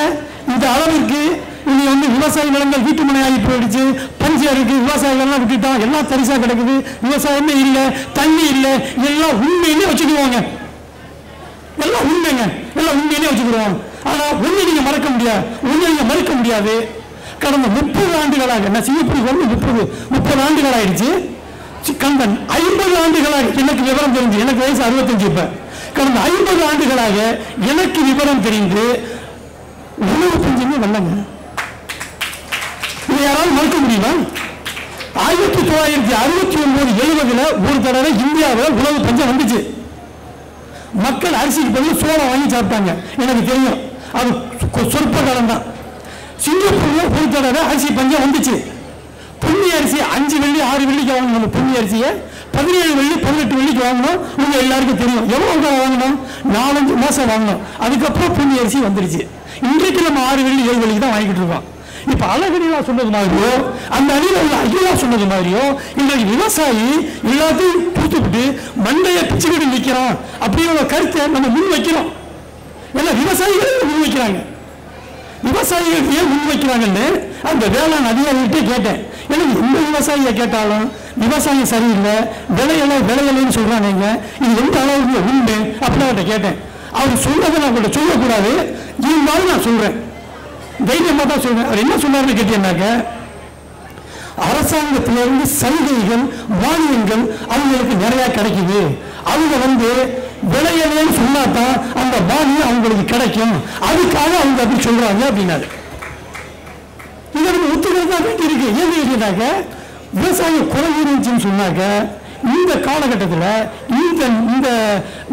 இந்த அளவிற்கு இனி வந்து விவசாய நிலங்கள் வீட்டு மனையாகி போயிடுச்சு, பஞ்சு இருக்கு, விவசாயிகள்லாம் விட்டுட்டோம், எல்லாம் தரிசா கிடக்குது, விவசாயமே இல்லை, தண்ணி இல்லை, எல்லாம் உண்மையிலே வச்சுக்குவாங்க, எல்லாம் உண்மைங்க, எல்லாம் உண்மையிலே வச்சுக்கிடுவோம். ஆனா ஒண்ணு நீங்க மறக்க முடியாது, ஒண்ணு நீங்க மறுக்க முடியாது. கடந்த 30 ஆண்டுகளாக நான் சிங்கப்பூருக்கு வந்து 30 ஆண்டுகள் ஆயிடுச்சு. கடந்த 50 ஆண்டுகளாக எனக்கு விவரம் தெரிஞ்சு, எனக்கு வயசு 65. இப்ப கடந்த 50 ஆண்டுகளாக எனக்கு விவரம் தெரிந்து உணவு பஞ்சமே வரலங்க. இதை யாராவது மறுக்க முடியுமா? 1969, 70 ஒரு தடவை இந்தியாவில் உணவு பஞ்சம் வந்துச்சு. மக்கள் அரிசிக்கு பதில் சோளம் வாங்கி சாப்பிட்டாங்க. எனக்கு தெரியும், அது சொற்ப காலம் தான். சிங்கப்பூர்ல ஒரு தடவை அரிசி பஞ்சம் வந்துச்சு. பொன்னி அரிசி 5 வெள்ளி 6 வெள்ளிக்கு வாங்கணும். பொன்னி அரிசியை 17 வெள்ளி 18 வெள்ளிக்கு வாங்கணும். உங்க எல்லாருக்கும் தெரியும் எவ்வளவு காலம் வாங்கணும், 4-5 மாசம் வாங்கணும். அதுக்கப்புறம் பொன்னி அரிசி வந்துருச்சு. இன்றைக்கு நம்ம 6 வெள்ளி 7 வெள்ளிக்கு தான் வாங்கிட்டு இருக்கோம். இப்ப அழகடிலா சொன்னது மாதிரியோ, அந்த அணியில உள்ள ஐயா சொன்னது மாதிரியோ, இன்றைக்கு விவசாயி எல்லாத்தையும் தூத்துக்கிட்டு மண்டையை பிச்சுக்கிட்டு நிற்கிறான் அப்படிங்கிற கருத்தை நம்ம முன் வைக்கிறோம். ஏன்னா விவசாயிகள் முன் வைக்கிறாங்க. விவசாயிகள் ஏன் முன் வைக்கிறாங்கன்னு அந்த வேளாண் அதிகாரிகிட்டே கேட்டேன். எனக்கு எந்த விவசாயியை கேட்டாலும் விவசாயம் சரியில்லை, விளையலைன்னு சொல்றாங்க, இது எந்த அளவுக்கு உண்மை அப்படின்னு கேட்டேன். அவர் சொன்னதை நான் உங்கள்கிட்ட சொல்லக்கூடாது, இருந்தாலும் நான் சொல்றேன், தைரியமா தான் சொல்றேன். அவர் என்ன சொன்னார்னு கேட்டீங்கன்னாக்க, அரசாங்கத்திலிருந்து சலுகைகள் மானியங்கள் அவங்களுக்கு நிறைய கிடைக்குது. அவங்க வந்து விளையலைன்னு சொன்னாதான் அந்த மானியம் அவங்களுக்கு கிடைக்கும், அதுக்காக அவங்க அப்படி சொல்றாங்க அப்படின்னாரு. இதை நம்ம ஒத்துக்கிறது தான் வேண்டி இருக்கு. ஏன் கேட்டீங்கன்னாக்க, விவசாயம் குறைவு இருந்துச்சுன்னு சொன்னாக்க, இந்த காலகட்டத்தில்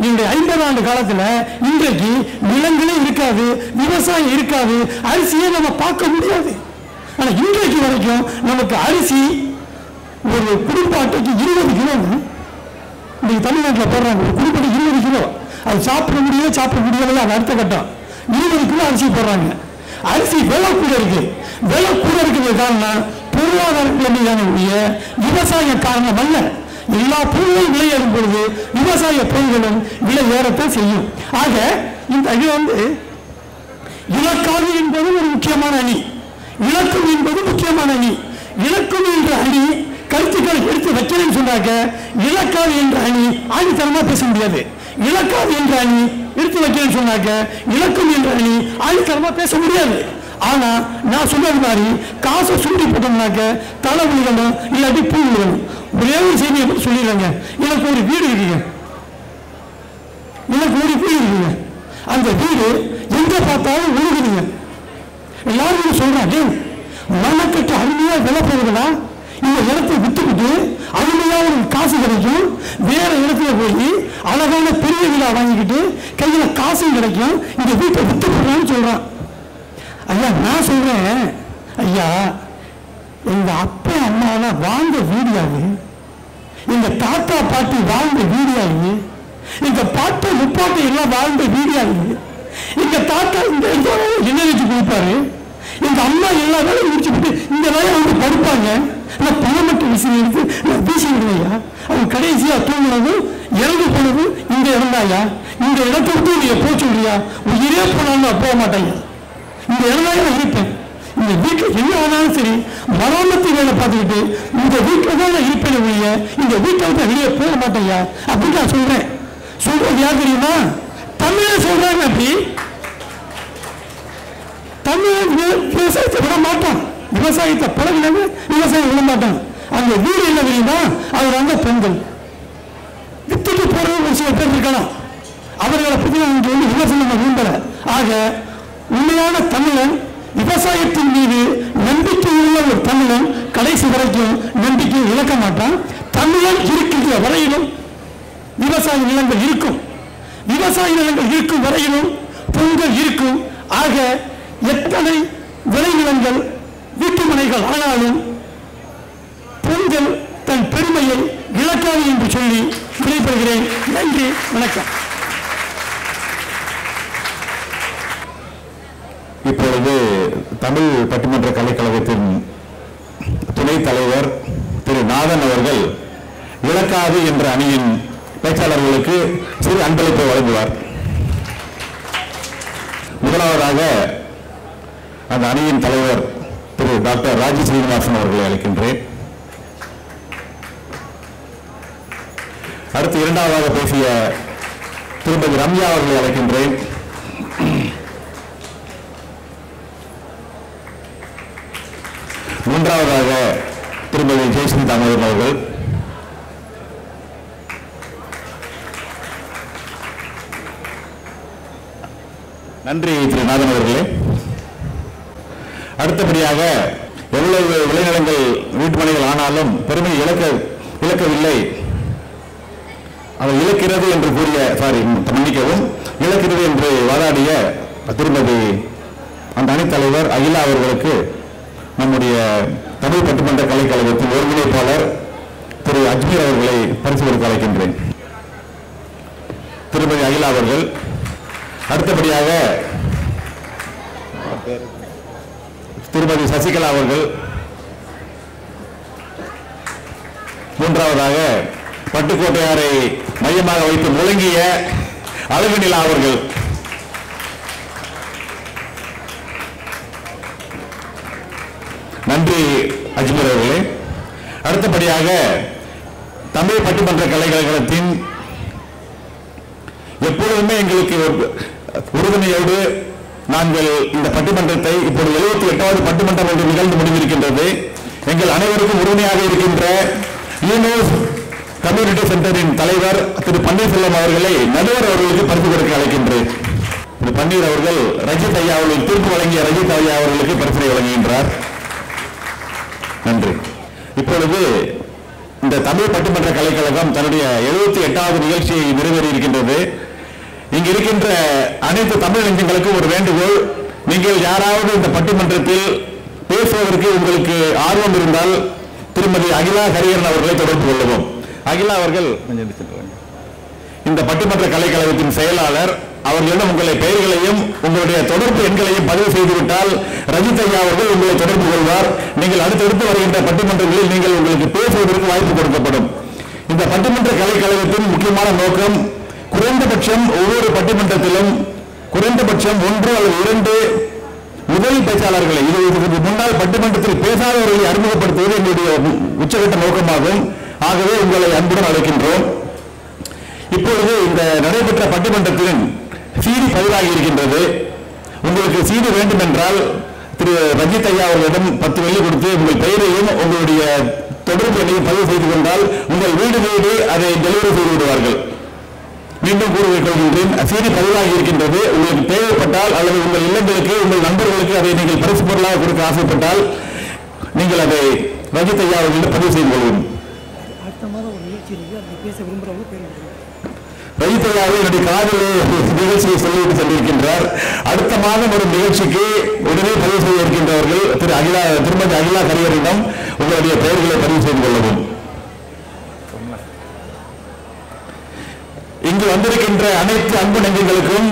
இந்த 50 ஆண்டு காலத்தில் இன்றைக்கு நிலங்களே இருக்காது, விவசாயம் இருக்காது, அரிசியை நம்ம பார்க்க முடியாது. ஆனால் இன்றைக்கு வரைக்கும் நமக்கு அரிசி ஒரு குடும்ப அட்டைக்கு 20 கிலோ இன்னைக்கு தமிழ்நாட்டில் போடுறாங்க. ஒரு குடும்ப 20 கிலோ, அது சாப்பிட முடியல, அது அடுத்த கட்டம். 20 கிலோ அரிசி போடுறாங்க. அரிசி விலை கூட இருக்கு. விலை கூட இருக்கிறது காரணம் பொருளாதார நிலைமையான விவசாய காரணம் அல்ல. எல்லா பொருளும் விலை ஏறும் பொழுது விவசாய பொருள்களும் விலை ஏறத்தான் செய்யும். ஆக இந்த அணி வந்து இலக்காது என்பது ஒரு முக்கியமான அணி, இலக்கம் என்பது முக்கியமான அணி. இலக்கம் என்ற அணி கருத்துக்களை எடுத்து வைக்கிறேன்னு சொன்னாக்க, இலக்காது என்ற அணி ஆணித்தனமா பேச முடியாது. இலக்காது என்ற அணி எடுத்து வைக்கிறேன்னு சொன்னாக்க, இலக்கம் என்ற அணி ஆணித்தனமா பேச முடியாது. ஆனா நான் சொன்னது மாதிரி காசை சுண்டி போட்டோம்னாக்க தலை விழுகணும், இல்லாட்டி பூ விழுகணும். ஒரே ஒரு செய்தியை பற்றி சொல்லிடுறாங்க. எனக்கு ஒரு வீடு இருக்குங்க, அந்த வீடு எங்க பார்த்தாலும் உழுகுதுங்க. எல்லாரும் சொல்றாங்க, மனக்கட்டு அருமையா விலை போகுதுன்னா இந்த இடத்தை விட்டுக்கிட்டு அருமையா ஒரு காசு கிடைக்கும், வேற இடத்துல போய் அழகான பெரிய விழா வாங்கிக்கிட்டு கையில காசும் கிடைக்கும், இந்த வீட்டை விட்டு போடுறான்னு சொல்றான். ஐயா நான் சொல்றேன், ஐயா எங்க அப்பா அம்மாவெல்லாம் வாழ்ந்த வீடியாவு, எங்க தாத்தா பாட்டி வாழ்ந்த வீடியாவு, எங்க பாட்டை முப்பாட்டை எல்லாம் வாழ்ந்த வீடியாவு, எங்க தாத்தா இந்த என்ன வச்சு கொடுப்பாரு, எங்க அம்மா எல்லா வேலையும் முடிச்சுட்டு இந்த வேலையை வந்து படுப்பாங்க. நான் பணம் மட்டும் விசிறி எடுத்து நான் வீசி விடுவையா, அவங்க கடைசியா தூங்கினதும் இறந்து போனதும் இந்த இடம்தாயா, இந்த இடத்தை விட்டு நீங்க போக சொல்றியா, உயிரே போனாலும் போக மாட்டாங்க, இந்த இடம்தான் நான் இருப்பேன். இந்த வீட்டில் என்ன ஆனாலும் சரி மராமத்து வேலை பார்த்துக்கிட்டு இந்த வீட்டில் தான் நான் இருப்பேன் ஒழிய இந்த வீட்டை விட்டு வெளியே போக மாட்டேயா அப்படின்னு நான் சொல்றேன். சொல்றது யார் தெரியுமா? தமிழ சொல்றாங்க. அப்படி தமிழ் விவசாயத்தை விட மாட்டான், விவசாயத்தை பழகினது விவசாயம் விட மாட்டான். அந்த வீடு என்ன தெரியுமா? அவர் அந்த பெண்கள் வித்துட்டு போறது ஒரு சில பேர் இருக்கலாம், அவர்களை பற்றி நான் வந்து விமர்சனம் விரும்பல. ஆக உண்மையான தமிழன் விவசாயத்தின் மீது நம்பிக்கை உள்ள ஒரு தமிழன் கடைசி வரைக்கும் நம்பிக்கை இழக்க மாட்டான். தமிழன் இருக்கின்ற வரையிலும் விவசாய நிலங்கள் இருக்கும், விவசாய நிலங்கள் இருக்கும் வரையிலும் பொங்கல் இருக்கும். ஆக எத்தனை விளைநிலங்கள் வீட்டுமனைகள் ஆனாலும் பொங்கல் தன் பெருமையை இழக்காது என்று சொல்லி விடைபெறுகிறேன். நன்றி, வணக்கம். இப்பொழுது தமிழ் பட்டிமன்ற கலைக்கழகத்தின் துணைத் தலைவர் திரு நாதன் அவர்கள் இழக்காது என்ற அணியின் பேச்சாளர்களுக்கு சிறு அன்பளிப்பை வழங்குவார். முதலாவதாக அந்த அணியின் தலைவர் திரு டாக்டர் ராஜி ஸ்ரீனிவாசன் அவர்களை அழைக்கின்றேன். அடுத்து இரண்டாவதாக பேசிய திருமதி ரம்யா அவர்களை அழைக்கின்றேன். மூன்றாவதாக திருமதி ஜெயஸ்ரீ தாமோதரன் அவர்கள். நன்றி திரு நாதன் அவர்களே. அடுத்தபடியாக எவ்வளவு விளைநிலங்கள் வீட்டுமனைகள் ஆனாலும் பெருமை இழக்கவில்லை, அவர் இழக்கிறது என்று கூறிய மன்னிக்கவும் இழக்கிறது என்று வாதாடிய திருமதி அந்த அணித்தலைவர் அகிலா அவர்களுக்கு நம்முடைய தமிழ் பட்டிமன்ற கலைக்கழகத்தின் ஒருங்கிணைப்பாளர் திரு அஜ்மீர் அவர்களை பரிசு கொடுக்க அழைக்கின்றேன். திருமதி அகிலா அவர்கள். அடுத்தபடியாக திருமதி சசிகலா அவர்கள். மூன்றாவதாக பட்டுக்கோட்டையாரை மையமாக வைத்து முழங்கிய அழகு நிலா அவர்கள். நன்றி அஜ்மீர் அவர்களே. அடுத்தபடியாக தமிழ் பட்டிமன்ற கலைக்கழகத்தின் எப்பொழுதுமே எங்களுக்கு உறுதுணையோடு நாங்கள் இந்த பட்டிமன்றத்தை இப்போது 78வது பட்டிமன்றம் ஒன்று நிகழ்ந்து முடிந்திருக்கின்றது. எங்கள் அனைவருக்கும் உறுதுணையாக இருக்கின்ற யூனிவர்ஸ் கம்யூனிட்டி சென்டரின் தலைவர் திரு பன்னீர்செல்வம் அவர்களை நடுவர் அவர்களுக்கு பரிசு கொடுக்க அழைக்கின்றேன். திரு பன்னீர் அவர்கள் ரஜித் ஐயா அவர்கள் தீர்ப்பு வழங்கிய ரஜித் ஐயா அவர்களுக்கு பரிசை வழங்குகின்றார். நன்றி. இப்பொழுது இந்த தமிழ் பட்டிமன்ற கலைக்கழகம் தன்னுடைய 78வது நிகழ்ச்சியை நிறைவேறி இருக்கின்றது. இங்கு இருக்கின்ற அனைத்து தமிழ் நெஞ்சங்களுக்கும் ஒரு வேண்டுகோள். நீங்கள் யாராவது இந்த பட்டிமன்றத்தில் பேசுவதற்கு உங்களுக்கு ஆர்வம் இருந்தால் திருமதி அகிலா ஹரியரன் அவர்களை தொடர்பு கொள்ளவும். அகிலா அவர்கள் இந்த பட்டிமன்ற கலைக்கழகத்தின் செயலாளர். அவர்களிடம் உங்களை பெயர்களையும் உங்களுடைய தொடர்பு எண்களையும் பதிவு செய்துவிட்டால் ரஜித் ஐயா அவர்கள் உங்களை தொடர்பு கொள்வார். நீங்கள் அடுத்தடுத்து வருகின்ற பட்டிமன்றங்களில் நீங்கள் உங்களுக்கு பேசுவதற்கு வாய்ப்பு கொடுக்கப்படும். இந்த பட்டிமன்ற கலைக்கழகத்தின் முக்கியமான நோக்கம் குறைந்தபட்சம் ஒவ்வொரு பட்டிமன்றத்திலும் குறைந்தபட்சம் 1 அல்லது 2 முதல் பேச்சாளர்களை இதற்கு முன்னால் பட்டிமன்றத்தில் பேசாதவர்களை அறிமுகப்படுத்துவது எங்களுடைய உச்சகட்ட நோக்கமாகும். ஆகவே உங்களை அன்புடன் அழைக்கின்றோம். இப்பொழுது இந்த நடைபெற்ற பட்டிமன்றத்தின் சீடி பதிவாகி இருக்கின்றது. உங்களுக்கு சீடி வேண்டும் என்றால் திரு ரஜித் ஐயா அவர்களிடம் 10 வெள்ளி கொடுத்து உங்கள் பெயரையும் உங்களுடைய தொடர்பு எண்ணையும் பதிவு செய்து கொண்டால் உங்கள் வீடு அதை டெலிவரி செய்து விடுவார்கள். மீண்டும் கூறிக்கொள்கின்றேன், சீடி பதிவாகி இருக்கின்றது. உங்களுக்கு தேவைப்பட்டால் அல்லது உங்கள் இல்லங்களுக்கு உங்கள் நண்பர்களுக்கு அதை நீங்கள் பரிசு பொருளாக கொடுக்க ஆசைப்பட்டால் நீங்கள் அதை ரஜித் ஐயா அவர்களிடம் பதிவு செய்து கொள்வோம். ரஜித் ஐயா என்னுடைய காதல் நிகழ்ச்சியை சொல்லிவிட்டு சென்றிருக்கின்றார். அடுத்த மாதம் ஒரு நிகழ்ச்சிக்கு உடனே பதிவு செய்ய இருக்கின்றவர்கள் திருமதி அகிலா ஹரியரிடம் உங்களுடைய பெயர்களை பதிவு செய்து கொள்ளவும். இங்கு வந்திருக்கின்ற அனைத்து அன்பு நெஞ்சங்களுக்கும்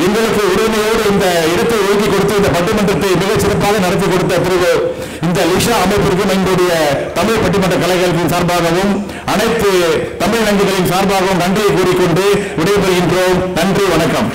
எங்களுக்கு உரிமையோடு இந்த இடத்தை ஒதுக்கி கொடுத்து இந்த பட்டிமன்றத்தை மிக சிறப்பாக நடத்தி கொடுத்த இந்த லிஷா அமைப்பிற்கும் எங்களுடைய தமிழ் பட்டிமன்ற கலைஞர்களின் சார்பாகவும் அனைத்து தமிழ் நெஞ்சங்களின் சார்பாகவும் நன்றியை கூறிக்கொண்டு விடைபெறுகின்றோம். நன்றி, வணக்கம்.